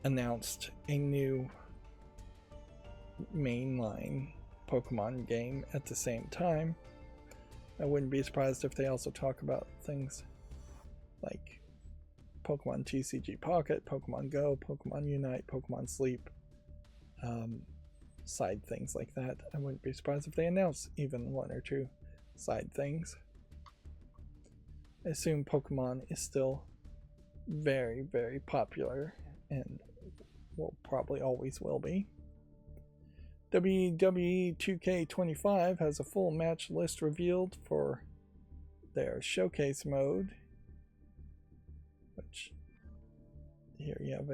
announced a new mainline Pokemon game at the same time. I wouldn't be surprised if they also talk about things like Pokemon TCG Pocket, Pokemon Go, Pokemon Unite, Pokemon Sleep, side things like that. I wouldn't be surprised if they announce even one or two side things. I assume Pokemon is still very, very popular and will probably always will be. WWE 2K25 has a full match list revealed for their showcase mode, which here you have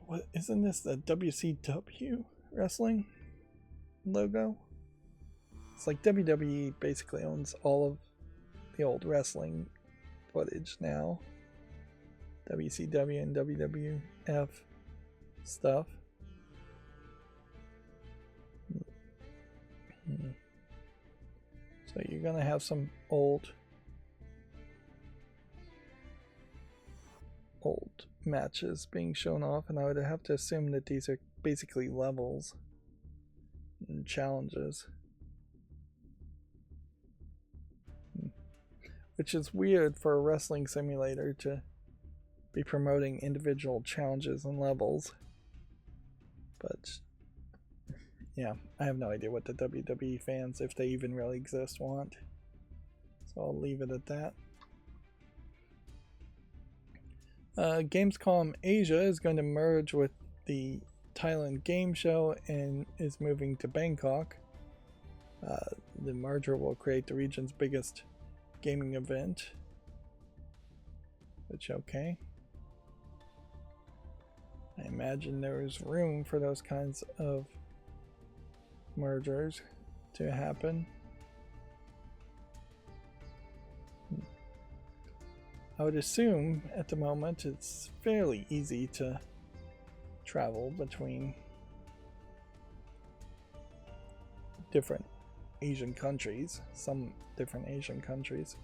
what isn't this the WCW wrestling logo? It's like WWE basically owns all of the old wrestling footage now. WCW and WWF stuff. So you're gonna have some old matches being shown off, and I would have to assume that these are basically levels and challenges. Which is weird for a wrestling simulator to be promoting individual challenges and levels. But yeah, I have no idea what the WWE fans, if they even really exist, want. So I'll leave it at that. Gamescom Asia is going to merge with the Thailand Game Show and is moving to Bangkok. The merger will create the region's biggest gaming event. Which, okay. I imagine there is room for those kinds of mergers to happen. I would assume at the moment it's fairly easy to travel between different Asian countries, some different Asian countries,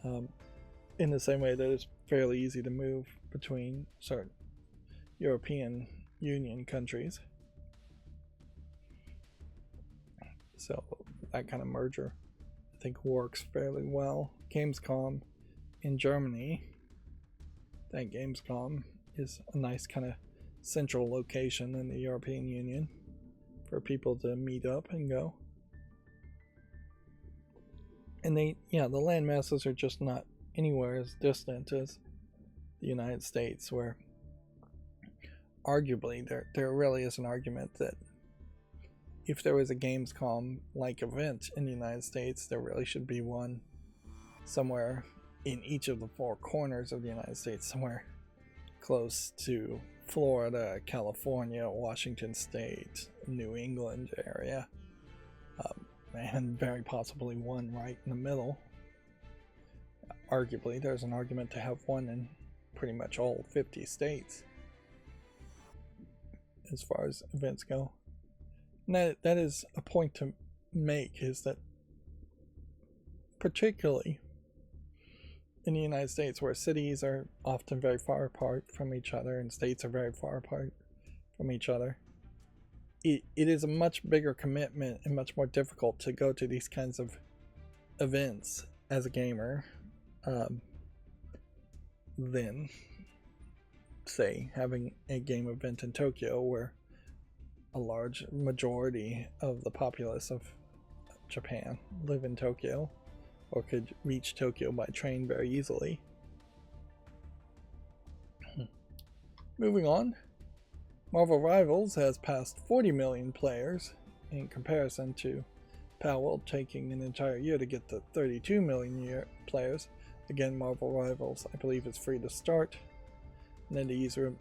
in the same way that it's fairly easy to move between certain European Union countries. So that kind of merger, I think, works fairly well. Gamescom in Germany, that Gamescom is a nice kind of central location in the European Union for people to meet up and go. And the land masses are just not anywhere as distant as the United States, where arguably there really is an argument that if there was a Gamescom-like event in the United States, there really should be one somewhere in each of the four corners of the United States, somewhere close to Florida, California, Washington State, New England area, and very possibly one right in the middle. Arguably, there's an argument to have one in pretty much all 50 states as far as events go. And that is a point to make, is that particularly in the United States, where cities are often very far apart from each other and states are very far apart from each other, it is a much bigger commitment and much more difficult to go to these kinds of events as a gamer than, say, having a game event in Tokyo, where a large majority of the populace of Japan live in Tokyo, or could reach Tokyo by train very easily. Moving on, Marvel Rivals has passed 40 million players, in comparison to Palworld taking an entire year to get to 32 million players. Again, Marvel Rivals, I believe, is free to start. And then the user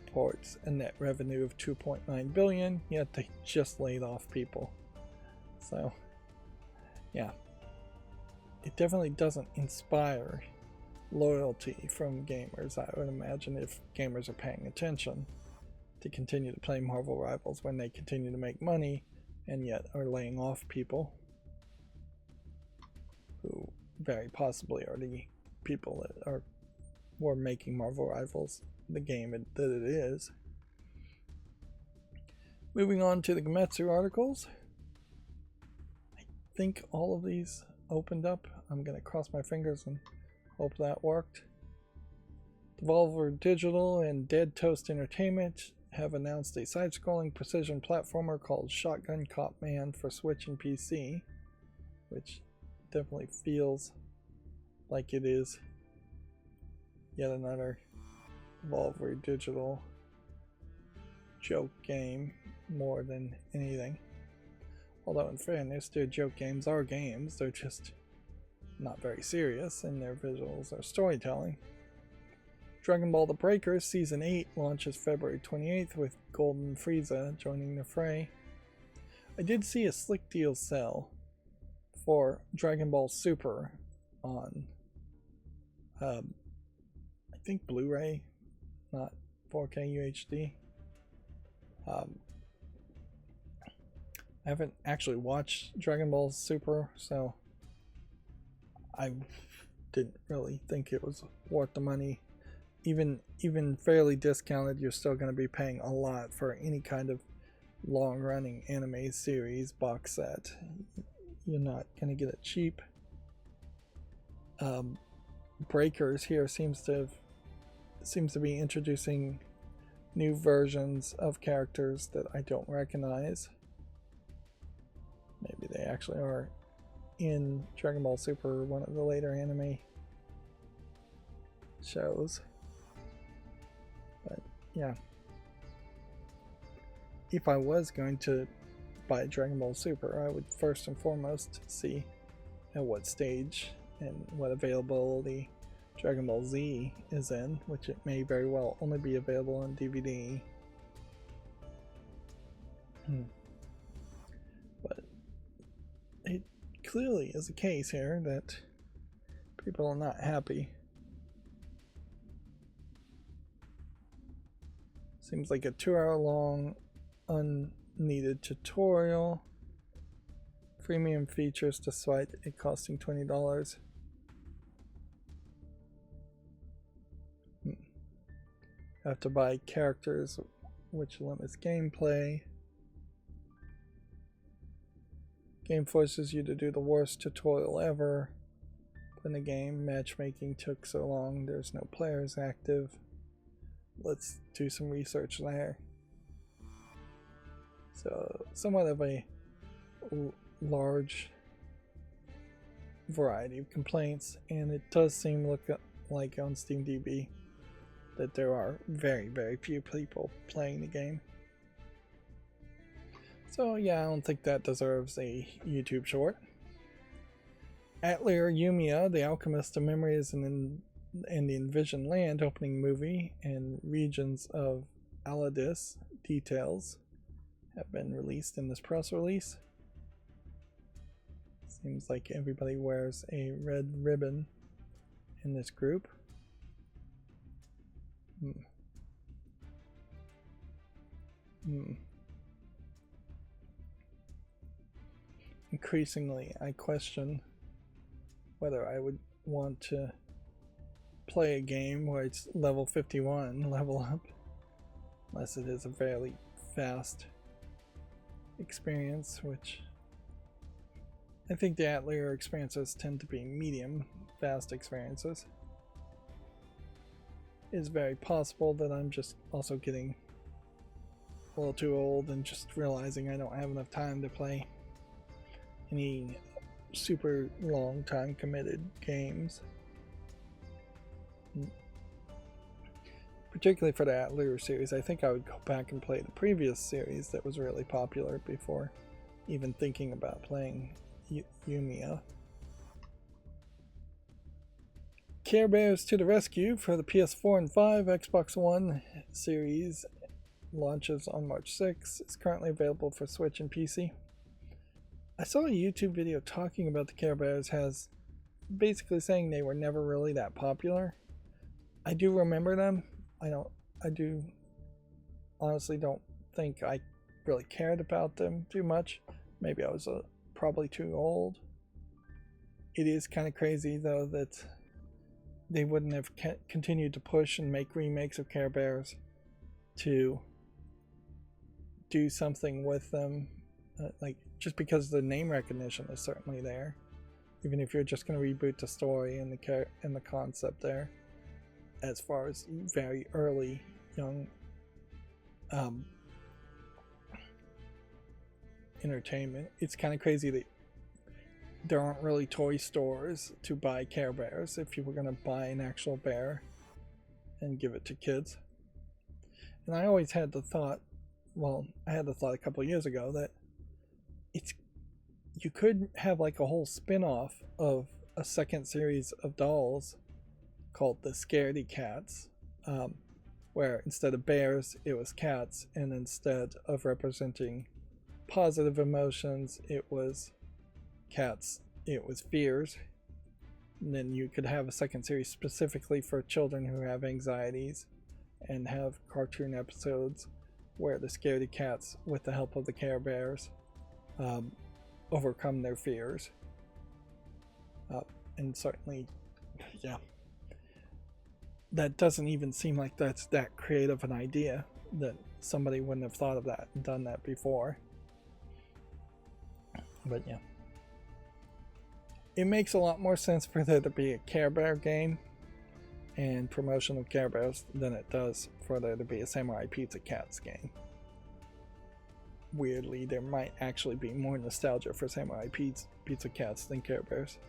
reports a net revenue of 2.9 billion, yet they just laid off people. So, yeah. It definitely doesn't inspire loyalty from gamers, I would imagine, if gamers are paying attention, to continue to play Marvel Rivals when they continue to make money and yet are laying off people who very possibly are the people that were making Marvel Rivals the game that it is. Moving on to the Gematsu articles. I think all of these opened up. I'm going to cross my fingers and hope that worked. Devolver Digital and Dead Toast Entertainment have announced a side-scrolling precision platformer called Shotgun Cop Man for Switch and PC, which definitely feels like it is yet another Devolver Digital joke game more than anything. Although in fairness, their joke games are games, they're just not very serious in their visuals or storytelling. Dragon Ball The Breakers Season 8 launches February 28th with Golden Frieza joining the fray. I did see a slick deal sell for Dragon Ball Super on, I think, Blu-ray, not 4K UHD. I haven't actually watched Dragon Ball Super, so I didn't really think it was worth the money. Even fairly discounted, you're still going to be paying a lot for any kind of long-running anime series box set. You're not going to get it cheap. Breakers here seems to be introducing new versions of characters that I don't recognize. Maybe they actually are in Dragon Ball Super, one of the later anime shows. But yeah, if I was going to buy Dragon Ball Super, I would first and foremost see at what stage and what availability Dragon Ball Z is in, which it may very well only be available on DVD. But it clearly is a case here that people are not happy. Seems like a 2-hour-long unneeded tutorial. Premium features despite it costing $20. Have to buy characters, which limits gameplay. Game forces you to do the worst tutorial ever. In the game, matchmaking took so long, there's no players active. Let's do some research there. So, somewhat of a large variety of complaints, and it does seem like on SteamDB that there are very, very few people playing the game. So yeah, I don't think that deserves a YouTube short. Atelier Yumiya, The Alchemist of Memories and the Envisioned Land opening movie and regions of Aladis details have been released in this press release. Seems like everybody wears a red ribbon in this group. Increasingly, I question whether I would want to play a game where it's level 51 level up, unless it is a fairly fast experience, which I think the Atelier experiences tend to be medium fast experiences. It's very possible that I'm just also getting a little too old and just realizing I don't have enough time to play any super long time committed games. Particularly for the Atelier series, I think I would go back and play the previous series that was really popular before even thinking about playing Yumiya. Care Bears to the rescue for the PS4 and 5 Xbox One series launches on March 6. It's currently available for Switch and PC. I saw a YouTube video talking about the Care Bears, has basically saying they were never really that popular. I do remember them. I do honestly don't think I really cared about them too much. Maybe I was probably too old. It is kind of crazy though that they wouldn't have continued to push and make remakes of Care Bears to do something with them, like just because the name recognition is certainly there, even if you're just going to reboot the story and the concept there. As far as very early young entertainment, it's kind of crazy that there aren't really toy stores to buy Care Bears if you were going to buy an actual bear and give it to kids. And I always had the thought, I had the thought a couple of years ago that you could have like a whole spin-off of a second series of dolls called the Scaredy Cats, where instead of bears it was cats, and instead of representing positive emotions it was cats, it was fears. And then you could have a second series specifically for children who have anxieties and have cartoon episodes where the Scaredy Cats, with the help of the Care Bears, overcome their fears. And certainly, yeah, that doesn't even seem like that's that creative an idea, that somebody wouldn't have thought of that and done that before. But yeah, it makes a lot more sense for there to be a Care Bear game and promotion of Care Bears than it does for there to be a Samurai Pizza Cats game. Weirdly, there might actually be more nostalgia for Samurai Pizza Cats than Care Bears.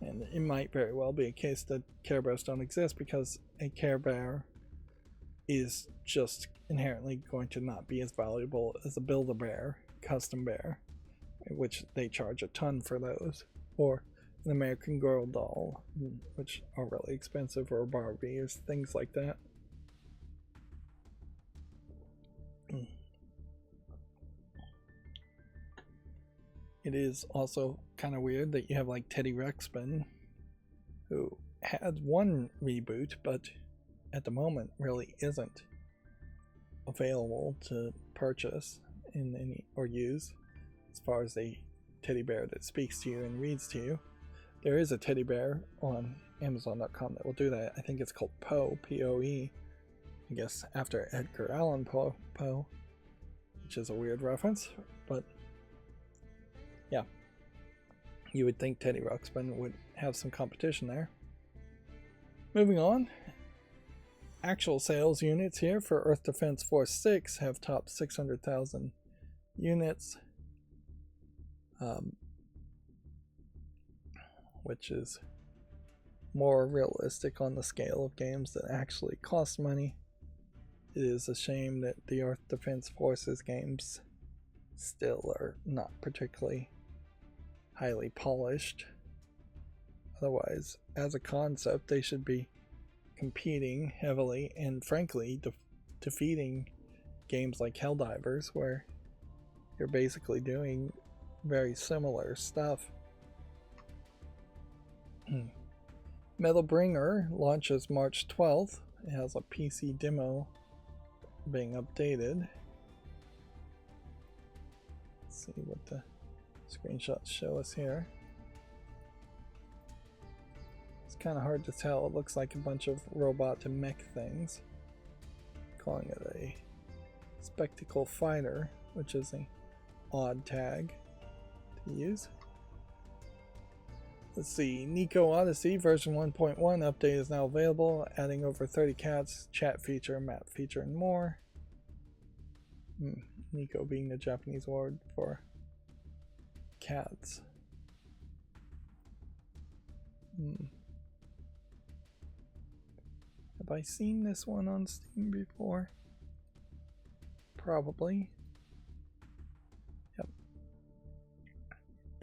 And it might very well be a case that Care Bears don't exist because a Care Bear is just inherently going to not be as valuable as a Build-A-Bear, custom bear, which they charge a ton for those, or an American Girl doll, which are really expensive, or Barbie, or things like that. It is also kind of weird that you have like Teddy Ruxpin, who had one reboot, but at the moment really isn't available to purchase in any or use as far as a teddy bear that speaks to you and reads to you. There is a teddy bear on Amazon.com that will do that. I think it's called Poe, P-O-E, I guess after Edgar Allan Poe, which is a weird reference, but yeah, you would think Teddy Ruxpin would have some competition there. Moving on, actual sales units here for Earth Defense Force 6 have topped 600,000 units, which is more realistic on the scale of games that actually cost money. It is a shame that the Earth Defense Forces games still are not particularly highly polished. Otherwise, as a concept, they should be competing heavily and frankly defeating games like Helldivers, where you're basically doing very similar stuff. Metal Bringer launches March 12th. It has a PC demo being updated. Let's see what the screenshots show us here. It's kind of hard to tell. It looks like a bunch of robot and mech things. Calling it a spectacle fighter, which is an odd tag to use. Let's see, Nico Odyssey version 1.1 update is now available, adding over 30 cats, chat feature, map feature, and more. Nico being the Japanese word for cats. Have I seen this one on Steam before? Probably. Yep.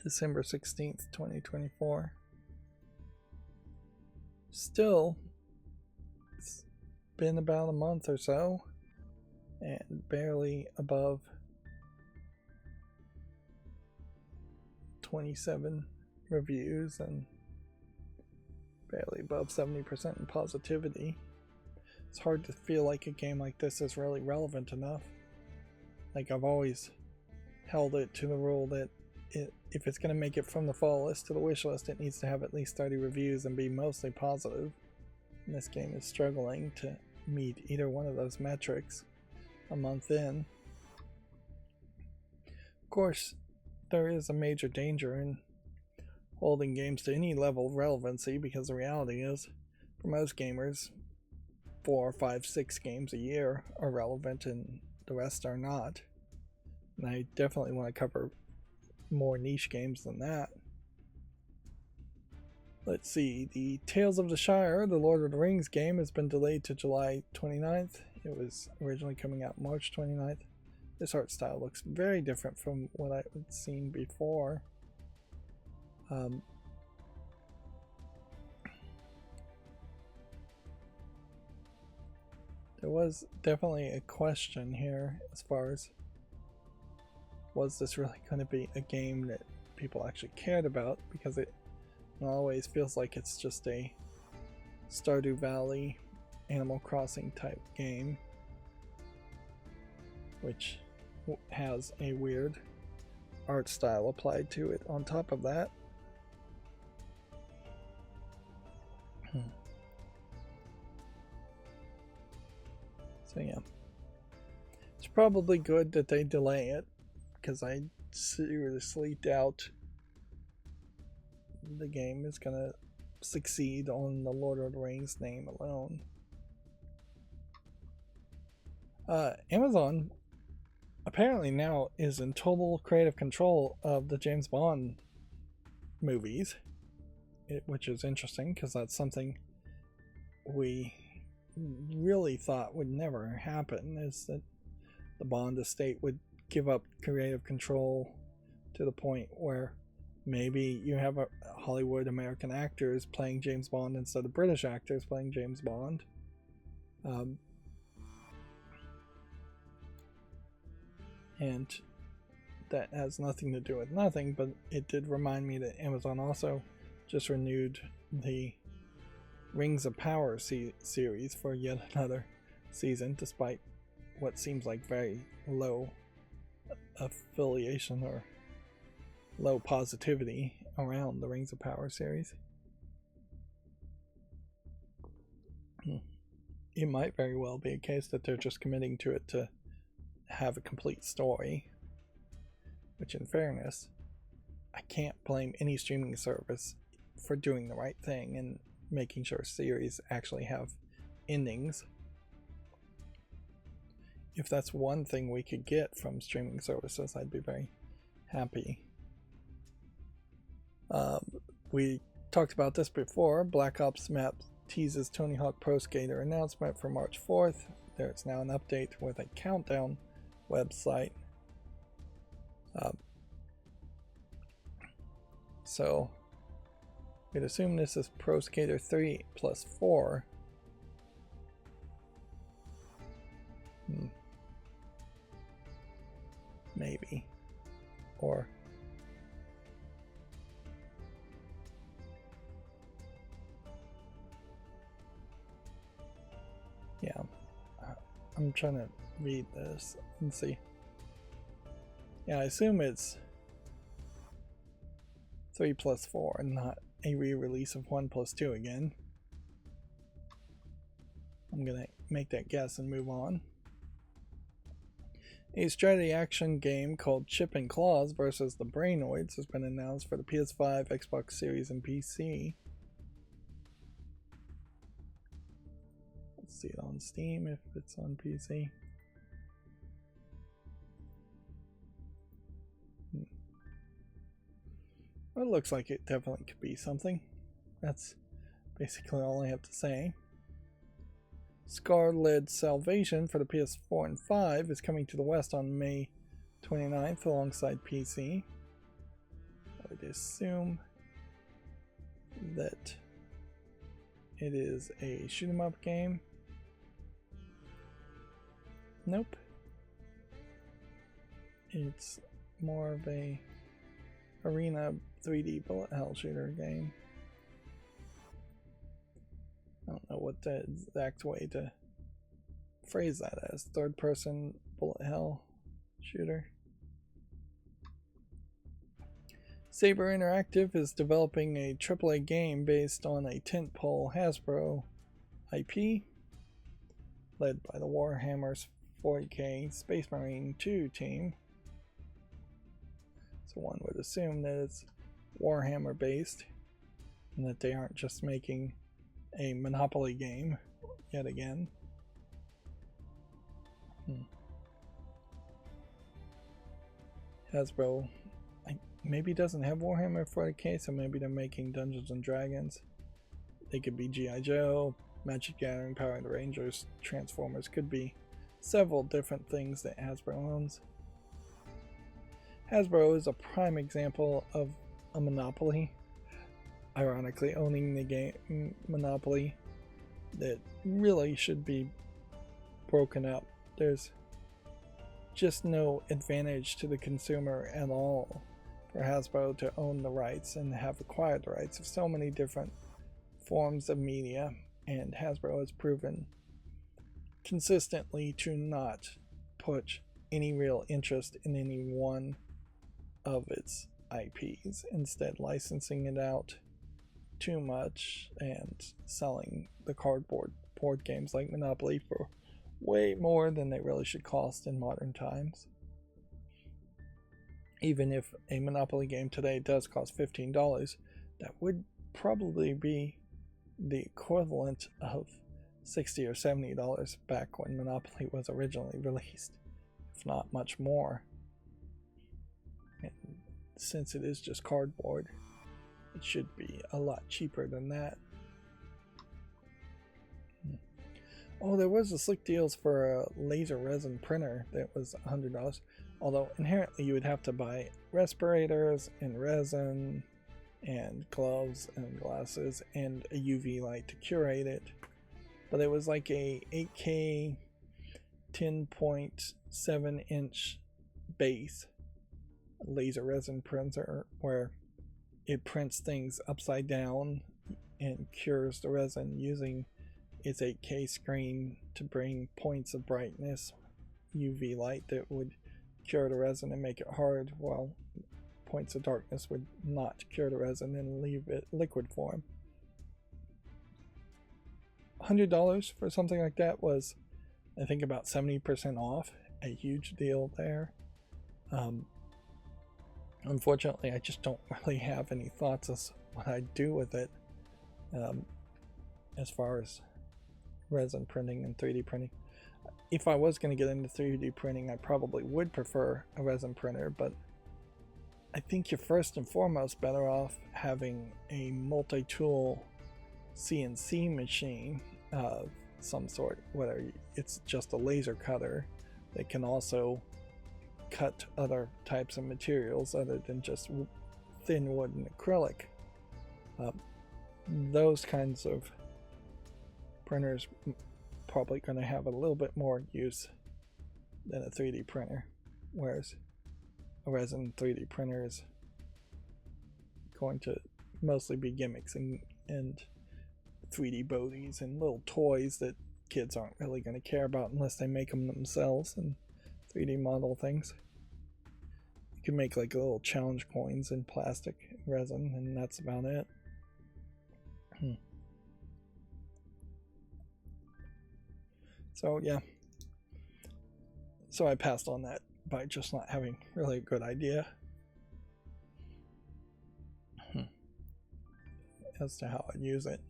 December 16th, 2024. Still, it's been about a month or so, and barely above 27 reviews and barely above 70% in positivity. It's hard to feel like a game like this is really relevant enough. Like, I've always held it to the rule that if it's going to make it from the fall list to the wish list, it needs to have at least 30 reviews and be mostly positive. And this game is struggling to meet either one of those metrics a month in. Of course, there is a major danger in holding games to any level of relevancy, because the reality is, for most gamers, 4, 5, 6 games a year are relevant and the rest are not. And I definitely want to cover more niche games than that. Let's see, the Tales of the Shire, the Lord of the Rings game, has been delayed to July 29th. It was originally coming out March 29th. This art style looks very different from what I've seen before. There was definitely a question here as far as, was this really going to be a game that people actually cared about, because it always feels like it's just a Stardew Valley, Animal Crossing type game, which has a weird art style applied to it on top of that. So yeah, it's probably good that they delay it, because I seriously doubt the game is gonna succeed on the Lord of the Rings name alone. Amazon apparently now is in total creative control of the James Bond movies, which is interesting because that's something we really thought would never happen, is that the Bond estate would give up creative control to the point where maybe you have a Hollywood American actors playing James Bond instead of British actors playing James Bond. And that has nothing to do with nothing, but it did remind me that Amazon also just renewed the Rings of Power series for yet another season, despite what seems like very low affiliation or low positivity around the Rings of Power series. It might very well be a case that they're just committing to it to have a complete story, which in fairness, I can't blame any streaming service for doing the right thing and making sure series actually have endings. If that's one thing we could get from streaming services, I'd be very happy. We talked about this before. Black Ops map teases Tony Hawk Pro Skater announcement for March 4th. There's now an update with a countdown website. So we'd assume this is Pro Skater 3 plus 4. Maybe. Or yeah, I'm trying to read this and see. Yeah, I assume it's 3 plus 4 and not a re-release of 1 plus 2 again. I'm gonna make that guess and move on. A strategy action game called Chip and Claws versus the Brainoids has been announced for the PS5, Xbox Series, and PC. Let's see it on Steam if it's on PC. Well, it looks like it definitely could be something. That's basically all I have to say. Scar-led Salvation for the PS4 and 5 is coming to the West on May 29th alongside PC. I would assume that it is a shoot 'em up game. Nope. It's more of a arena 3D bullet hell shooter game. I don't know what the exact way to phrase that as. Third person bullet hell shooter. Saber Interactive is developing a AAA game based on a tentpole Hasbro IP, led by the Warhammer 40k Space Marine 2 team. So one would assume that it's Warhammer based and that they aren't just making a Monopoly game yet again. Hasbro maybe doesn't have Warhammer 40k, so maybe they're making Dungeons and Dragons. They could be G.I. Joe, Magic Gathering, Power Rangers, Transformers. Could be several different things that Hasbro owns. Hasbro is a prime example of a monopoly, ironically owning the game Monopoly, that really should be broken up. There's just no advantage to the consumer at all for Hasbro to own the rights and have acquired the rights of so many different forms of media, and Hasbro has proven consistently to not put any real interest in any one of its IPs, instead licensing it out too much and selling the cardboard board games like Monopoly for way more than they really should cost in modern times. Even if a Monopoly game today does cost $15, that would probably be the equivalent of $60 or $70 back when Monopoly was originally released, if not much more. And since it is just cardboard, it should be a lot cheaper than that. Oh, there was a slick deals for a laser resin printer that was $100, although inherently you would have to buy respirators and resin and gloves and glasses and a UV light to curate it. But it was like a 8K 10.7 inch base laser resin printer where it prints things upside down and cures the resin using its 8K screen to bring points of brightness, UV light that would cure the resin and make it hard, while points of darkness would not cure the resin and leave it liquid form. $100 for something like that was, I think, about 70% off. A huge deal there. Unfortunately, I just don't really have any thoughts as what I'd do with it as far as resin printing and 3D printing. If I was going to get into 3D printing, I probably would prefer a resin printer, but I think you're first and foremost better off having a multi-tool CNC machine of some sort, whether it's just a laser cutter that can also cut other types of materials other than just thin wood and acrylic. Those kinds of printers probably going to have a little bit more use than a 3D printer, whereas a resin 3D printer is going to mostly be gimmicks and 3D bogies and little toys that kids aren't really going to care about unless they make them themselves and 3D model things. You can make like little challenge coins in plastic resin, and that's about it. So yeah, so I passed on that by just not having really a good idea as to how I'd use it.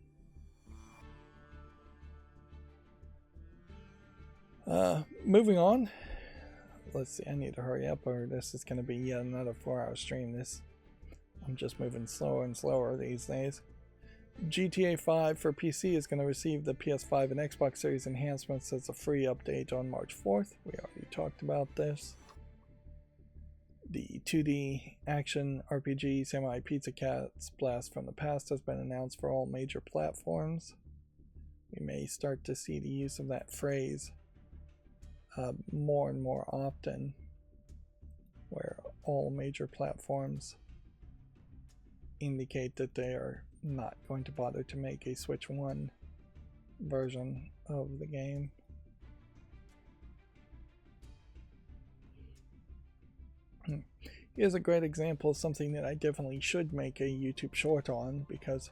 Moving on. Let's see, I need to hurry up or this is going to be yet another 4-hour stream. I'm just moving slower and slower these days. GTA 5 for PC is going to receive the PS5 and Xbox Series enhancements as a free update on March 4th. We already talked about this. The 2D action RPG Samurai Pizza Cat's Blast from the Past has been announced for all major platforms. We may start to see the use of that phrase more and more often, where all major platforms indicate that they are not going to bother to make a Switch 1 version of the game. Here's a great example of something that I definitely should make a YouTube short on, because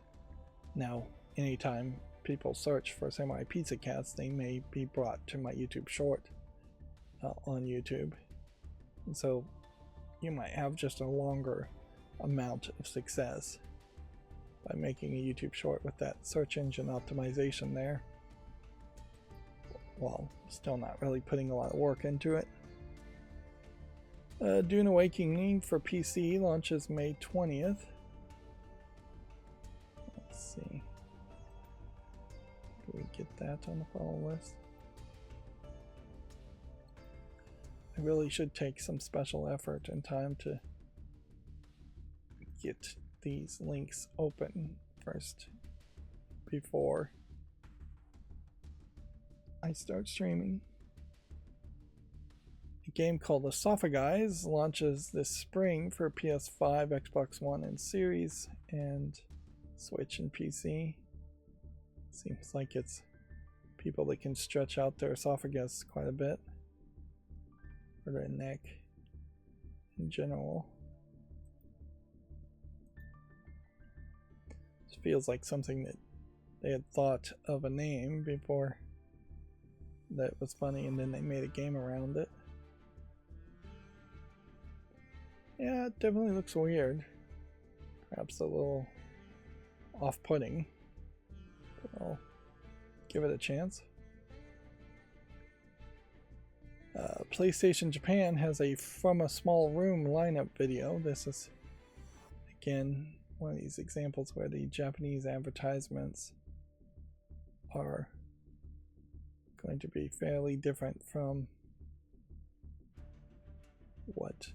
now anytime people search for Samurai Pizza Cats, they may be brought to my YouTube short on YouTube. And so you might have just a longer amount of success by making a YouTube short with that search engine optimization there, while still not really putting a lot of work into it. Dune Awakening for PC launches May 20th. Let's see. Do we get that on the follow list? I really should take some special effort and time to get these links open first before I start streaming. A game called Esophagize launches this spring for PS5, Xbox One, and Series, and Switch and PC. Seems like it's people that can stretch out their esophagus quite a bit. for their neck in general. It feels like something that they had thought of a name before that was funny, and then they made a game around it. Yeah, it definitely looks weird. Perhaps a little off-putting, but I'll give it a chance. PlayStation Japan has a From a Small Room lineup video. This is, again, one of these examples where the Japanese advertisements are going to be fairly different from what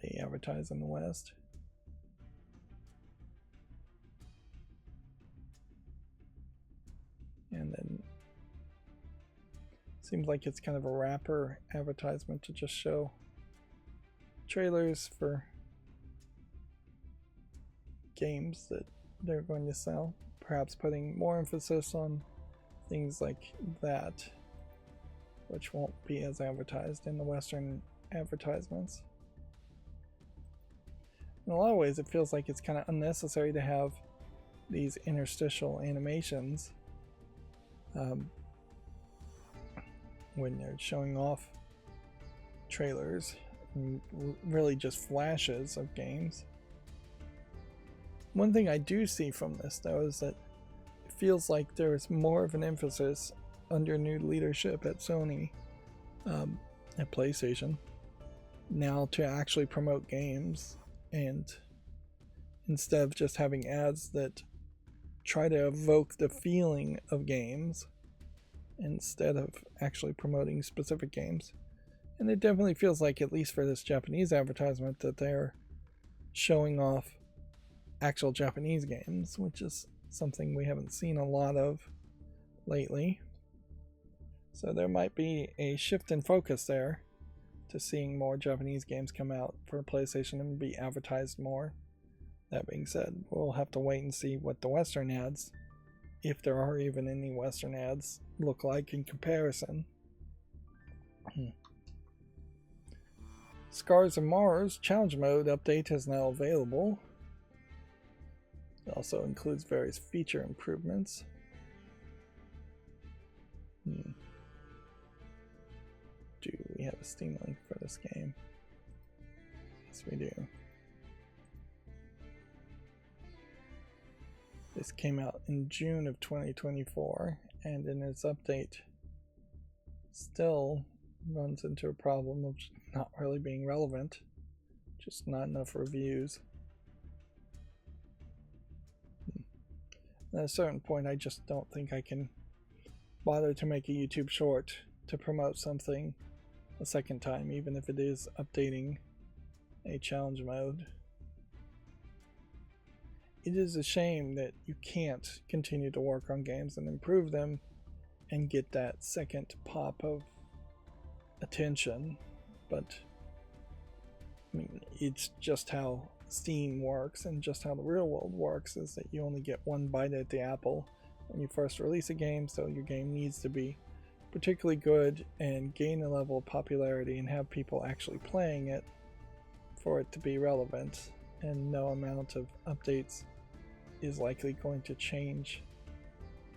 they advertise in the West. And then seems like it's kind of a wrapper advertisement to just show trailers for games that they're going to sell, perhaps putting more emphasis on things like that, which won't be as advertised in the Western advertisements. In a lot of ways, it feels like it's kind of unnecessary to have these interstitial animations when they're showing off trailers, and really just flashes of games. One thing I do see from this, though, is that it feels like there is more of an emphasis under new leadership at Sony, at PlayStation, now to actually promote games, and instead of just having ads that try to evoke the feeling of games instead of actually promoting specific games. And it definitely feels like, at least for this Japanese advertisement, that they're showing off actual Japanese games, which is something we haven't seen a lot of lately. So there might be a shift in focus there to seeing more Japanese games come out for PlayStation and be advertised more. That being said, we'll have to wait and see what the Western ads, if there are even any Western ads, look like in comparison. Scars of Mars Challenge Mode update is now available. It also includes various feature improvements. Do we have a Steam link for this game? Yes, we do. This came out in June of 2024, and in its update still runs into a problem of not really being relevant, just not enough reviews. At a certain point, I just don't think I can bother to make a YouTube short to promote something a second time, even if it is updating a challenge mode. It is a shame that you can't continue to work on games and improve them and get that second pop of attention, but I mean, it's just how Steam works, and just how the real world works, is that you only get one bite at the apple when you first release a game, so your game needs to be particularly good and gain a level of popularity and have people actually playing it for it to be relevant, and no amount of updates is likely going to change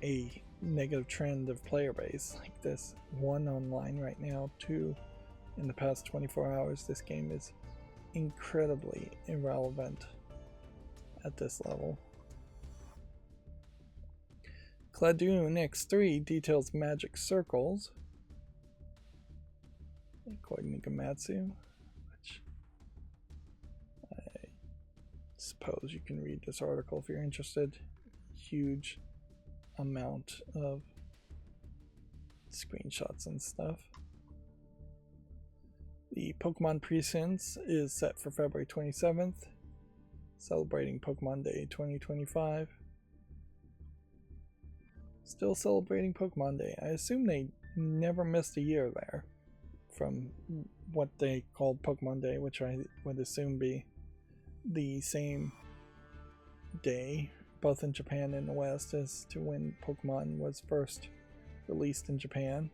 a negative trend of player base like this. 1, online right now, 2, in the past 24 hours. This game is incredibly irrelevant at this level. Cladoon X3 details magic circles, according to Gamatsu, which I suppose you can read this article if you're interested. Huge amount of screenshots and stuff. The Pokemon Presents is set for February 27th, celebrating Pokemon Day 2025. Still celebrating Pokemon Day. I assume they never missed a year there from what they called Pokemon Day, which I would assume be the same day, both in Japan and the West, as to when Pokemon was first released in Japan.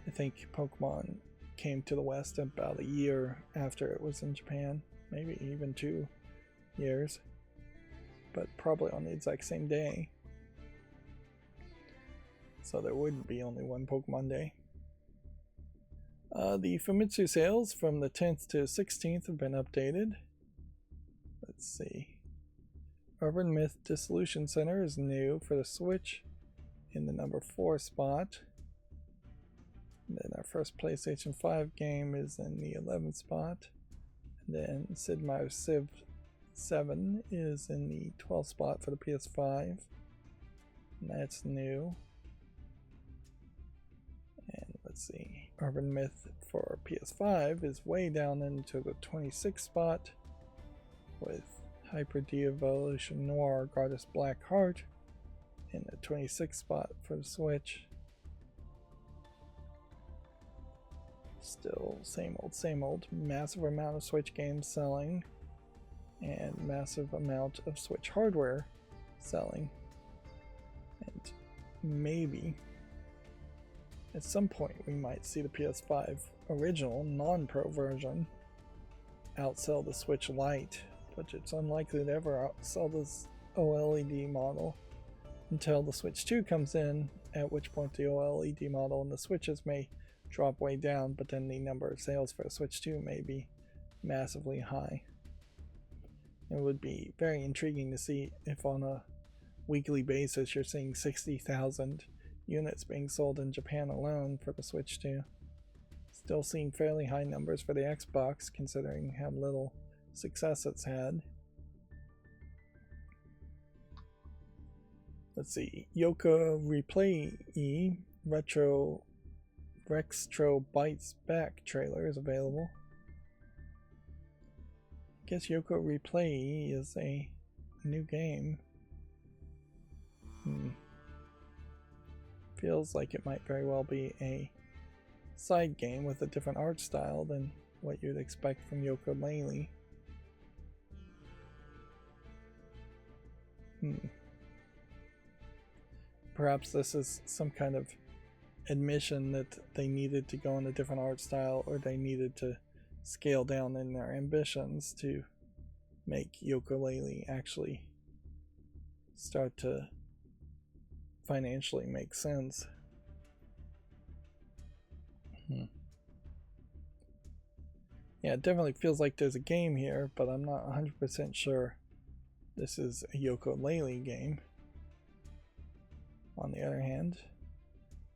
I think Pokemon came to the West about a year after it was in Japan, maybe even 2 years, but probably on the exact same day. So there wouldn't be only one Pokemon Day. The Famitsu sales from the 10th to 16th have been updated. Let's see. Urban Myth Dissolution Center is new for the Switch in the number 4 spot. And then our first PlayStation 5 game is in the 11th spot. And then Sid Meier's Civ 7 is in the 12th spot for the PS5. And that's new. And let's see. Urban Myth for PS5 is way down into the 26th spot with Hyper De-Evolution Noir Goddess Black Heart in the 26th spot for the Switch. Still same old. Massive amount of Switch games selling and massive amount of Switch hardware selling. And maybe at some point we might see the PS5 original non-Pro version outsell the Switch Lite, but it's unlikely to ever outsell this OLED model until the Switch 2 comes in, at which point the OLED model and the Switches may drop way down, but then the number of sales for the Switch 2 may be massively high. It would be very intriguing to see if on a weekly basis you're seeing 60,000 units being sold in Japan alone for the Switch 2. Still seeing fairly high numbers for the Xbox considering how little success it's had. Let's see, Yoka Replay E Retro Bites Back trailer is available. I guess Yoko Replay is a new game. Feels like it might very well be a side game with a different art style than what you'd expect from Yooka-Laylee. Perhaps this is some kind of admission that they needed to go in a different art style, or they needed to scale down in their ambitions to make Yooka-Laylee actually start to financially make sense. Yeah, it definitely feels like there's a game here, but I'm not 100% sure this is a Yooka-Laylee game. On the other hand,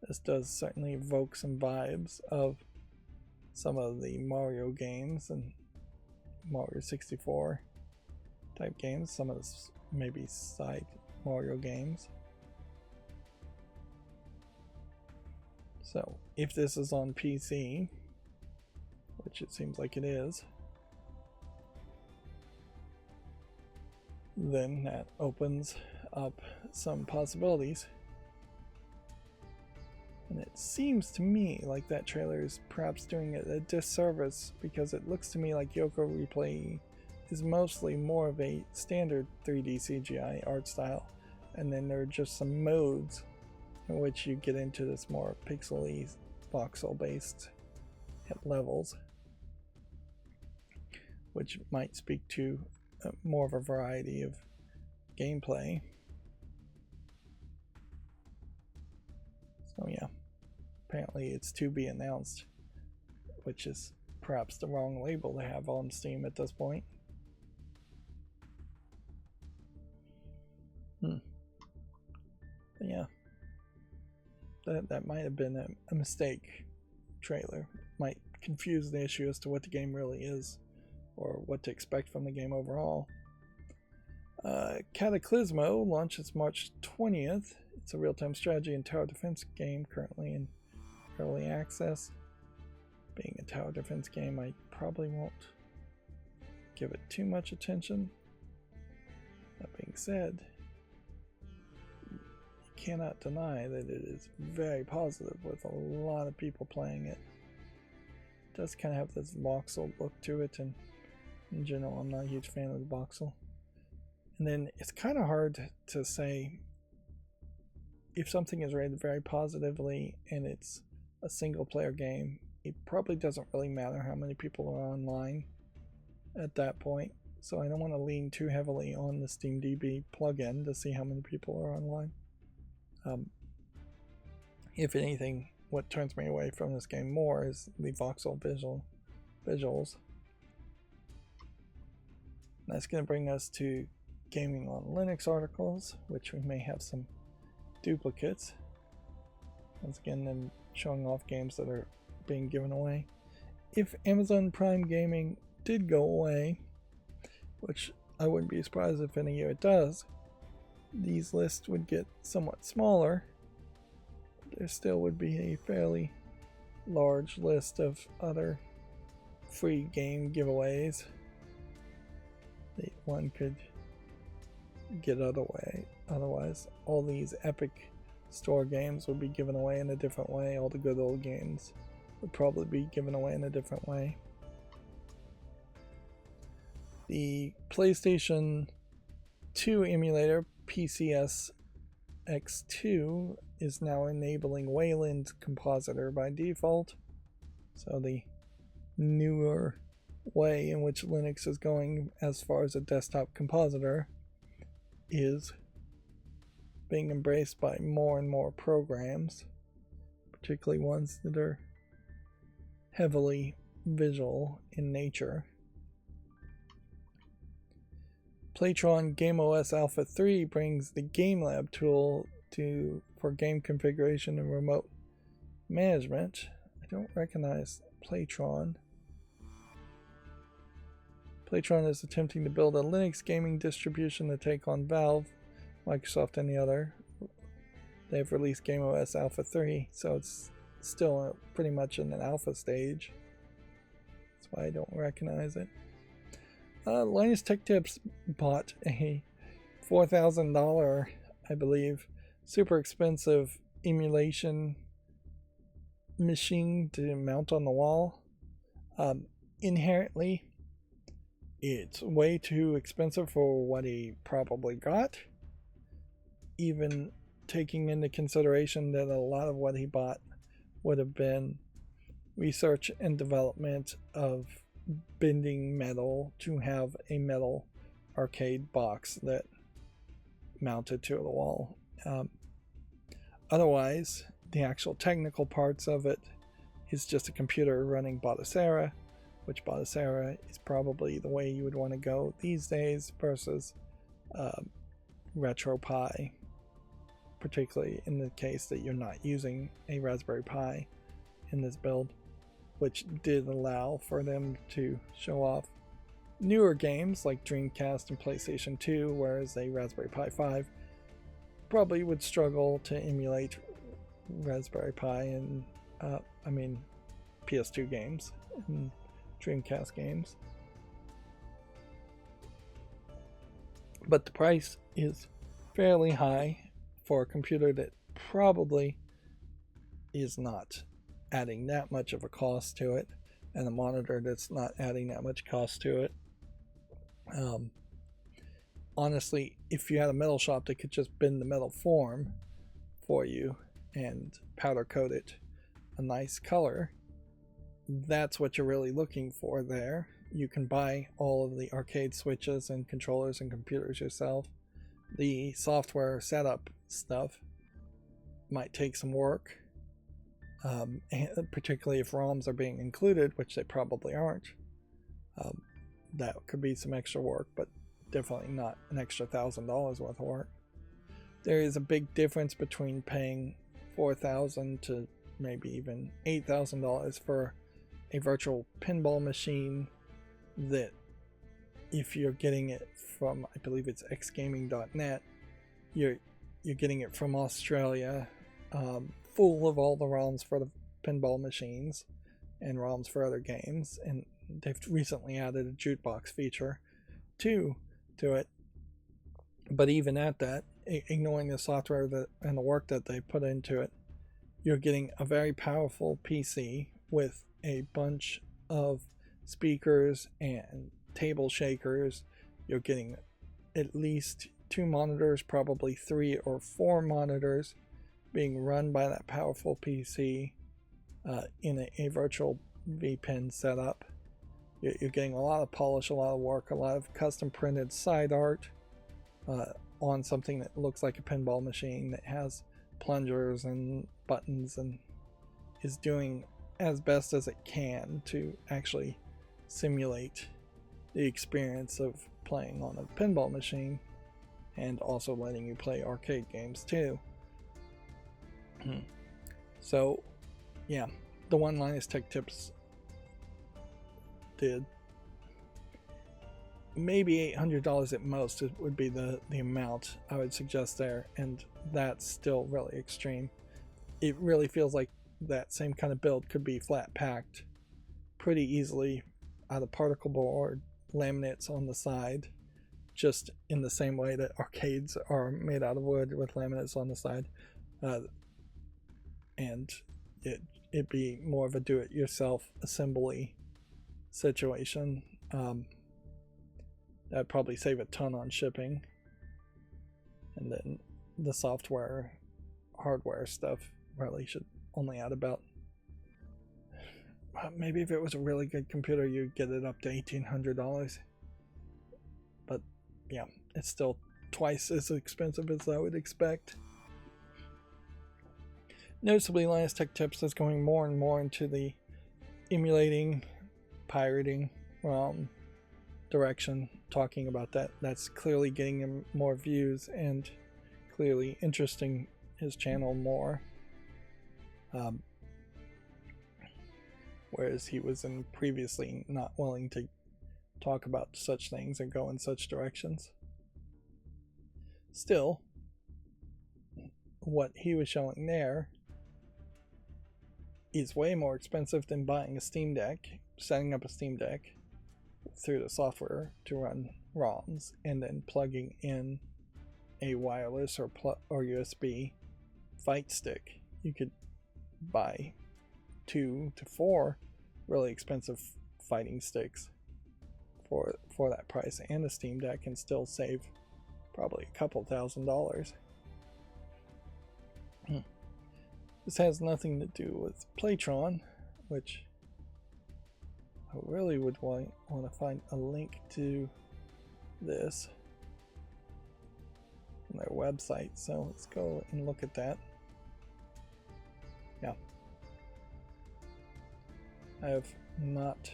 this does certainly evoke some vibes of some of the Mario games and Mario 64 type games, some of the maybe side Mario games. So if this is on PC, which it seems like it is, then that opens up some possibilities. And it seems to me like that trailer is perhaps doing it a disservice, because it looks to me like Yoko Replay is mostly more of a standard 3D CGI art style, and then there are just some modes in which you get into this more pixely voxel based levels, which might speak to more of a variety of gameplay. So yeah, apparently it's to be announced, which is perhaps the wrong label to have on Steam at this point. But yeah, that might have been a mistake trailer. Might confuse the issue as to what the game really is, or what to expect from the game overall. Cataclysmo launches March 20th. It's a real-time strategy and tower defense game currently in early access. Being a tower defense game, I probably won't give it too much attention. That being said, you cannot deny that it is very positive with a lot of people playing it. It does kind of have this voxel look to it, and in general I'm not a huge fan of the voxel. And then it's kind of hard to say if something is rated very positively and it's a single player game it probably doesn't really matter how many people are online at that point. So I don't want to lean too heavily on the SteamDB plugin to see how many people are online. If anything, what turns me away from this game more is the voxel visuals. That's going to bring us to gaming on Linux articles, which we may have some duplicates. Once again, them showing off games that are being given away. If Amazon Prime Gaming did go away, which I wouldn't be surprised if in a year it does, these lists would get somewhat smaller. There still would be a fairly large list of other free game giveaways that one could get otherwise. All these Epic Store games would be given away in a different way. All the good old games would probably be given away in a different way. The PlayStation 2 emulator, PCS X2, is now enabling Wayland Compositor by default. So the newer way in which Linux is going as far as a desktop compositor is being embraced by more and more programs, particularly ones that are heavily visual in nature. Playtron GameOS Alpha 3 brings the GameLab tool for game configuration and remote management. I don't recognize Playtron. Playtron is attempting to build a Linux gaming distribution to take on Valve, Microsoft, and the other. They've released GameOS Alpha 3, so it's still pretty much in an alpha stage. That's why I don't recognize it. Linus Tech Tips bought a $4,000, I believe, super expensive emulation machine to mount on the wall. Inherently, it's way too expensive for what he probably got, even taking into consideration that a lot of what he bought would have been research and development of bending metal to have a metal arcade box that mounted to the wall. Otherwise, the actual technical parts of it is just a computer running Batocera, which Batocera is probably the way you would want to go these days versus RetroPie, particularly in the case that you're not using a Raspberry Pi in this build, which did allow for them to show off newer games like Dreamcast and PlayStation 2, whereas a Raspberry Pi 5 probably would struggle to emulate Raspberry Pi and PS2 games and Dreamcast games. But the price is fairly high for a computer that probably is not adding that much of a cost to it, and a monitor that's not adding that much cost to it. Honestly, if you had a metal shop that could just bend the metal form for you and powder coat it a nice color, that's what you're really looking for there. You can buy all of the arcade switches and controllers and computers yourself. The software setup stuff might take some work, particularly if ROMs are being included, which they probably aren't. That could be some extra work, but definitely not an extra $1,000 worth of work. There is a big difference between paying $4,000 to maybe even $8,000 for a virtual pinball machine that, if you're getting it from, I believe it's xgaming.net, you're getting it from Australia, full of all the ROMs for the pinball machines and ROMs for other games, and they've recently added a jukebox feature to it. But even at that, ignoring the software and the work that they put into it, you're getting a very powerful PC with a bunch of speakers and table shakers. You're getting at least 2 monitors, probably 3 or 4 monitors being run by that powerful PC. in a virtual VPN setup. You're getting a lot of polish, a lot of work, a lot of custom printed side art on something that looks like a pinball machine that has plungers and buttons and is doing as best as it can to actually simulate the experience of playing on a pinball machine, and also letting you play arcade games too. So yeah, the one Linus Tech Tips did maybe $800 at most would be the amount I would suggest there, and that's still really extreme. It really feels like that same kind of build could be flat packed pretty easily out of particle board, laminates on the side, just in the same way that arcades are made out of wood with laminates on the side, and it'd be more of a do-it-yourself assembly situation. That'd probably save a ton on shipping, and then the software, hardware stuff really should only add about, maybe if it was a really good computer you'd get it up to $1,800, but yeah, it's still twice as expensive as I would expect. Noticeably, Linus Tech Tips is going more and more into the emulating, pirating direction, talking about that. That's clearly getting him more views and clearly interesting his channel more. Whereas he was previously not willing to talk about such things and go in such directions. Still, what he was showing there is way more expensive than buying a Steam Deck, setting up a Steam Deck through the software to run ROMs, and then plugging in a wireless or USB fight stick. You could buy 2 to 4 really expensive fighting sticks for that price and a Steam Deck, and still save probably a couple $1,000s. This has nothing to do with Playtron, which I really would want to find a link to this on their website, so let's go and look at that. Yeah, I have not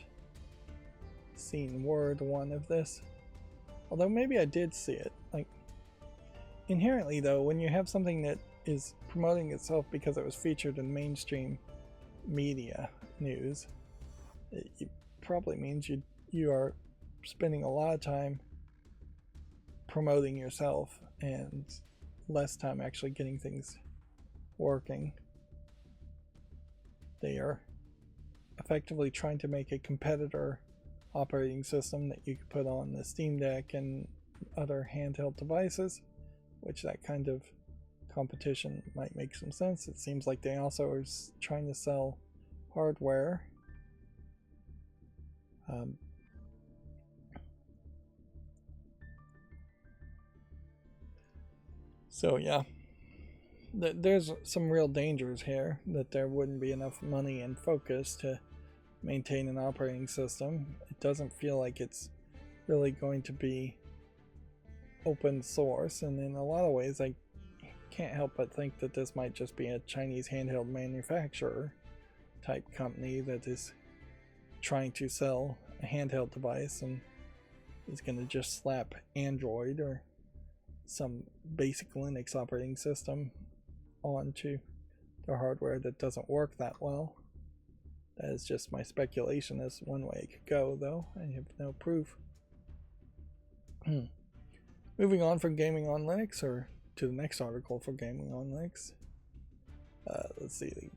seen word one of this, although maybe I did see it. Like, inherently though, when you have something that is promoting itself because it was featured in mainstream media news, it probably means you are spending a lot of time promoting yourself and less time actually getting things working. They are effectively trying to make a competitor operating system that you could put on the Steam Deck and other handheld devices, which that kind of competition might make some sense. It seems like they also are trying to sell hardware. So yeah, there's some real dangers here, that there wouldn't be enough money and focus to maintain an operating system. It doesn't feel like it's really going to be open source, and in a lot of ways I can't help but think that this might just be a Chinese handheld manufacturer type company that is trying to sell a handheld device and is going to just slap Android or some basic Linux operating system onto their hardware that doesn't work that well. That is just my speculation. That's one way it could go, though. I have no proof. Moving on from gaming on Linux, or to the next article for gaming on Linux. Let's see.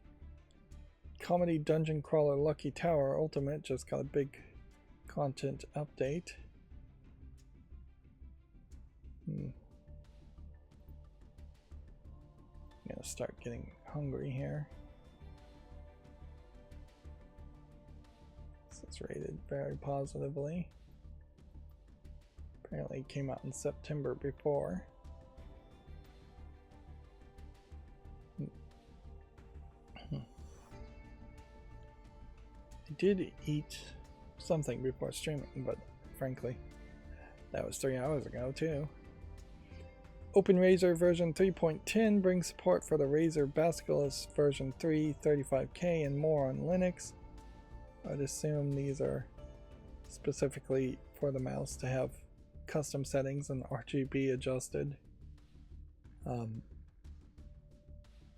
Comedy Dungeon Crawler Lucky Tower Ultimate just got a big content update. I'm gonna start getting hungry here. This is rated very positively. Apparently it came out in September before. did eat something before streaming, but frankly, that was 3 hours ago too. OpenRaiser version 3.10 brings support for the Razer Basculus version 3, 35K, and more on Linux. I'd assume these are specifically for the mouse to have custom settings and RGB adjusted.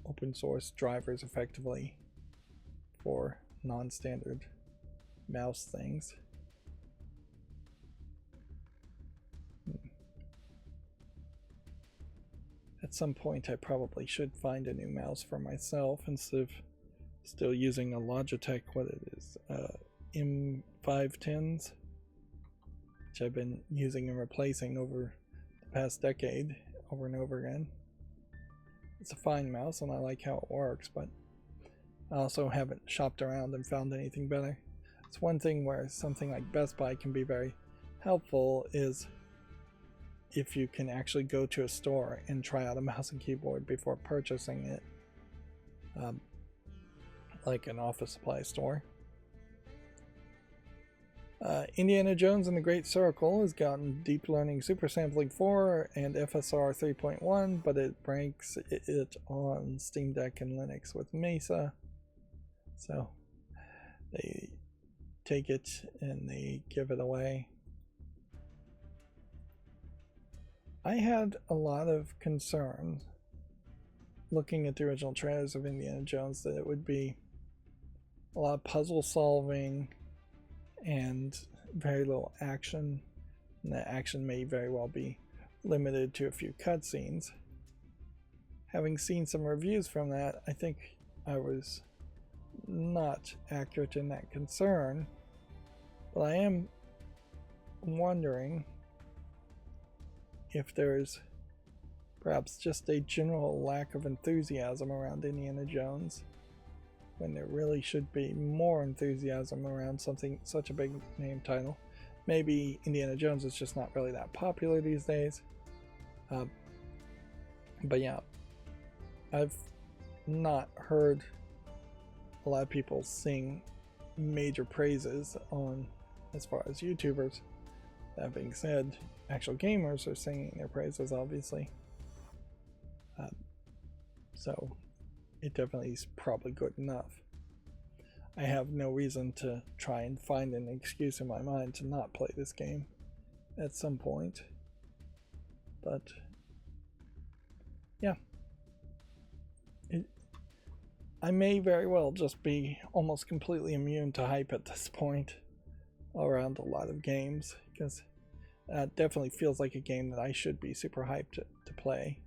Open source drivers effectively for non-standard mouse things. At some point I probably should find a new mouse for myself instead of still using a Logitech, what it is, M510s, which I've been using and replacing over the past decade over and over again. It's a fine mouse and I like how it works, but I also haven't shopped around and found anything better. It's one thing where something like Best Buy can be very helpful is if you can actually go to a store and try out a mouse and keyboard before purchasing it, like an office supply store. Indiana Jones and the Great Circle has gotten Deep Learning Super Sampling 4 and FSR 3.1, but it ranks it on Steam Deck and Linux with Mesa. So they take it and they give it away. I had a lot of concern looking at the original trailers of Indiana Jones that it would be a lot of puzzle solving and very little action, and that action may very well be limited to a few cutscenes. Having seen some reviews from that, I think I was not accurate in that concern, but I am wondering if there's perhaps just a general lack of enthusiasm around Indiana Jones when there really should be more enthusiasm around something such a big name title. Maybe Indiana Jones is just not really that popular these days. But yeah, I've not heard a lot of people sing major praises on as far as YouTubers. That being said, actual gamers are singing their praises, obviously. So it definitely is probably good enough. I have no reason to try and find an excuse in my mind to not play this game at some point. But yeah, I may very well just be almost completely immune to hype at this point around a lot of games, because it definitely feels like a game that I should be super hyped to play.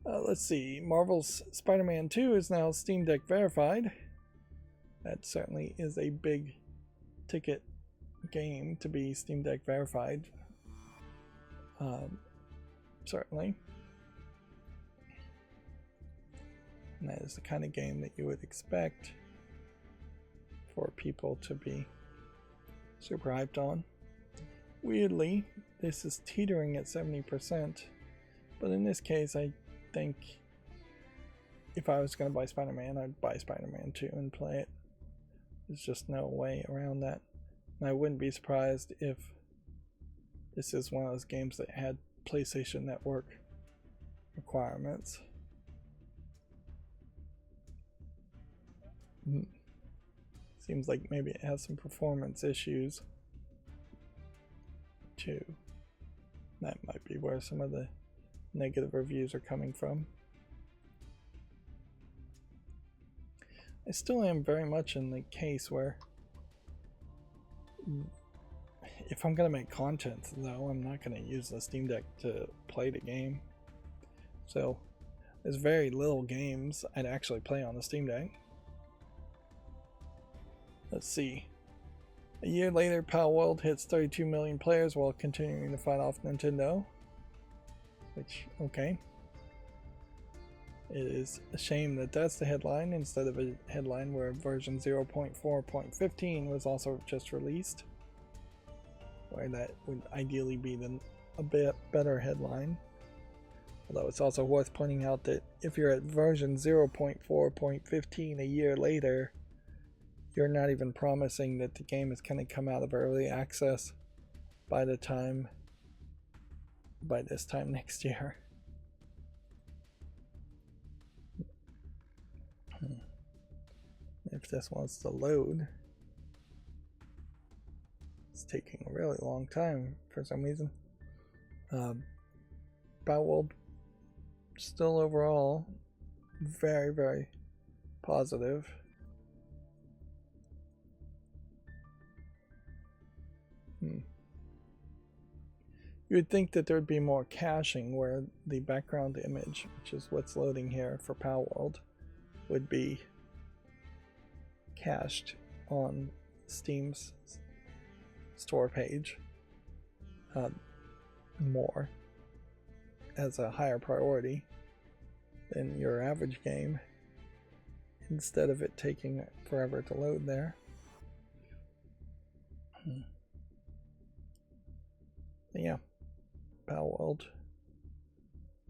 Let's see, Marvel's Spider-Man 2 is now Steam Deck verified. That certainly is a big ticket game to be Steam Deck verified. Certainly. And that is the kind of game that you would expect for people to be super hyped on. Weirdly, this is teetering at 70%, but in this case I think if I was going to buy Spider-Man, I'd buy Spider-Man 2 and play it. There's just no way around that. And I wouldn't be surprised if this is one of those games that had PlayStation Network requirements. Seems like maybe it has some performance issues too. That might be where some of the negative reviews are coming from. I still am very much in the case where if I'm going to make content, though, I'm not going to use the Steam Deck to play the game. So there's very little games I'd actually play on the Steam Deck. Let's see. A year later, Palworld hits 32 million players while continuing to fight off Nintendo. Which, okay. It is a shame that that's the headline instead of a headline where version 0.4.15 was also just released. Where that would ideally be a bit better headline. Although it's also worth pointing out that if you're at version 0.4.15 a year later, you're not even promising that the game is going to come out of early access by this time next year. If this wants to load, it's taking a really long time for some reason. Batworld still overall very, very positive. You would think that there would be more caching where the background image, which is what's loading here for Palworld, would be cached on Steam's store page more as a higher priority than your average game, instead of it taking forever to load there. Yeah, Palworld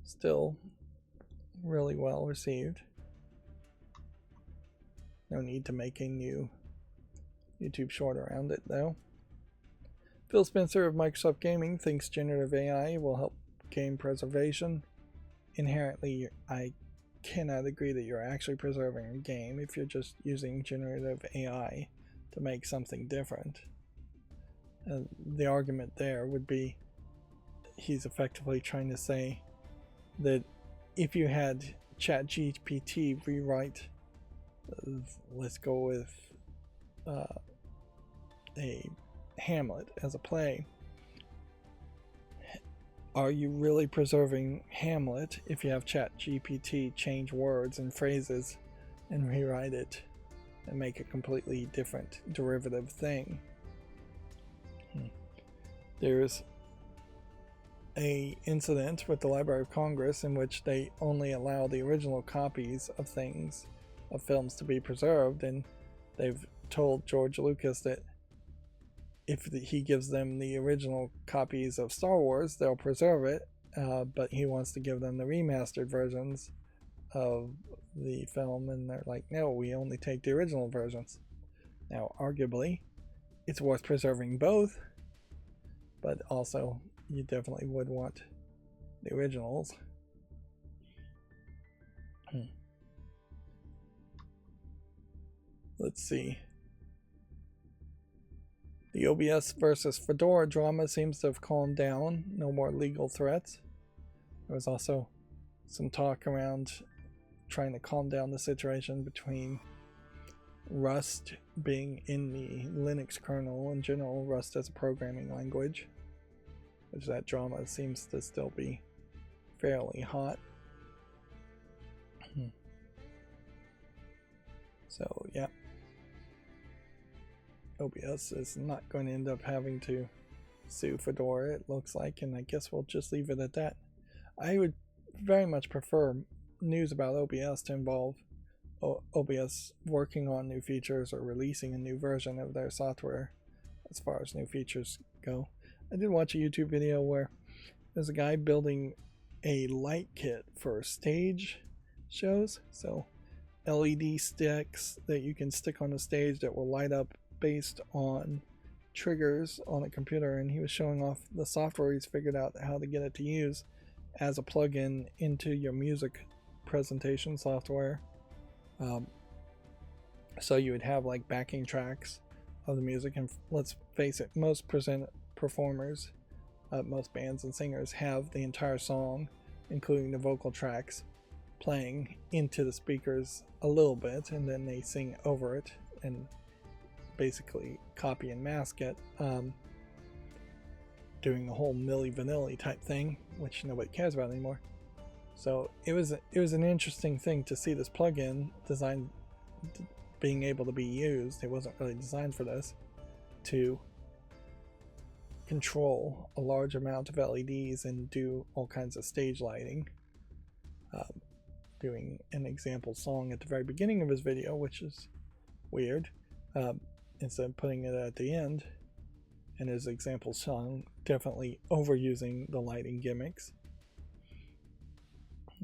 still really well received. No need to make a new YouTube short around it though. Phil Spencer of Microsoft Gaming thinks generative AI will help game preservation. Inherently, I cannot agree that you're actually preserving a game if you're just using generative AI to make something different. The argument there would be he's effectively trying to say that if you had ChatGPT rewrite, let's go with a Hamlet as a play, are you really preserving Hamlet if you have ChatGPT change words and phrases and rewrite it and make a completely different derivative thing? There's a incident with the Library of Congress in which they only allow the original copies of things, of films, to be preserved, and they've told George Lucas that if he gives them the original copies of Star Wars, they'll preserve it, but he wants to give them the remastered versions of the film, and they're like, no, we only take the original versions. Now, arguably, it's worth preserving both, but also you definitely would want the originals. Let's see. The OBS versus Fedora drama seems to have calmed down. No more legal threats. There was also some talk around trying to calm down the situation between Rust being in the Linux kernel in general, Rust as a programming language, which that drama seems to still be fairly hot. So yeah, OBS is not going to end up having to sue Fedora, it looks like, and I guess we'll just leave it at that. I would very much prefer news about OBS to involve OBS working on new features or releasing a new version of their software as far as new features go. I did watch a YouTube video where there's a guy building a light kit for stage shows, so LED sticks that you can stick on the stage that will light up based on triggers on a computer, and he was showing off the software he's figured out how to get it to use as a plugin into your music presentation software. So you would have like backing tracks of the music, and let's face it, most performers, most bands and singers have the entire song, including the vocal tracks, playing into the speakers a little bit, and then they sing over it and basically copy and mask it, doing the whole Milli Vanilli type thing, which nobody cares about anymore. So it was an interesting thing to see this plugin designed being able to be used. It wasn't really designed for this, to control a large amount of LEDs and do all kinds of stage lighting, doing an example song at the very beginning of his video, which is weird, instead of putting it at the end, and his example song definitely overusing the lighting gimmicks.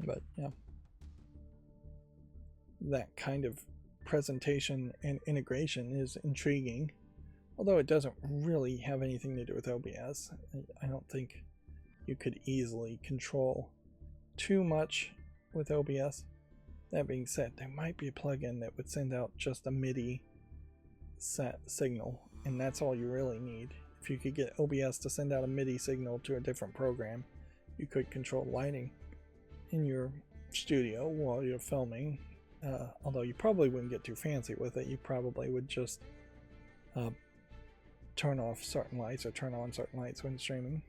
But yeah, that kind of presentation and integration is intriguing, although it doesn't really have anything to do with OBS. I don't think you could easily control too much with OBS. That being said, there might be a plugin that would send out just a MIDI signal, and that's all you really need. If you could get OBS to send out a MIDI signal to a different program, you could control lighting in your studio while you're filming. Although you probably wouldn't get too fancy with it. You probably would just turn off certain lights or turn on certain lights when streaming.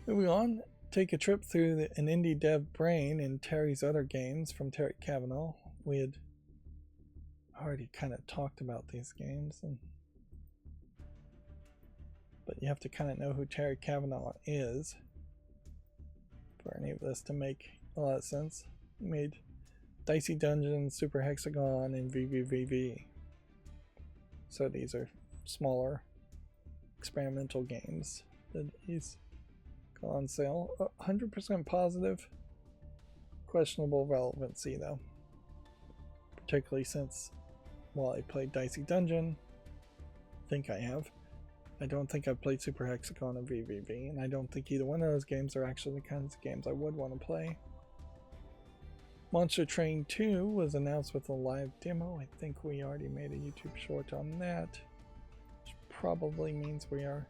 Moving on, take a trip through an indie dev brain in Terry's other games from Terry Cavanaugh. We had already kind of talked about these games, but you have to kind of know who Terry Cavanaugh is for any of this to make a lot of sense. He made Dicey Dungeon, Super Hexagon, and VVVV. So these are smaller experimental games that he's got on sale. 100% positive. Questionable relevancy though. Particularly since, while I played Dicey Dungeon, I think I have. I don't think I've played Super Hexagon or VVV, and I don't think either one of those games are actually the kinds of games I would want to play. Monster Train 2 was announced with a live demo. I think we already made a YouTube short on that, which probably means we are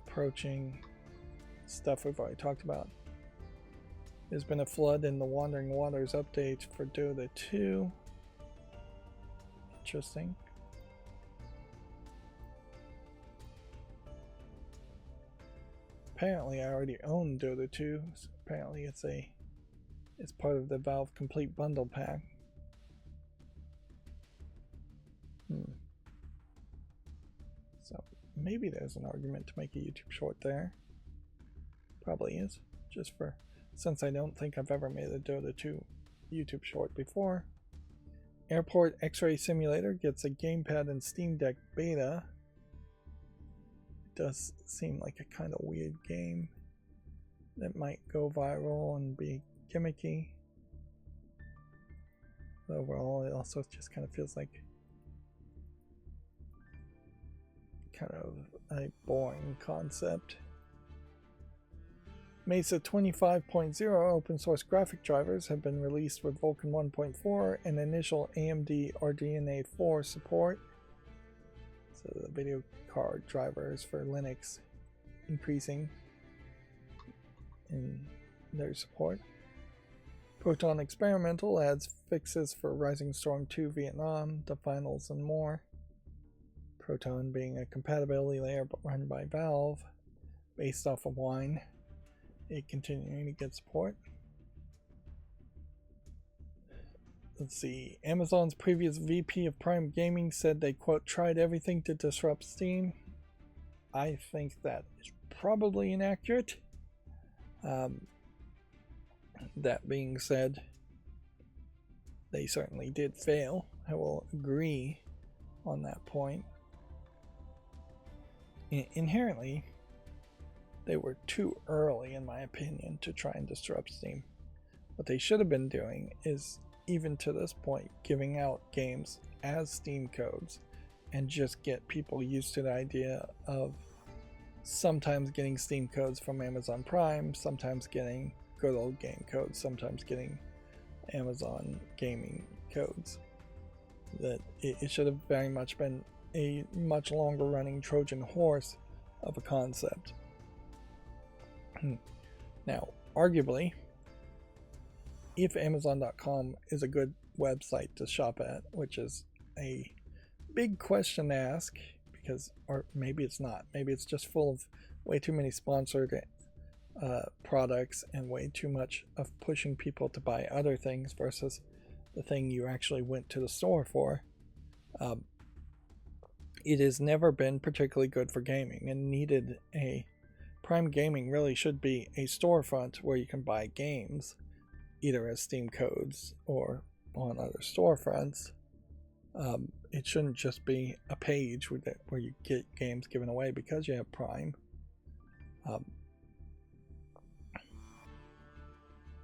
approaching stuff we've already talked about. There's been a flood in the Wandering Waters update for Dota 2. Interesting. Apparently I already own Dota 2, so apparently it's part of the Valve Complete Bundle pack. So maybe there's an argument to make a YouTube short there. Probably is, since I don't think I've ever made a Dota 2 YouTube short before. Airport X-Ray Simulator gets a gamepad and Steam Deck beta. Does seem like a kind of weird game that might go viral and be gimmicky. But overall, it also just kind of feels like kind of a boring concept. Mesa 25.0 open source graphic drivers have been released with Vulkan 1.4 and initial AMD RDNA 4 support. So the video card drivers for Linux increasing in their support. Proton Experimental adds fixes for Rising Storm 2 Vietnam, the finals, and more. Proton being a compatibility layer run by Valve based off of Wine. It continuing to get support. Let's see. Amazon's previous VP of Prime Gaming said they, quote, tried everything to disrupt Steam. I think that is probably inaccurate. That being said, they certainly did fail. I will agree on that point. Inherently, they were too early, in my opinion, to try and disrupt Steam. What they should have been doing is, even to this point, giving out games as Steam codes and just get people used to the idea of sometimes getting Steam codes from Amazon Prime, sometimes getting good old game codes, sometimes getting Amazon gaming codes. That it should have very much been a much longer running Trojan horse of a concept. Now, arguably, if Amazon.com is a good website to shop at, which is a big question to ask, because, or maybe it's not, maybe it's just full of way too many sponsored products and way too much of pushing people to buy other things versus the thing you actually went to the store for. It has never been particularly good for gaming and needed a Prime Gaming really should be a storefront where you can buy games either as Steam codes or on other storefronts. It shouldn't just be a page where you get games given away because you have Prime.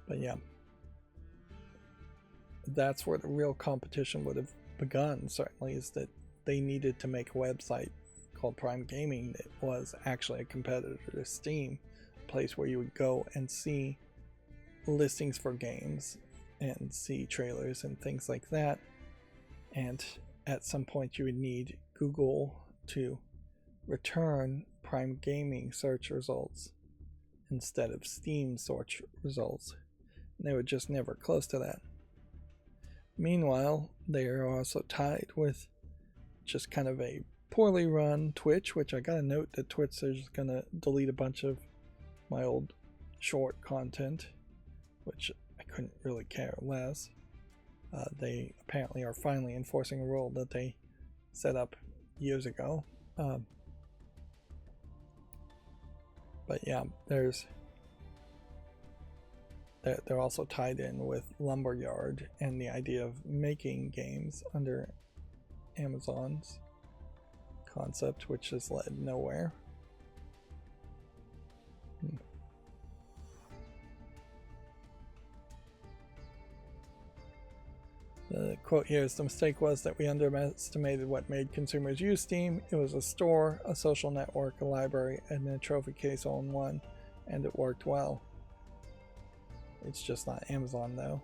But yeah, that's where the real competition would have begun, certainly, is that they needed to make a website called Prime Gaming that was actually a competitor to Steam, a place where you would go and see listings for games and see trailers and things like that. And at some point you would need Google to return Prime Gaming search results instead of Steam search results. And they were just never close to that. Meanwhile, they are also tied with just kind of a poorly run Twitch, which I gotta note that Twitch is gonna delete a bunch of my old short content, which I couldn't really care less. They apparently are finally enforcing a rule that they set up years ago. But yeah, they're also tied in with Lumberyard and the idea of making games under Amazon's concept, which has led nowhere. The quote here is, "The mistake was that we underestimated what made consumers use Steam. It was a store, a social network, a library, and a trophy case all in one, and it worked well. It's just not Amazon, though."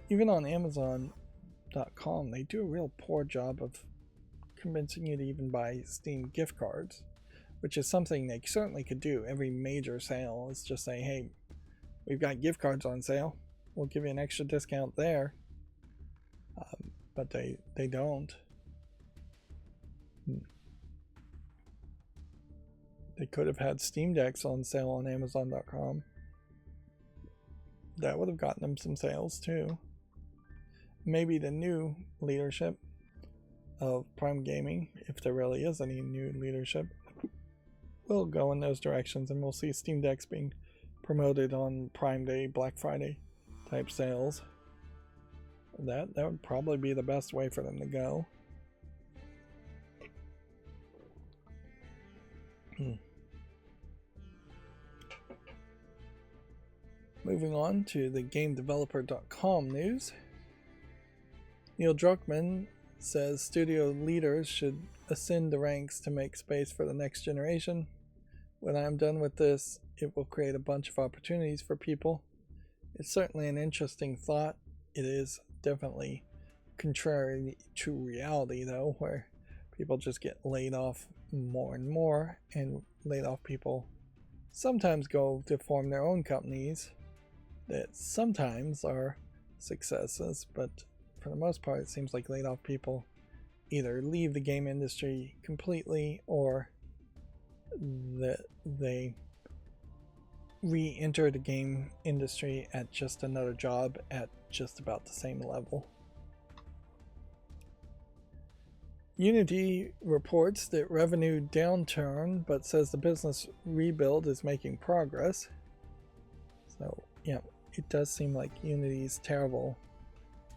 Even on Amazon.com, they do a real poor job of convincing you to even buy Steam gift cards, which is something they certainly could do. Every major sale is just say, hey, we've got gift cards on sale. We'll give you an extra discount there. But they don't. They could have had Steam Decks on sale on Amazon.com. That would have gotten them some sales too. Maybe the new leadership of Prime Gaming, if there really is any new leadership, will go in those directions, and we'll see Steam Decks being promoted on Prime Day, Black Friday type sales. That would probably be the best way for them to go. Moving on to the GameDeveloper.com news. Neil Druckmann says studio leaders should ascend the ranks to make space for the next generation. When I'm done with this, it will create a bunch of opportunities for people. It's certainly an interesting thought. It is definitely contrary to reality, though, where people just get laid off more and more, and laid off people sometimes go to form their own companies that sometimes are successes, but for the most part it seems like laid off people either leave the game industry completely or that they re-enter the game industry at just another job at just about the same level. Unity reports that revenue downturn, but says the business rebuild is making progress. So yeah, it does seem like Unity's terrible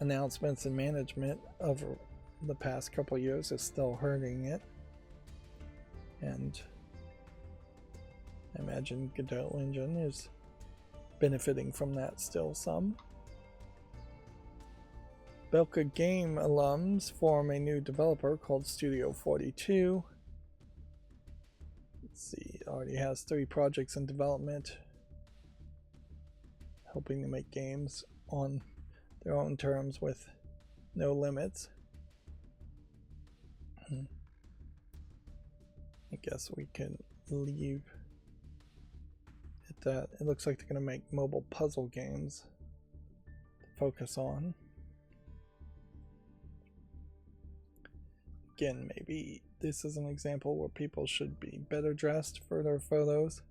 announcements and management over the past couple years is still hurting it. And I imagine Godot Engine is benefiting from that still some. Belka Game alums form a new developer called Studio 42. Let's see, it already has 3 projects in development, hoping to make games on their own terms with no limits. I guess we can leave that. It looks like they're going to make mobile puzzle games to focus on. Again, maybe this is an example where people should be better dressed for their photos.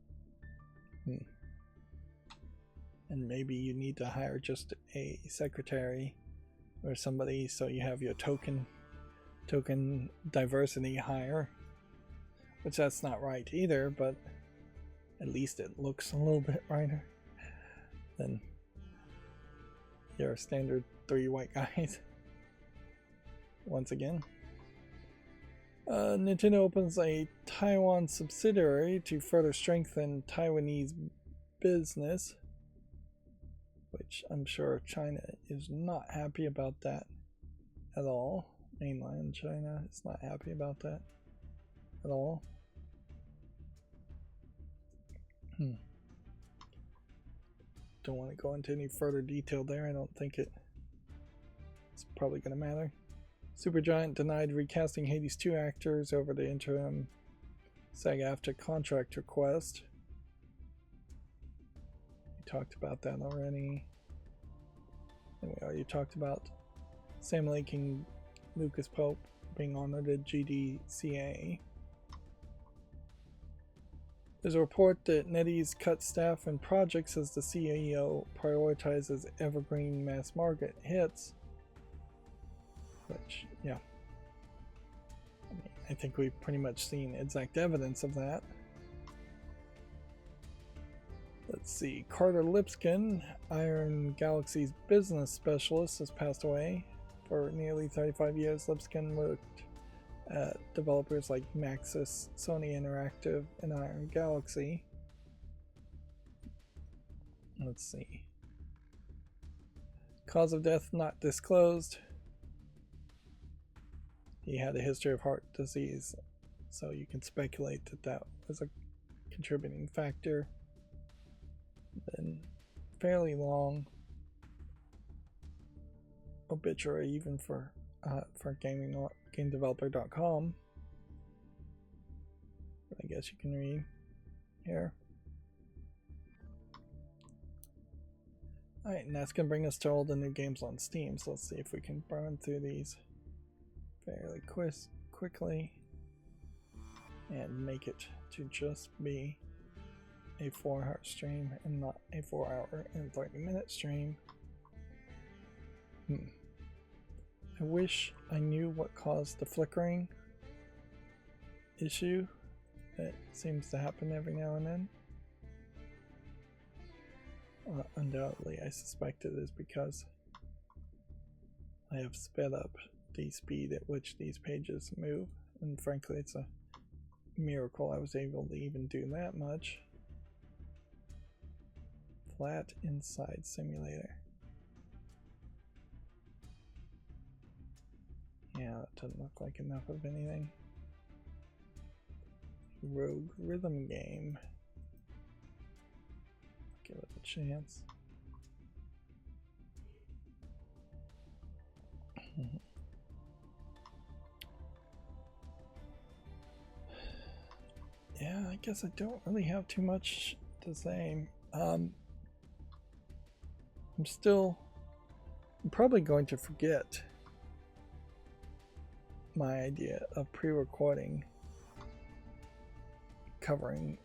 And maybe you need to hire just a secretary or somebody so you have your token diversity hire. Which that's not right either, but at least it looks a little bit brighter than your standard 3 white guys. Once again, Nintendo opens a Taiwan subsidiary to further strengthen Taiwanese business. which I'm sure China is not happy about that at all. Mainland China is not happy about that at all. Don't want to go into any further detail there. I don't think it's probably going to matter. Supergiant denied recasting Hades 2 actors over the interim SAG-AFTRA contract request. We talked about that already. And we already talked about Sam Lake and Lucas Pope being honored at GDCA. There's a report that NetEase cut staff and projects as the CEO prioritizes evergreen mass market hits. Which, yeah. I think we've pretty much seen exact evidence of that. Let's see. Carter Lipskin, Iron Galaxy's business specialist, has passed away. For nearly 35 years, Lipskin worked at developers like Maxis, Sony Interactive, and Iron Galaxy. Let's see. Cause of death not disclosed. He had a history of heart disease, so you can speculate that that was a contributing factor. Then fairly long obituary even for GameDeveloper.com. I guess you can read here. Alright, and that's going to bring us to all the new games on Steam, so let's see if we can burn through these fairly quickly and make it to just be a 4-hour stream and not a 4-hour and 30-minute stream. I wish I knew what caused the flickering issue that seems to happen every now and then. Undoubtedly, I suspect it is because I have sped up the speed at which these pages move, and frankly it's a miracle I was able to even do that much. Flat inside simulator. Yeah, that doesn't look like enough of anything. Rogue rhythm game. Give it a chance. Yeah, I guess I don't really have too much to say. I'm probably going to forget my idea of pre-recording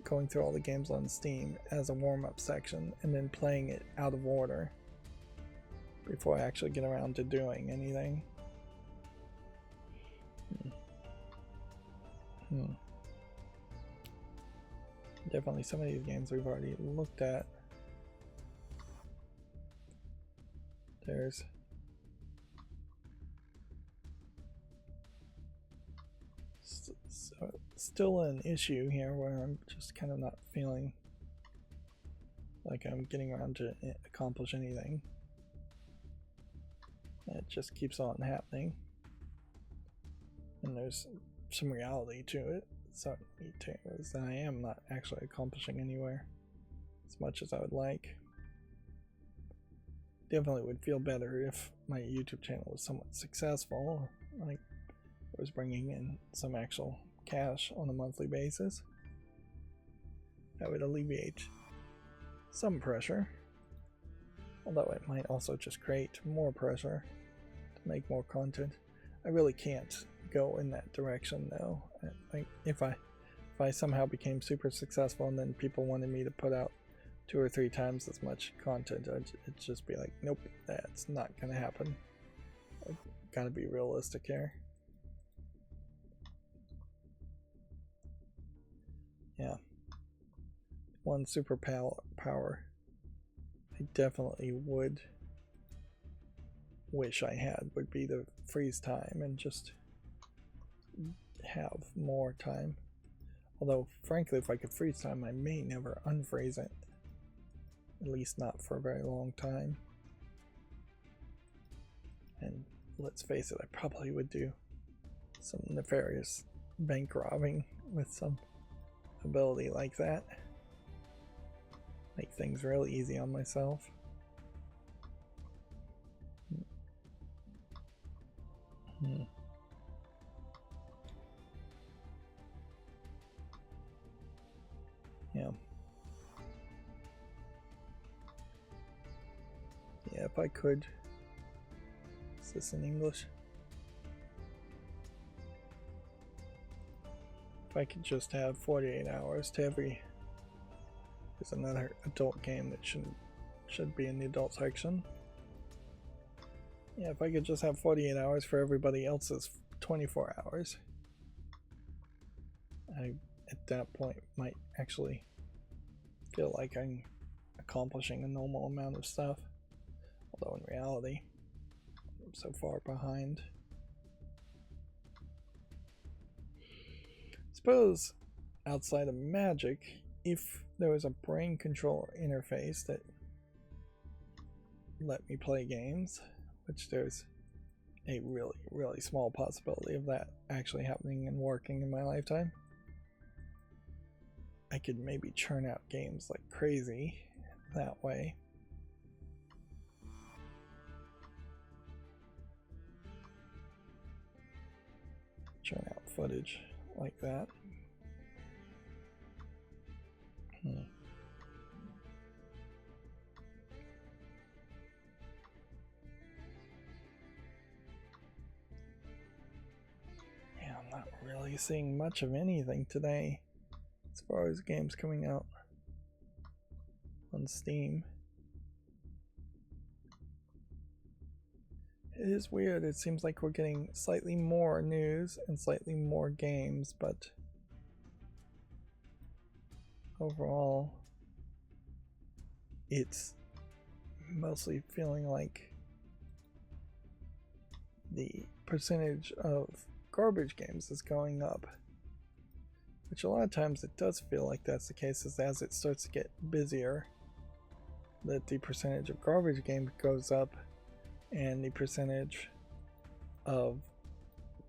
going through all the games on Steam as a warm-up section and then playing it out of order before I actually get around to doing anything. Definitely some of these games we've already looked at. There's still an issue here where I'm just kind of not feeling like I'm getting around to accomplish anything. It just keeps on happening, and there's some reality to it. So I am not actually accomplishing anywhere as much as I would like. Definitely would feel better if my YouTube channel was somewhat successful, like I was bringing in some actual cash on a monthly basis. That would alleviate some pressure, although it might also just create more pressure to make more content. I really can't go in that direction though. If I somehow became super successful and then people wanted me to put out 2 or 3 times as much content, it'd just be like, nope, that's not gonna happen. I've gotta be realistic here. Yeah. One superpower I definitely would wish I had would be to freeze time and just have more time. Although, frankly, if I could freeze time, I may never unfreeze it. At least not for a very long time. And let's face it, I probably would do some nefarious bank robbing with some ability like that. Make things real easy on myself. Yeah. Yeah, if I could. Is this in English? If I could just have 48 hours to every... There's another adult game that should be in the adult section. Yeah, if I could just have 48 hours for everybody else's 24 hours. I, at that point, might actually feel like I'm accomplishing a normal amount of stuff. Although in reality, I'm so far behind. Suppose outside of Magic, if there was a brain controller interface that let me play games, which there's a really, really small possibility of that actually happening and working in my lifetime, I could maybe churn out games like crazy that way. Churn out footage like that. Yeah, I'm not really seeing much of anything today as far as games coming out on Steam. It is weird, it seems like we're getting slightly more news and slightly more games, but overall it's mostly feeling like the percentage of garbage games is going up, which a lot of times it does feel like that's the case, as it starts to get busier, that the percentage of garbage games goes up and the percentage of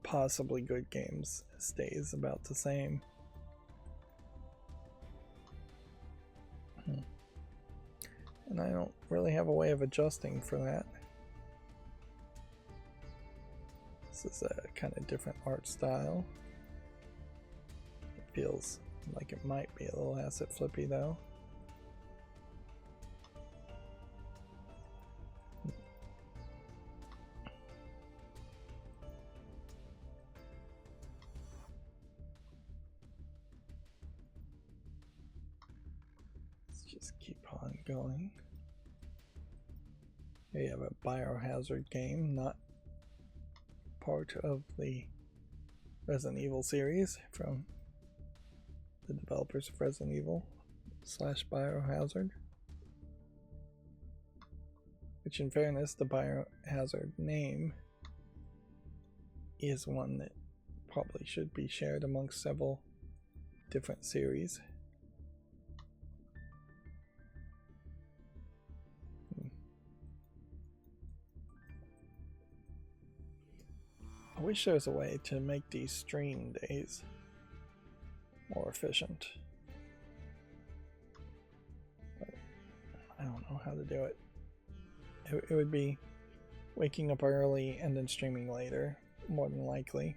possibly good games stays about the same. And I don't really have a way of adjusting for that. This is a kind of different art style. It feels like it might be a little asset flippy though. Let's just keep on going. Here you have a Biohazard game, not part of the Resident Evil series, from the developers of Resident Evil / Biohazard. Which, in fairness, the Biohazard name is one that probably should be shared amongst several different series. I wish there was a way to make these stream days more efficient, but I don't know how to do it. It would be waking up early and then streaming later, more than likely.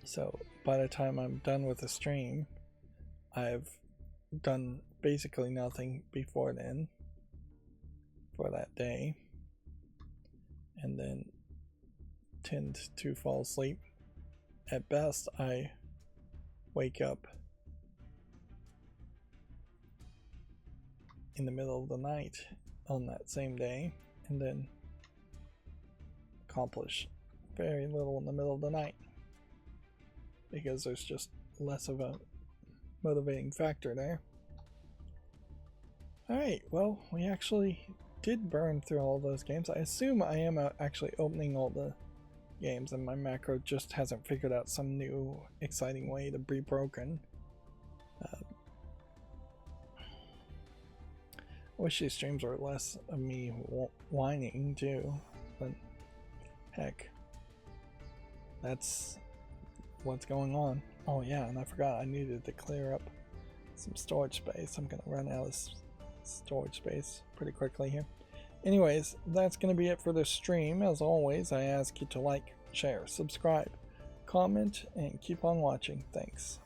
So by the time I'm done with the stream, I've done basically nothing before then for that day, and then tend to fall asleep. At best, I wake up in the middle of the night on that same day, and then accomplish very little in the middle of the night, because there's just less of a motivating factor there. Alright, well, we actually did burn through all those games. I assume I am actually opening all the games, and my macro just hasn't figured out some new exciting way to be broken. wish these streams were less of me whining too, but heck, that's what's going on. Oh yeah, and I forgot I needed to clear up some storage space. I'm gonna run out of storage space pretty quickly here. Anyways, that's gonna be it for this stream. As always, I ask you to like, share, subscribe, comment, and keep on watching. Thanks.